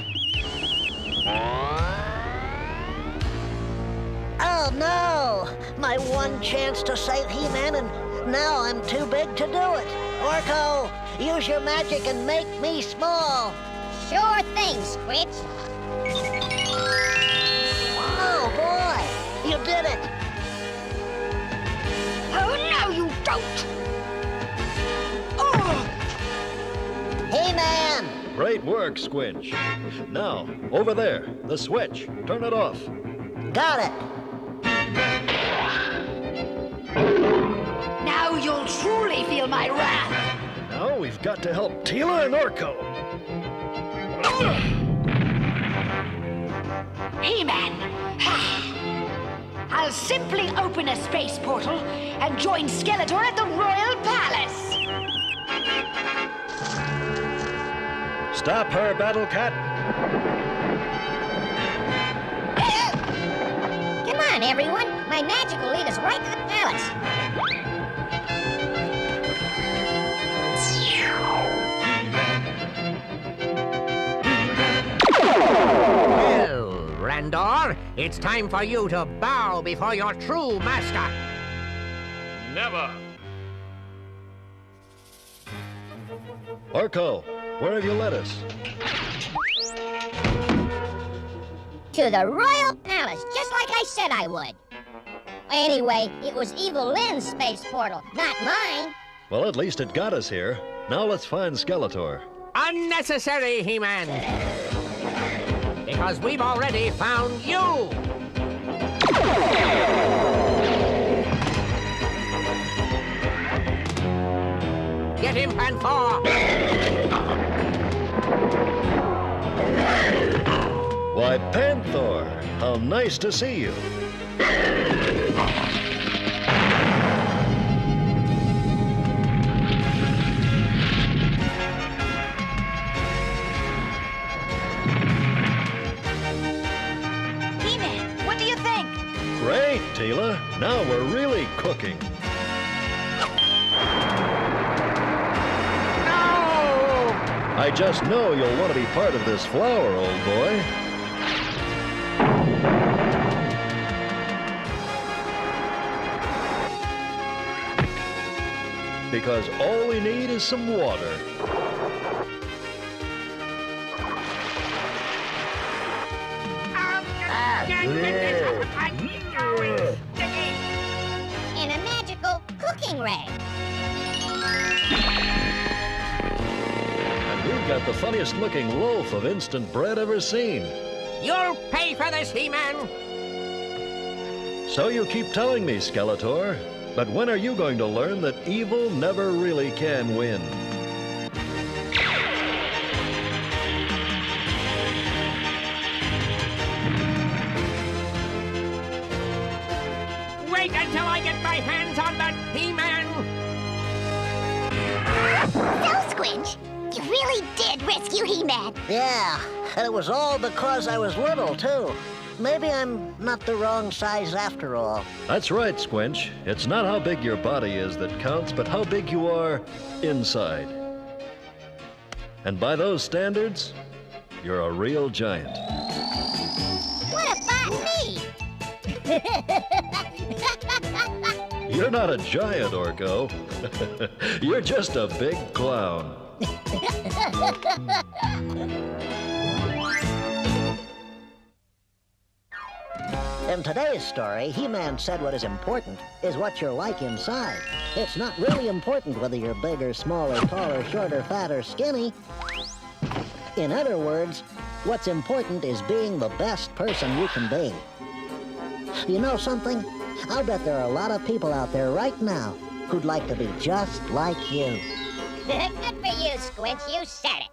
Oh, no! My one chance to save He-Man, and now I'm too big to do it. Orko, use your magic and make me small. Sure thing, Squinch. Oh, boy! You did it! Oh, no, you don't! He-Man! Great work, Squinch. Now, over there, the switch. Turn it off. Got it! Now you'll truly feel my wrath. Now we've got to help Teela and Orko. He-Man! I'll simply open a space portal and join Skeletor at the Royal Palace. Stop her, Battle Cat. Come on, everyone. My magic will lead us right to the palace. Well, Randor, it's time for you to bow before your true master. Never. Orko, where have you led us? To the Royal Palace, just like I said I would. Anyway, it was Evil-Lyn's space portal, not mine. Well, at least it got us here. Now let's find Skeletor. Unnecessary, He-Man. Because we've already found you. Get him, Panther! Why, Panther, how nice to see you. He-Man, what do you think? Great, Teela. Now we're really cooking. I just know you'll want to be part of this flower, old boy. Because all we need is some water. And a magical cooking ray. We've got the funniest looking loaf of instant bread ever seen. You'll pay for this, He-Man. So you keep telling me, Skeletor. But when are you going to learn that evil never really can win? Wait until I get my hands on that He-Man! So, Squinch, you really did rescue He-Man. Yeah, and it was all because I was little, too. Maybe I'm not the wrong size after all. That's right, Squinch. It's not how big your body is that counts, but how big you are inside. And by those standards, you're a real giant. What about me? You're not a giant, Orko. You're just a big clown. In today's story, He-Man said what is important is what you're like inside. It's not really important whether you're big or small or tall or short or fat or skinny. In other words, what's important is being the best person you can be. You know something? I'll bet there are a lot of people out there right now who'd like to be just like you. Good for you, Squinch. You said it.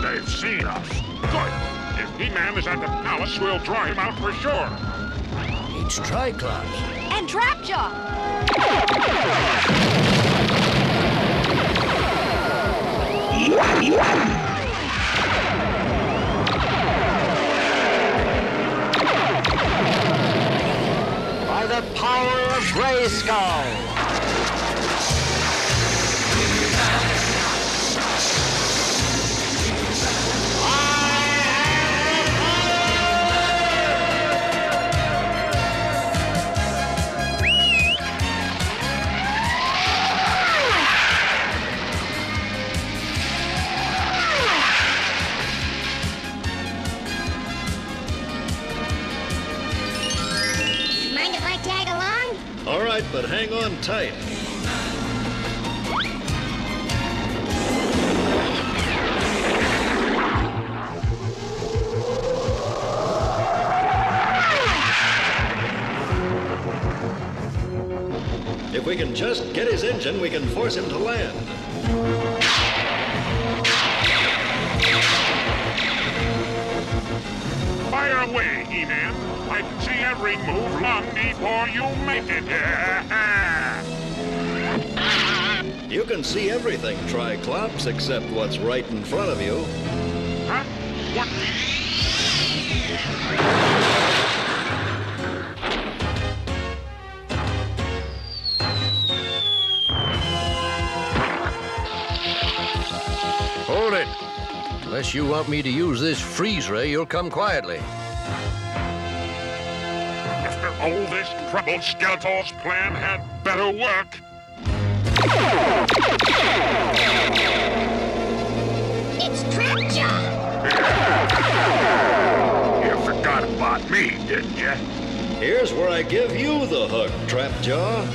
They've seen us. Good. If He-Man is at the palace, we'll draw him out for sure. It's Triclops. And Trapjaw! By the power of Grayskull! Mind if I tag along? All right, but hang on tight. If we can just get his engine, we can force him to land. Fire away, He-Man. I can see every move long before you make it. You can see everything, Triclops, except what's right in front of you. Huh? What? Hold it. Unless you want me to use this freeze ray, you'll come quietly. After all this trouble, Skeletor's plan had better work. It's Trapjaw! You forgot about me, didn't you? Here's where I give you the hook, Trapjaw.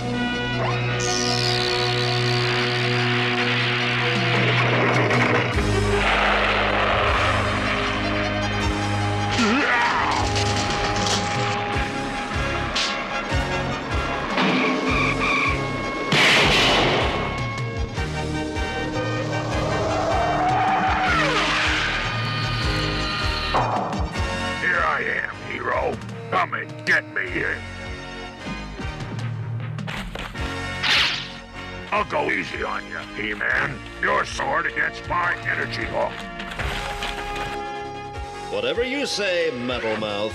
Here I am, hero. Come and get me here. I'll go easy on you, He-Man. Your sword against my energy hook. Whatever you say, Metal Mouth.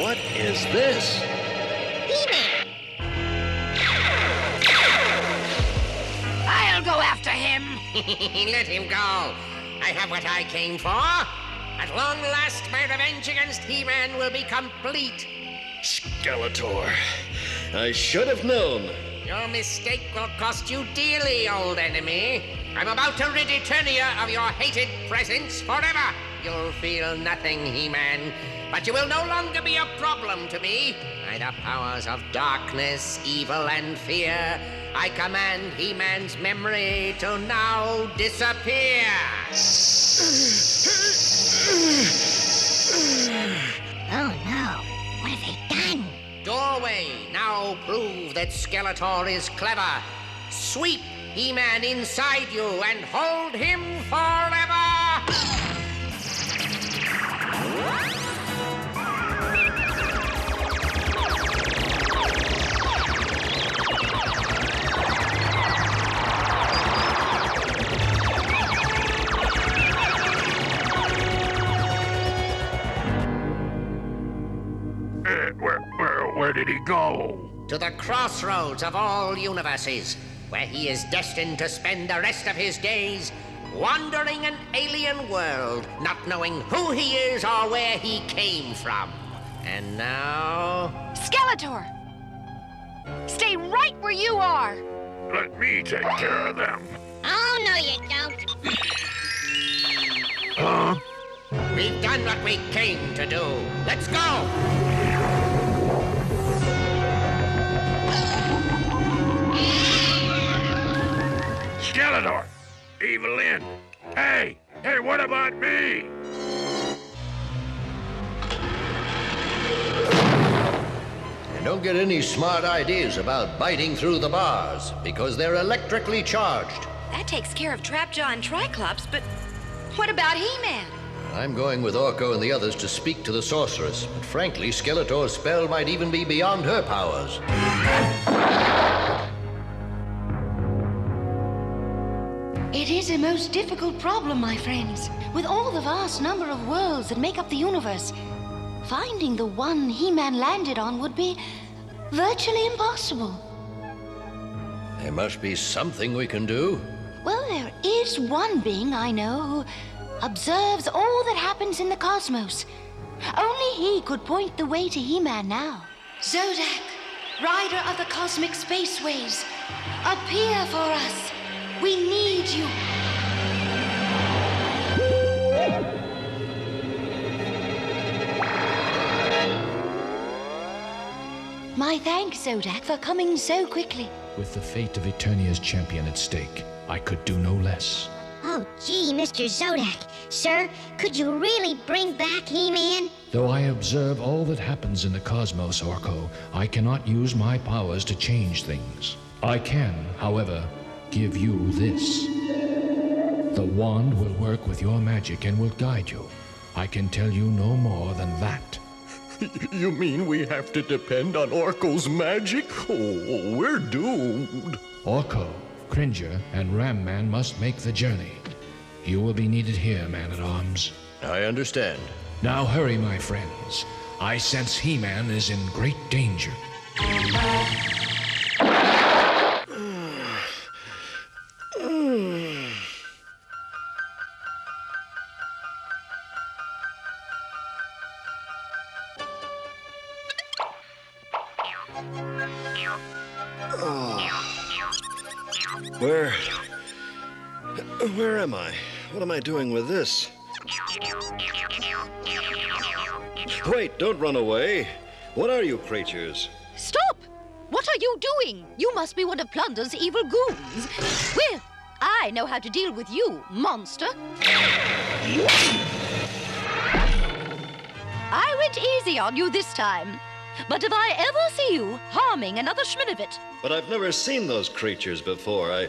What is this? He-Man! I'll go after him. Let him go. I have what I came for. At long last, my revenge against He-Man will be complete. Skeletor, I should have known. Your mistake will cost you dearly, old enemy. I'm about to rid Eternia of your hated presence forever. You'll feel nothing, He-Man, but you will no longer be a problem to me. By the powers of darkness, evil, and fear, I command He-Man's memory to now disappear. Oh no, what have they done? Doorway, now prove that Skeletor is clever. Sweep He-Man inside you and hold him forever! Where did he go? To the crossroads of all universes, where he is destined to spend the rest of his days wandering an alien world, not knowing who he is or where he came from. And now... Skeletor! Stay right where you are! Let me take care of them. Oh, no you don't. Huh? We've done what we came to do. Let's go! Skeletor! Evil-Lyn! Hey, what about me? And don't get any smart ideas about biting through the bars, because they're electrically charged. That takes care of Trapjaw and Triclops, but what about He-Man? I'm going with Orko and the others to speak to the Sorceress, but frankly, Skeletor's spell might even be beyond her powers. It is a most difficult problem, my friends. With all the vast number of worlds that make up the universe, finding the one He-Man landed on would be virtually impossible. There must be something we can do. Well, there is one being I know who observes all that happens in the cosmos. Only he could point the way to He-Man now. Zodak, rider of the cosmic spaceways, appear for us. We need you. My thanks, Zodak, for coming so quickly. With the fate of Eternia's champion at stake, I could do no less. Oh, gee, Mr. Zodak. Sir, could you really bring back He-Man? Though I observe all that happens in the cosmos, Orko, I cannot use my powers to change things. I can, however, give you this. The wand will work with your magic and will guide you. I can tell you no more than that. You mean we have to depend on Orko's magic? Oh, we're doomed. Orko, Cringer, and Ram Man must make the journey. You will be needed here, Man-at-Arms. I understand. Now hurry, my friends. I sense He-Man is in great danger. Where am I? What am I doing with this? Wait, don't run away. What are you creatures? Stop! What are you doing? You must be one of Plunder's evil goons. Well, I know how to deal with you, monster. I went easy on you this time. But if I ever see you harming another Schminovit... But I've never seen those creatures before. I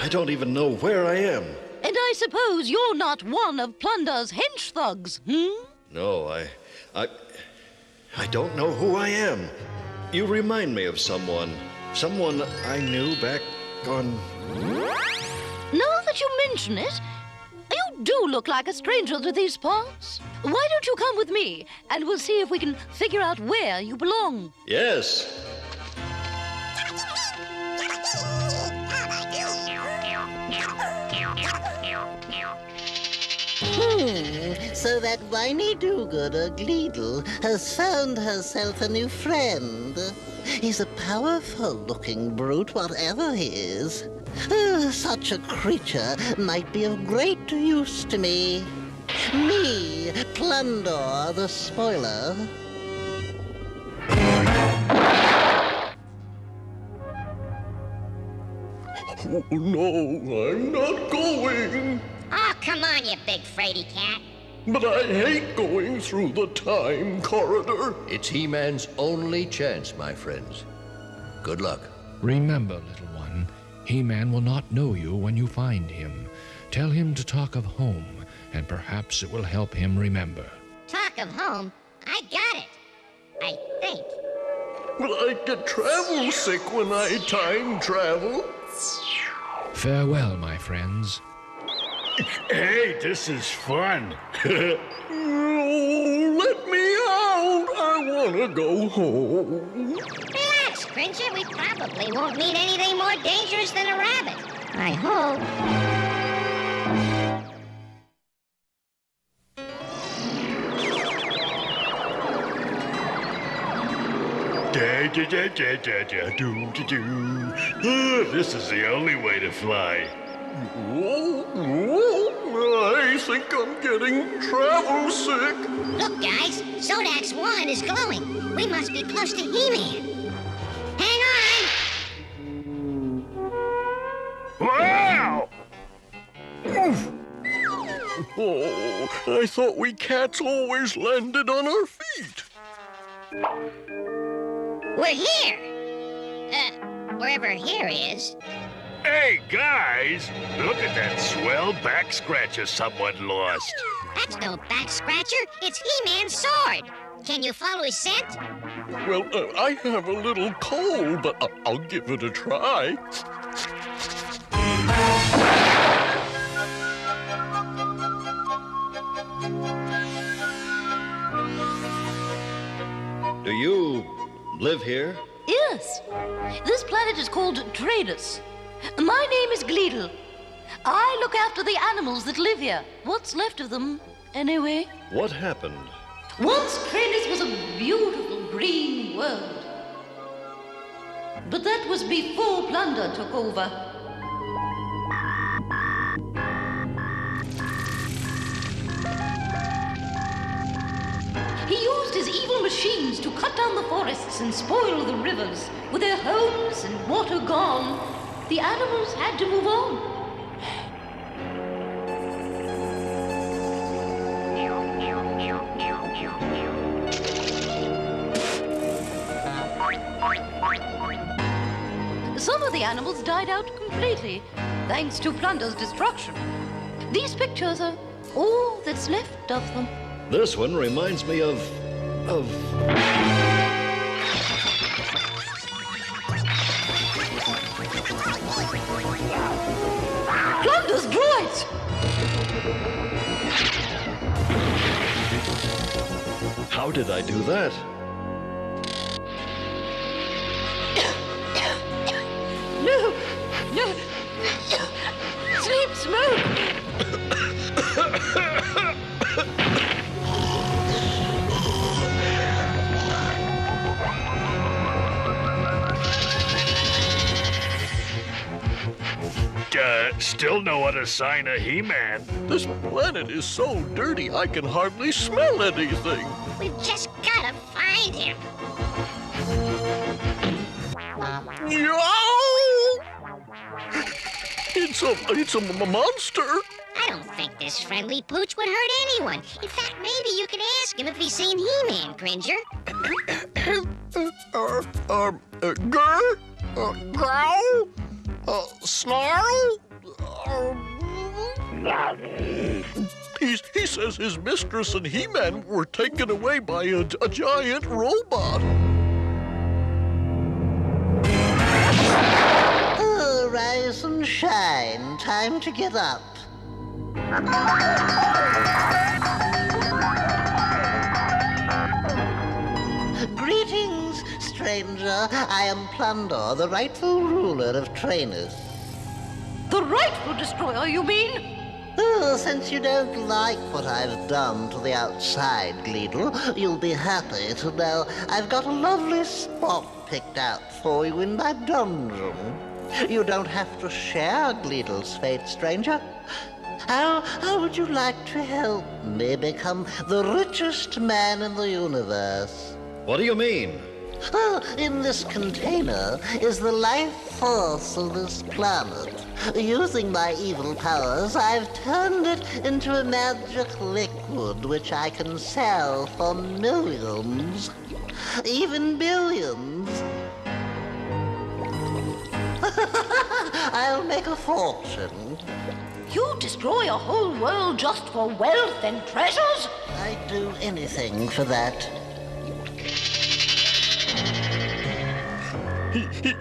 don't even know where I am. And I suppose you're not one of Plunder's hench thugs, No, I don't know who I am. You remind me of someone. Someone I knew back on... Now that you mention it, you do look like a stranger to these parts. Why don't you come with me, and we'll see if we can figure out where you belong. Yes. So that whiny do-gooder Gleedle has found herself a new friend. He's a powerful-looking brute, whatever he is. Such a creature might be of great use to me. Me, Plunder the Spoiler. Oh, no, I'm not going. Oh, come on, you big fraidy cat. But I hate going through the time corridor. It's He-Man's only chance, my friends. Good luck. Remember, little one, He-Man will not know you when you find him. Tell him to talk of home, and perhaps it will help him remember. Talk of home? I got it. I think. But I get travel sick when I time travel. Farewell, my friends. Hey, this is fun. Oh, let me out. I want to go home. Relax, Cringer. We probably won't meet anything more dangerous than a rabbit. I hope. This is the only way to fly. I think I'm getting travel sick. Look, guys, Zodak's wand is glowing. We must be close to He-Man. Hang on! Wow! Oof. Oh, I thought we cats always landed on our feet. We're here! Wherever here is. Hey, guys! Look at that swell back scratcher someone lost. That's no back scratcher. It's He-Man's sword. Can you follow his scent? Well, I have a little cold, but I'll give it a try. Do you live here? Yes. This planet is called Tradus. My name is Gleedle. I look after the animals that live here. What's left of them, anyway. What happened? Once Tradus was a beautiful green world. But that was before Plunder took over. He used his evil machines to cut down the forests and spoil the rivers. With their homes and water gone, the animals had to move on. Some of the animals died out completely, thanks to Plunder's destruction. These pictures are all that's left of them. This one reminds me of... Plunder's droids! How did I do that? No! Sleep smoke! Still no other sign of He-Man. This planet is so dirty I can hardly smell anything. We've just gotta find him. It's a monster. I don't think this friendly pooch would hurt anyone. In fact, maybe you could ask him if he's seen He-Man, Cringer. Grr? Growl? Snarl? He says his mistress and He-Man were taken away by a giant robot. Oh, rise and shine. Time to get up. Greetings, stranger. I am Plunder, the rightful ruler of trainers. The rightful destroyer, you mean? Oh, since you don't like what I've done to the outside, Gleedle, you'll be happy to know I've got a lovely spot picked out for you in my dungeon. You don't have to share Gleedle's fate, stranger. How would you like to help me become the richest man in the universe? What do you mean? Well, in this container is the life force of this planet. Using my evil powers, I've turned it into a magic liquid which I can sell for millions, even billions. I'll make a fortune. You destroy a whole world just for wealth and treasures? I'd do anything for that.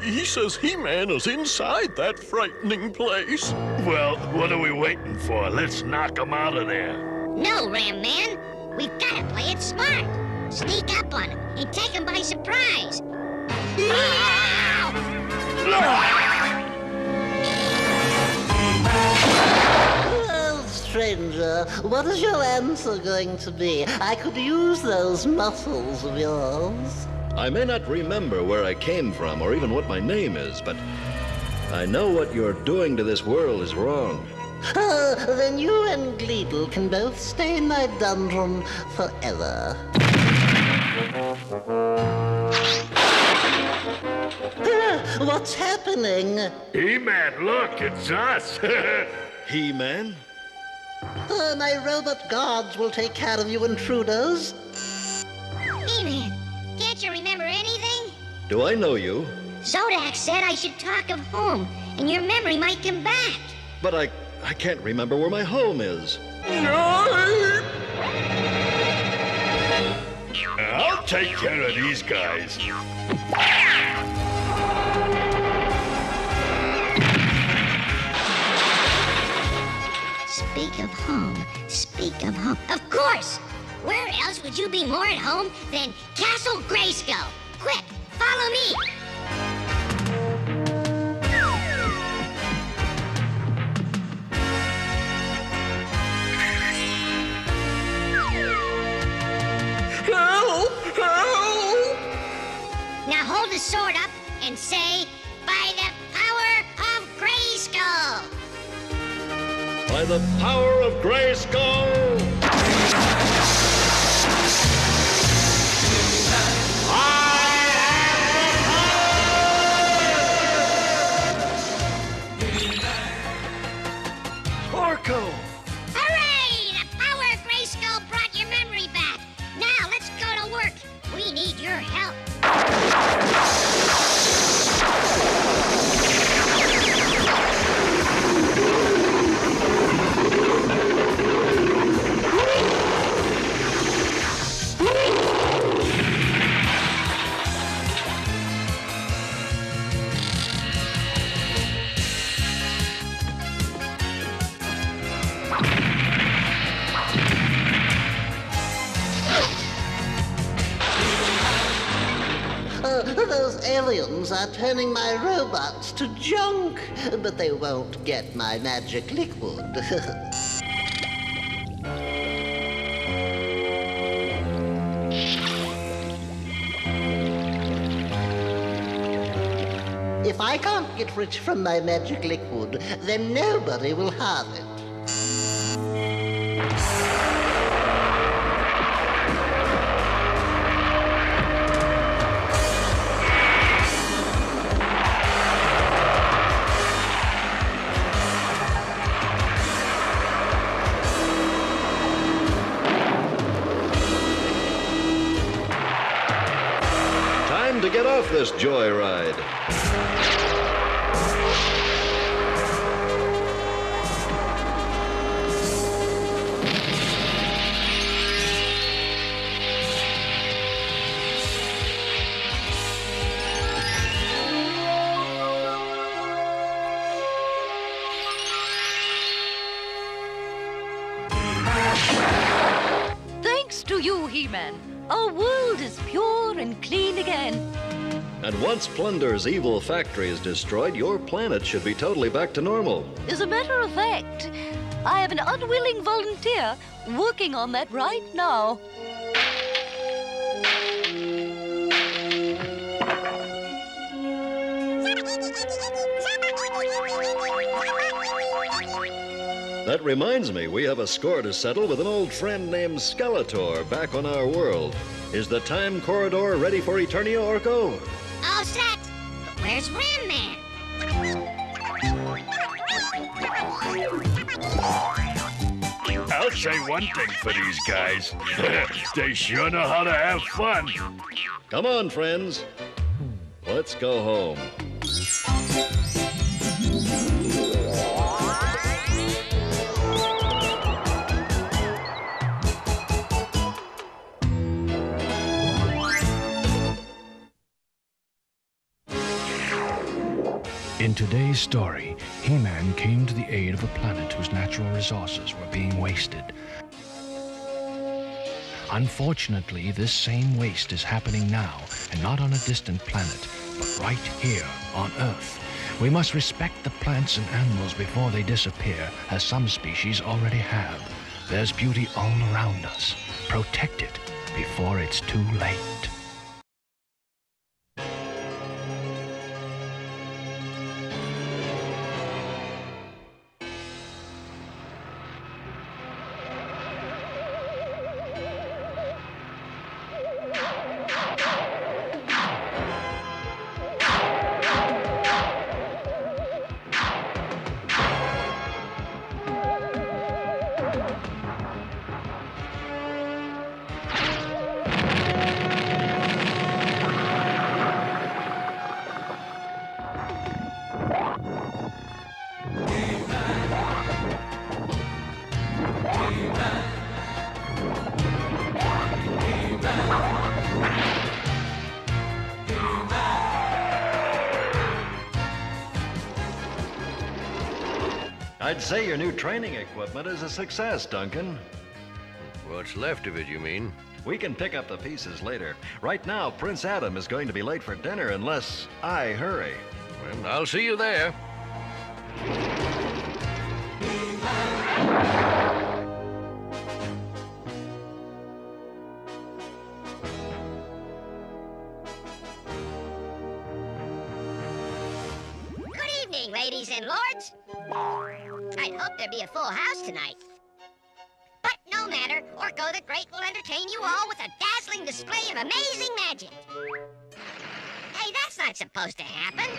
He says He-Man is inside that frightening place. Well, what are we waiting for? Let's knock him out of there. No, Ram Man. We've got to play it smart. Sneak up on him and take him by surprise. Well, stranger, what is your answer going to be? I could use those muscles of yours. I may not remember where I came from or even what my name is, but I know what you're doing to this world is wrong. Then you and Gleedle can both stay in my dungeon forever. What's happening? He-Man, look, it's us. He-Man? My robot guards will take care of you intruders. He-Man, can't you remember anything? Do I know you? Zodak said I should talk of home, and your memory might come back. But I can't remember where my home is. I'll take care of these guys. Speak of home, speak of home. Of course! Where else would you be more at home than Castle Grayskull? Quick, follow me! Help! Help! Now hold the sword up and say, by the power of Grayskull! By the power of Grayskull! Orko! Hooray! The power of Grayskull brought your memory back. Now let's go to work. We need your help. Those aliens are turning my robots to junk, but they won't get my magic liquid. If I can't get rich from my magic liquid, then nobody will have it. Time to get off this joyride. Thanks to you, He-Man, our world is pure and clean again. And once Plunder's evil factory is destroyed, your planet should be totally back to normal. As a matter of fact, I have an unwilling volunteer working on that right now. That reminds me, we have a score to settle with an old friend named Skeletor back on our world. Is the time corridor ready for Eternia, Orko? All set. But where's Ram Man? I'll say one thing for these guys. They sure know how to have fun. Come on, friends. Let's go home. In today's story, He-Man came to the aid of a planet whose natural resources were being wasted. Unfortunately, this same waste is happening now, and not on a distant planet, but right here on Earth. We must respect the plants and animals before they disappear, as some species already have. There's beauty all around us. Protect it before it's too late. I'd say your new training equipment is a success, Duncan. What's left of it, you mean? We can pick up the pieces later. Right now, Prince Adam is going to be late for dinner unless I hurry. Well, I'll see you there. Good evening, ladies and lords. I'd hoped there'd be a full house tonight. But no matter, Orko the Great will entertain you all with a dazzling display of amazing magic. Hey, that's not supposed to happen.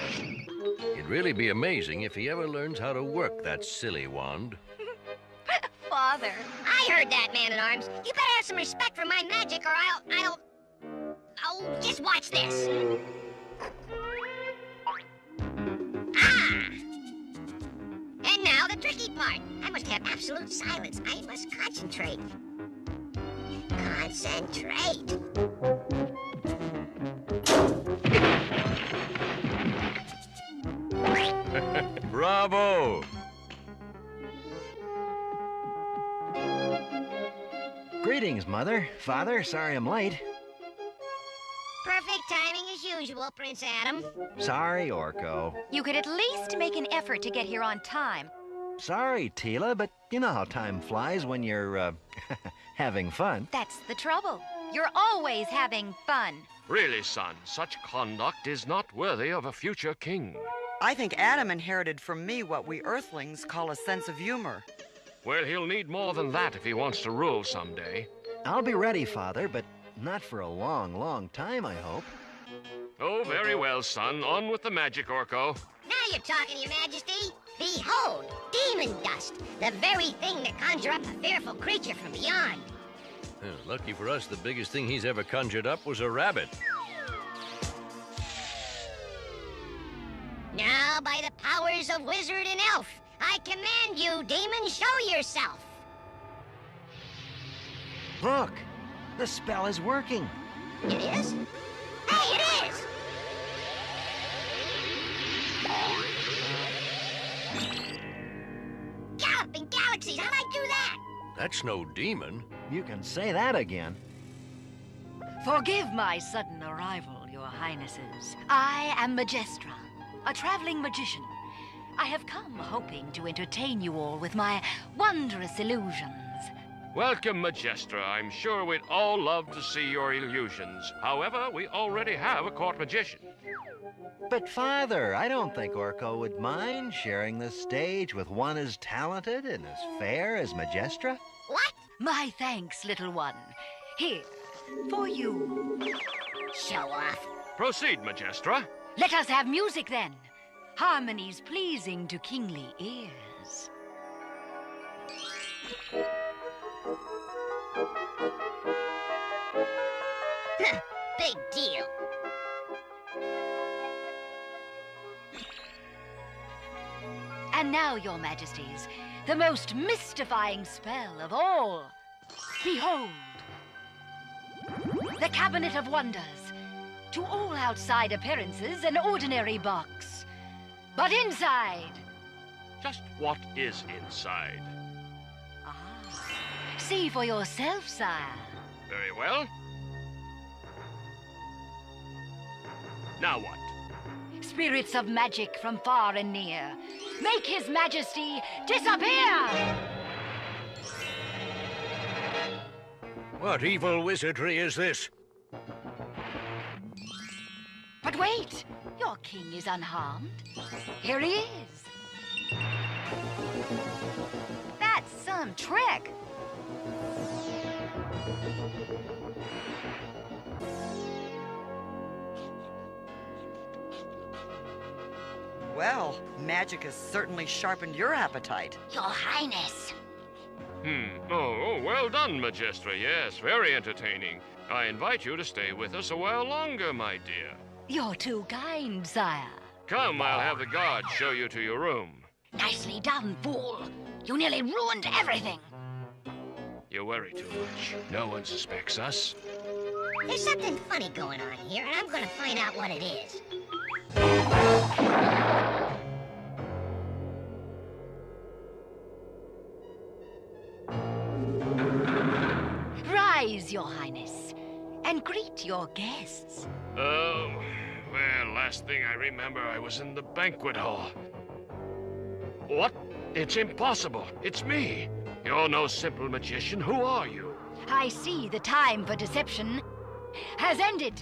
It'd really be amazing if he ever learns how to work that silly wand. Father. I heard that, Man-at-Arms. You better have some respect for my magic or I'll... Oh, just watch this. Ah! And now the tricky part. I must have absolute silence. I must concentrate. Concentrate. Bravo! Greetings, Mother. Father, sorry I'm late. Perfect timing as usual, Prince Adam. Sorry, Orko. You could at least make an effort to get here on time. Sorry, Teela, but you know how time flies when you're, having fun. That's the trouble. You're always having fun. Really, son, such conduct is not worthy of a future king. I think Adam inherited from me what we Earthlings call a sense of humor. Well, he'll need more than that if he wants to rule someday. I'll be ready, Father, but not for a long, long time, I hope. Oh, very well, son. On with the magic, Orko. Now you're talking, Your Majesty. Behold, demon dust, the very thing that conjure up a fearful creature from beyond. Lucky for us, the biggest thing he's ever conjured up was a rabbit. Now, by the powers of wizard and elf, I command you, demon, show yourself. Look, the spell is working. It is? Hey, it is! Galloping galaxies, how'd I do that? That's no demon. You can say that again. Forgive my sudden arrival, Your Highnesses. I am Majestra, a traveling magician. I have come hoping to entertain you all with my wondrous illusions. Welcome, Majestra. I'm sure we'd all love to see your illusions. However, we already have a court magician. But, Father, I don't think Orko would mind sharing the stage with one as talented and as fair as Majestra. What? My thanks, little one. Here, for you. Show off. Proceed, Majestra. Let us have music then. Harmonies pleasing to kingly ears. Big deal. And now, your majesties, the most mystifying spell of all. Behold, the Cabinet of Wonders. To all outside appearances, an ordinary box. But inside... Just what is inside? See for yourself, sire. Very well. Now what? Spirits of magic from far and near. Make his majesty disappear! What evil wizardry is this? But wait! Your king is unharmed. Here he is. That's some trick. Well, magic has certainly sharpened your appetite. Your Highness. Oh, well done, Majestra. Yes, very entertaining. I invite you to stay with us a while longer, my dear. You're too kind, sire. Come, I'll have the guards show you to your room. Nicely done, fool. You nearly ruined everything. You worry too much. No one suspects us. There's something funny going on here, and I'm gonna find out what it is. Rise, your highness, and greet your guests. Oh, well, last thing I remember, I was in the banquet hall. What? It's impossible. It's me. You're no simple magician. Who are you? I see the time for deception has ended.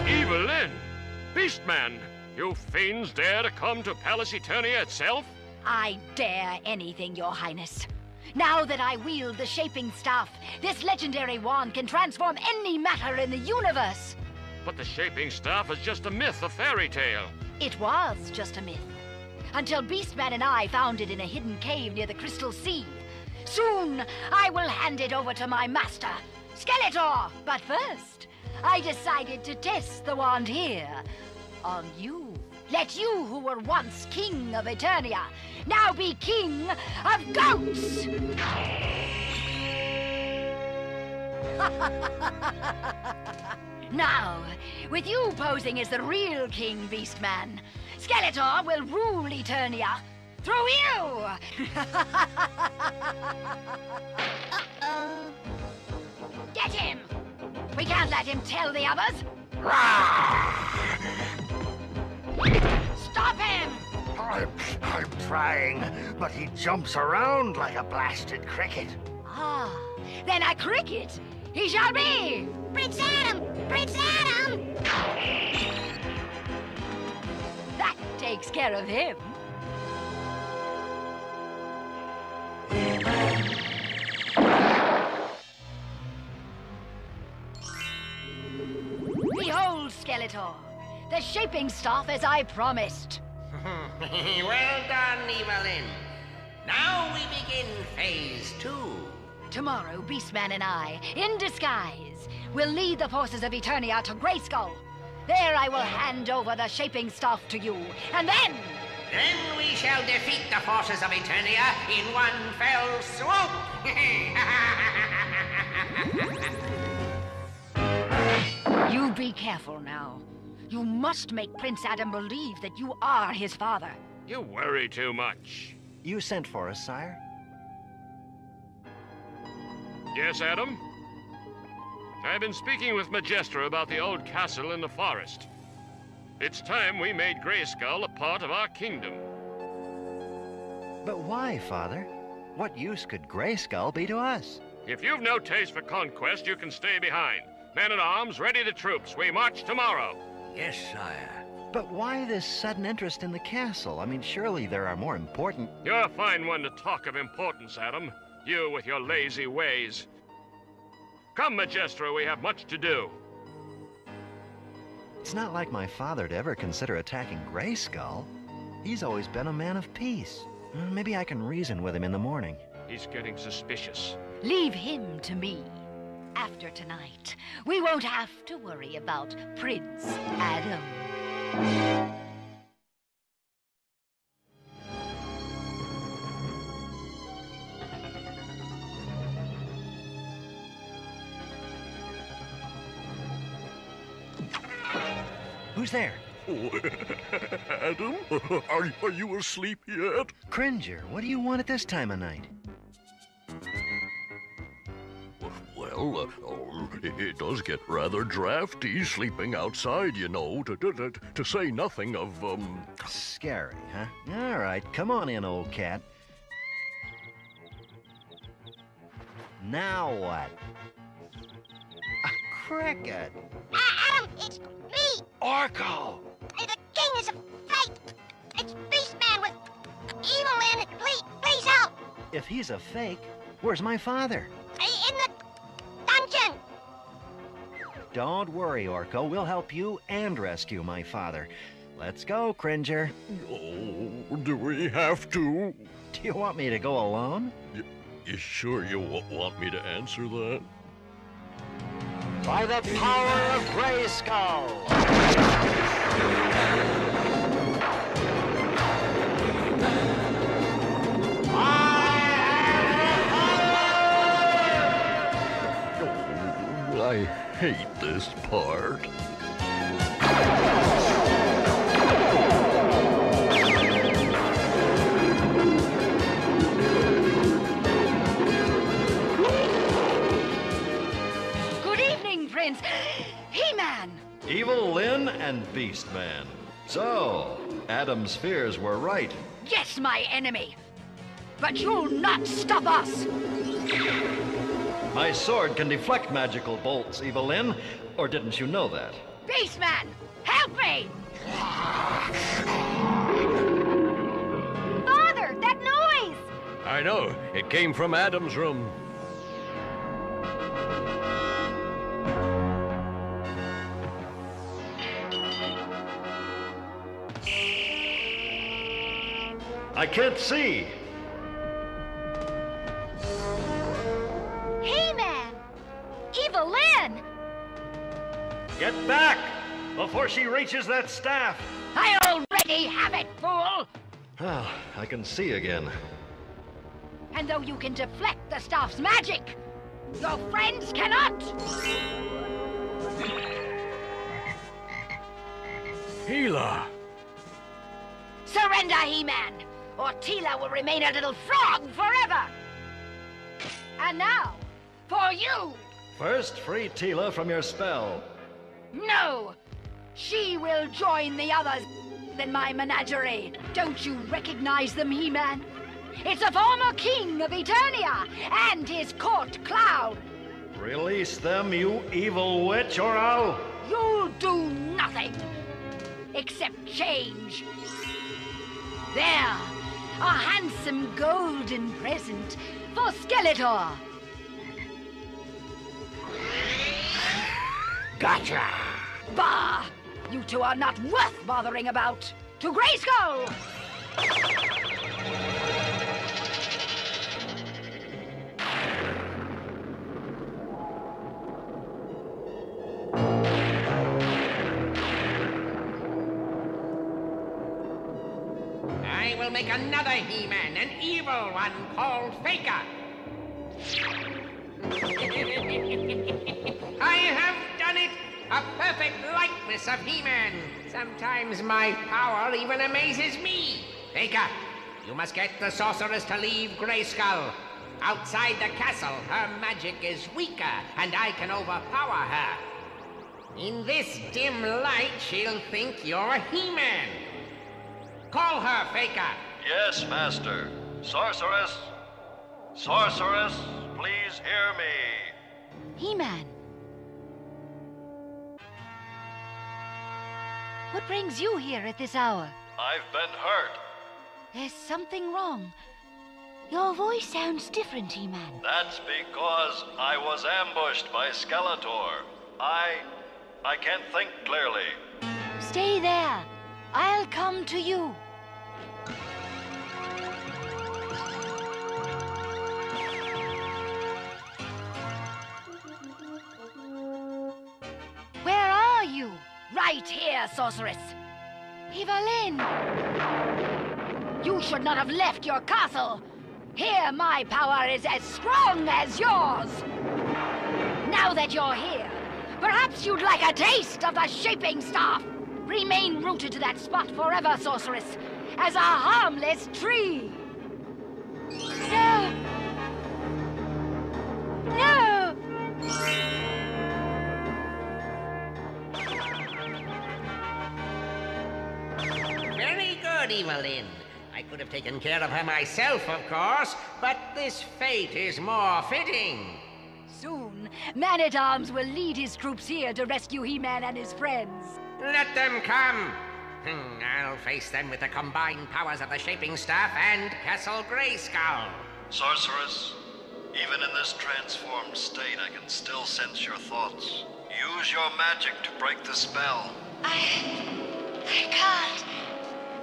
Evil-Lyn! Beastman! You fiends dare to come to Palace Eternia itself? I dare anything, your highness. Now that I wield the shaping staff, this legendary wand can transform any matter in the universe. But the shaping staff is just a myth, a fairy tale. It was just a myth. Until Beastman and I found it in a hidden cave near the Crystal Sea. Soon, I will hand it over to my master, Skeletor. But first, I decided to test the wand here on you. Let you, who were once king of Eternia, now be king of goats! Now, with you posing as the real King Beastman, Skeletor will rule Eternia through you! Uh-oh. Get him! We can't let him tell the others! Stop him! I'm trying, but he jumps around like a blasted cricket. Ah, then a cricket he shall be! Prince Adam! Prince Adam! That takes care of him. Behold, Skeletor, the shaping staff as I promised. Well done, Evil-Lyn. Now we begin phase 2. Tomorrow, Beastman and I, in disguise, will lead the forces of Eternia to Grayskull. There I will hand over the shaping staff to you, and then... Then we shall defeat the forces of Eternia in one fell swoop. You be careful now. You must make Prince Adam believe that you are his father. You worry too much. You sent for us, sire? Yes, Adam? I've been speaking with Majestra about the old castle in the forest. It's time we made Grayskull a part of our kingdom. But why, Father? What use could Grayskull be to us? If you've no taste for conquest, you can stay behind. Men-at-arms, ready the troops. We march tomorrow. Yes, sire. But why this sudden interest in the castle? I mean, surely there are more important... You're a fine one to talk of importance, Adam. You with your lazy ways. Come, Majestra, we have much to do. It's not like my father to ever consider attacking Grayskull. He's always been a man of peace. Maybe I can reason with him in the morning. He's getting suspicious. Leave him to me. After tonight, we won't have to worry about Prince Adam. Who's there? Adam, are you asleep yet? Cringer, what do you want at this time of night? Well, it does get rather drafty sleeping outside, you know, to say nothing of, Scary, huh? All right, come on in, old cat. Now what? A cricket. Adam, it's me! Orko! The king is a fake! It's Beastman with Evil-Lyn! Please help! If he's a fake, where's my father? In the dungeon! Don't worry, Orko. We'll help you and rescue my father. Let's go, Cringer. Oh, do we have to? Do you want me to go alone? You sure you want me to answer that? By the power of Grayskull! I hate this part. Good evening, Prince. He-Man. Evil-Lyn and Beastman. So, Adam's fears were right. Yes, my enemy. But you'll not stop us. My sword can deflect magical bolts, Evil-Lyn. Or didn't you know that? Beastman, help me! Father, that noise! I know. It came from Adam's room. I can't see. He-Man! Evil-Lyn! Get back! Before she reaches that staff! I already have it, fool! Ah, I can see again. And though you can deflect the staff's magic, your friends cannot! Teela! Surrender, He-Man, or Teela will remain a little frog forever! And now, for you! First, free Teela from your spell. No! She will join the others in my menagerie. Don't you recognize them, He-Man? It's a former king of Eternia and his court clown. Release them, you evil witch, or I'll... You'll do nothing except change. There, a handsome golden present for Skeletor. Gotcha! Bah! You two are not worth bothering about. To Grayskull! I will make another He-Man, an evil one called Faker. I have done it! A perfect likeness of He-Man. Sometimes my power even amazes me. Faker, you must get the Sorceress to leave Grayskull. Outside the castle, her magic is weaker, and I can overpower her. In this dim light, she'll think you're He-Man. Call her, Faker. Yes, Master. Sorceress? Sorceress, please hear me. He-Man. What brings you here at this hour? I've been hurt. There's something wrong. Your voice sounds different, He-Man. That's because I was ambushed by Skeletor. I can't think clearly. Stay there. I'll come to you. Where are you? Right here, Sorceress. Evil-Lyn. You should not have left your castle. Here, my power is as strong as yours. Now that you're here, perhaps you'd like a taste of the shaping staff. Remain rooted to that spot forever, Sorceress, as a harmless tree. No! No! Very good, Evil-Lyn. I could have taken care of her myself, of course, but this fate is more fitting. Soon, Man-at-Arms will lead his troops here to rescue He-Man and his friends. Let them come. I'll face them with the combined powers of the Shaping Staff and Castle Grayskull. Sorceress, even in this transformed state, I can still sense your thoughts. Use your magic to break the spell. I can't.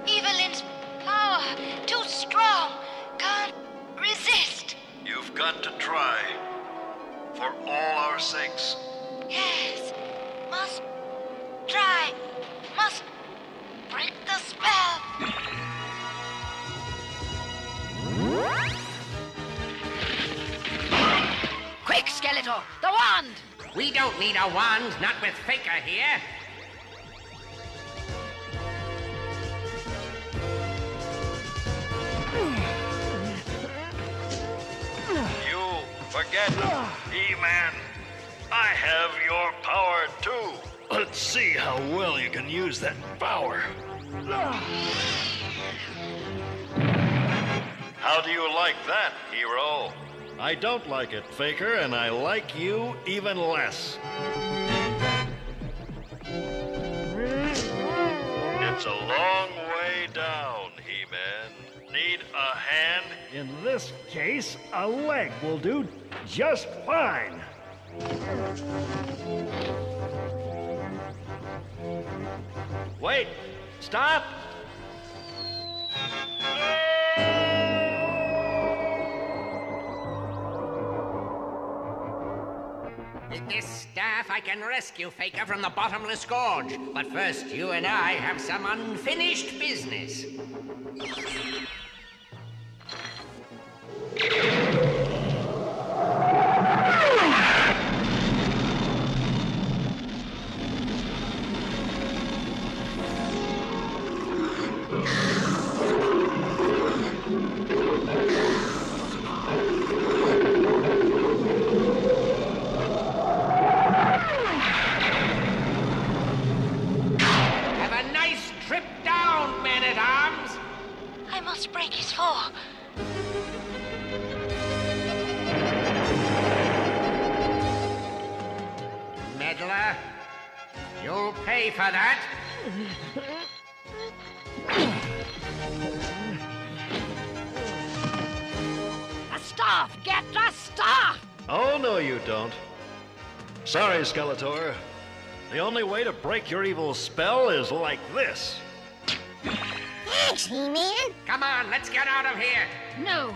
Evil-Lyn's power, too strong. Can't resist. You've got to try. For all our sakes. Yes. Must try. Must break the spell. Quick, Skeletor! The wand! We don't need a wand, not with Faker here. You forget, He-Man. I have your power too. Let's see how well you can use that power. How do you like that, hero? I don't like it, Faker, and I like you even less. It's a long way down, He-Man. Need a hand? In this case, a leg will do just fine. Wait! Stop! With this staff, I can rescue Faker from the bottomless gorge. But first, you and I have some unfinished business. Break his fall. Meddler, you'll pay for that. The staff! Get the staff! Oh, no, you don't. Sorry, Skeletor. The only way to break your evil spell is like this. Thanks, He-Man. Come on, let's get out of here. No,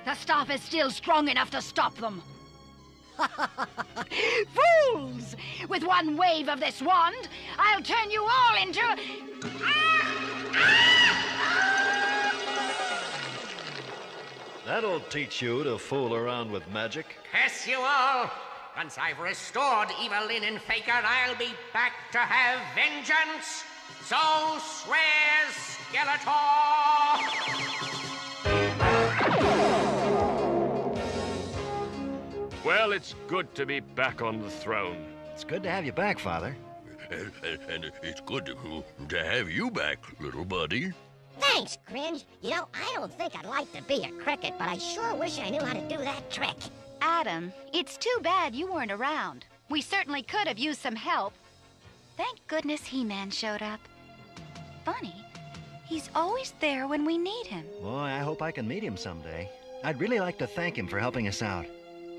the staff is still strong enough to stop them. Fools! With one wave of this wand, I'll turn you all into... That'll teach you to fool around with magic. Curse you all! Once I've restored Evil-Lyn and Faker, I'll be back to have vengeance. So swears Skeletor! Well, it's good to be back on the throne. It's good to have you back, Father. And it's good to have you back, little buddy. Thanks, Cringe. You know, I don't think I'd like to be a cricket, but I sure wish I knew how to do that trick. Adam, it's too bad you weren't around. We certainly could have used some help. Thank goodness He-Man showed up. Funny, he's always there when we need him. Boy, I hope I can meet him someday. I'd really like to thank him for helping us out,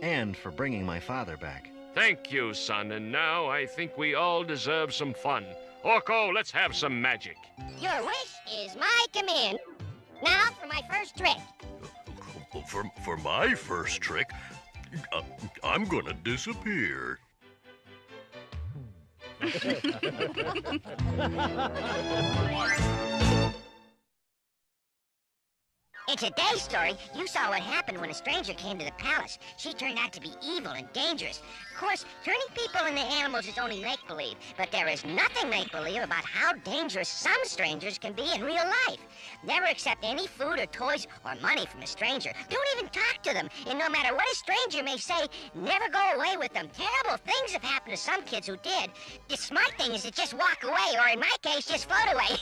and for bringing my father back. Thank you, son, and now I think we all deserve some fun. Orko, let's have some magic. Your wish is my command. Now for my first trick. For my first trick, I'm gonna disappear. In today's story, you saw what happened when a stranger came to the palace. She turned out to be evil and dangerous. Of course, turning people into animals is only make-believe, but there is nothing make-believe about how dangerous some strangers can be in real life. Never accept any food or toys or money from a stranger. Don't even talk to them. And no matter what a stranger may say, never go away with them. Terrible things have happened to some kids who did. The smart thing is to just walk away, or in my case, just float away.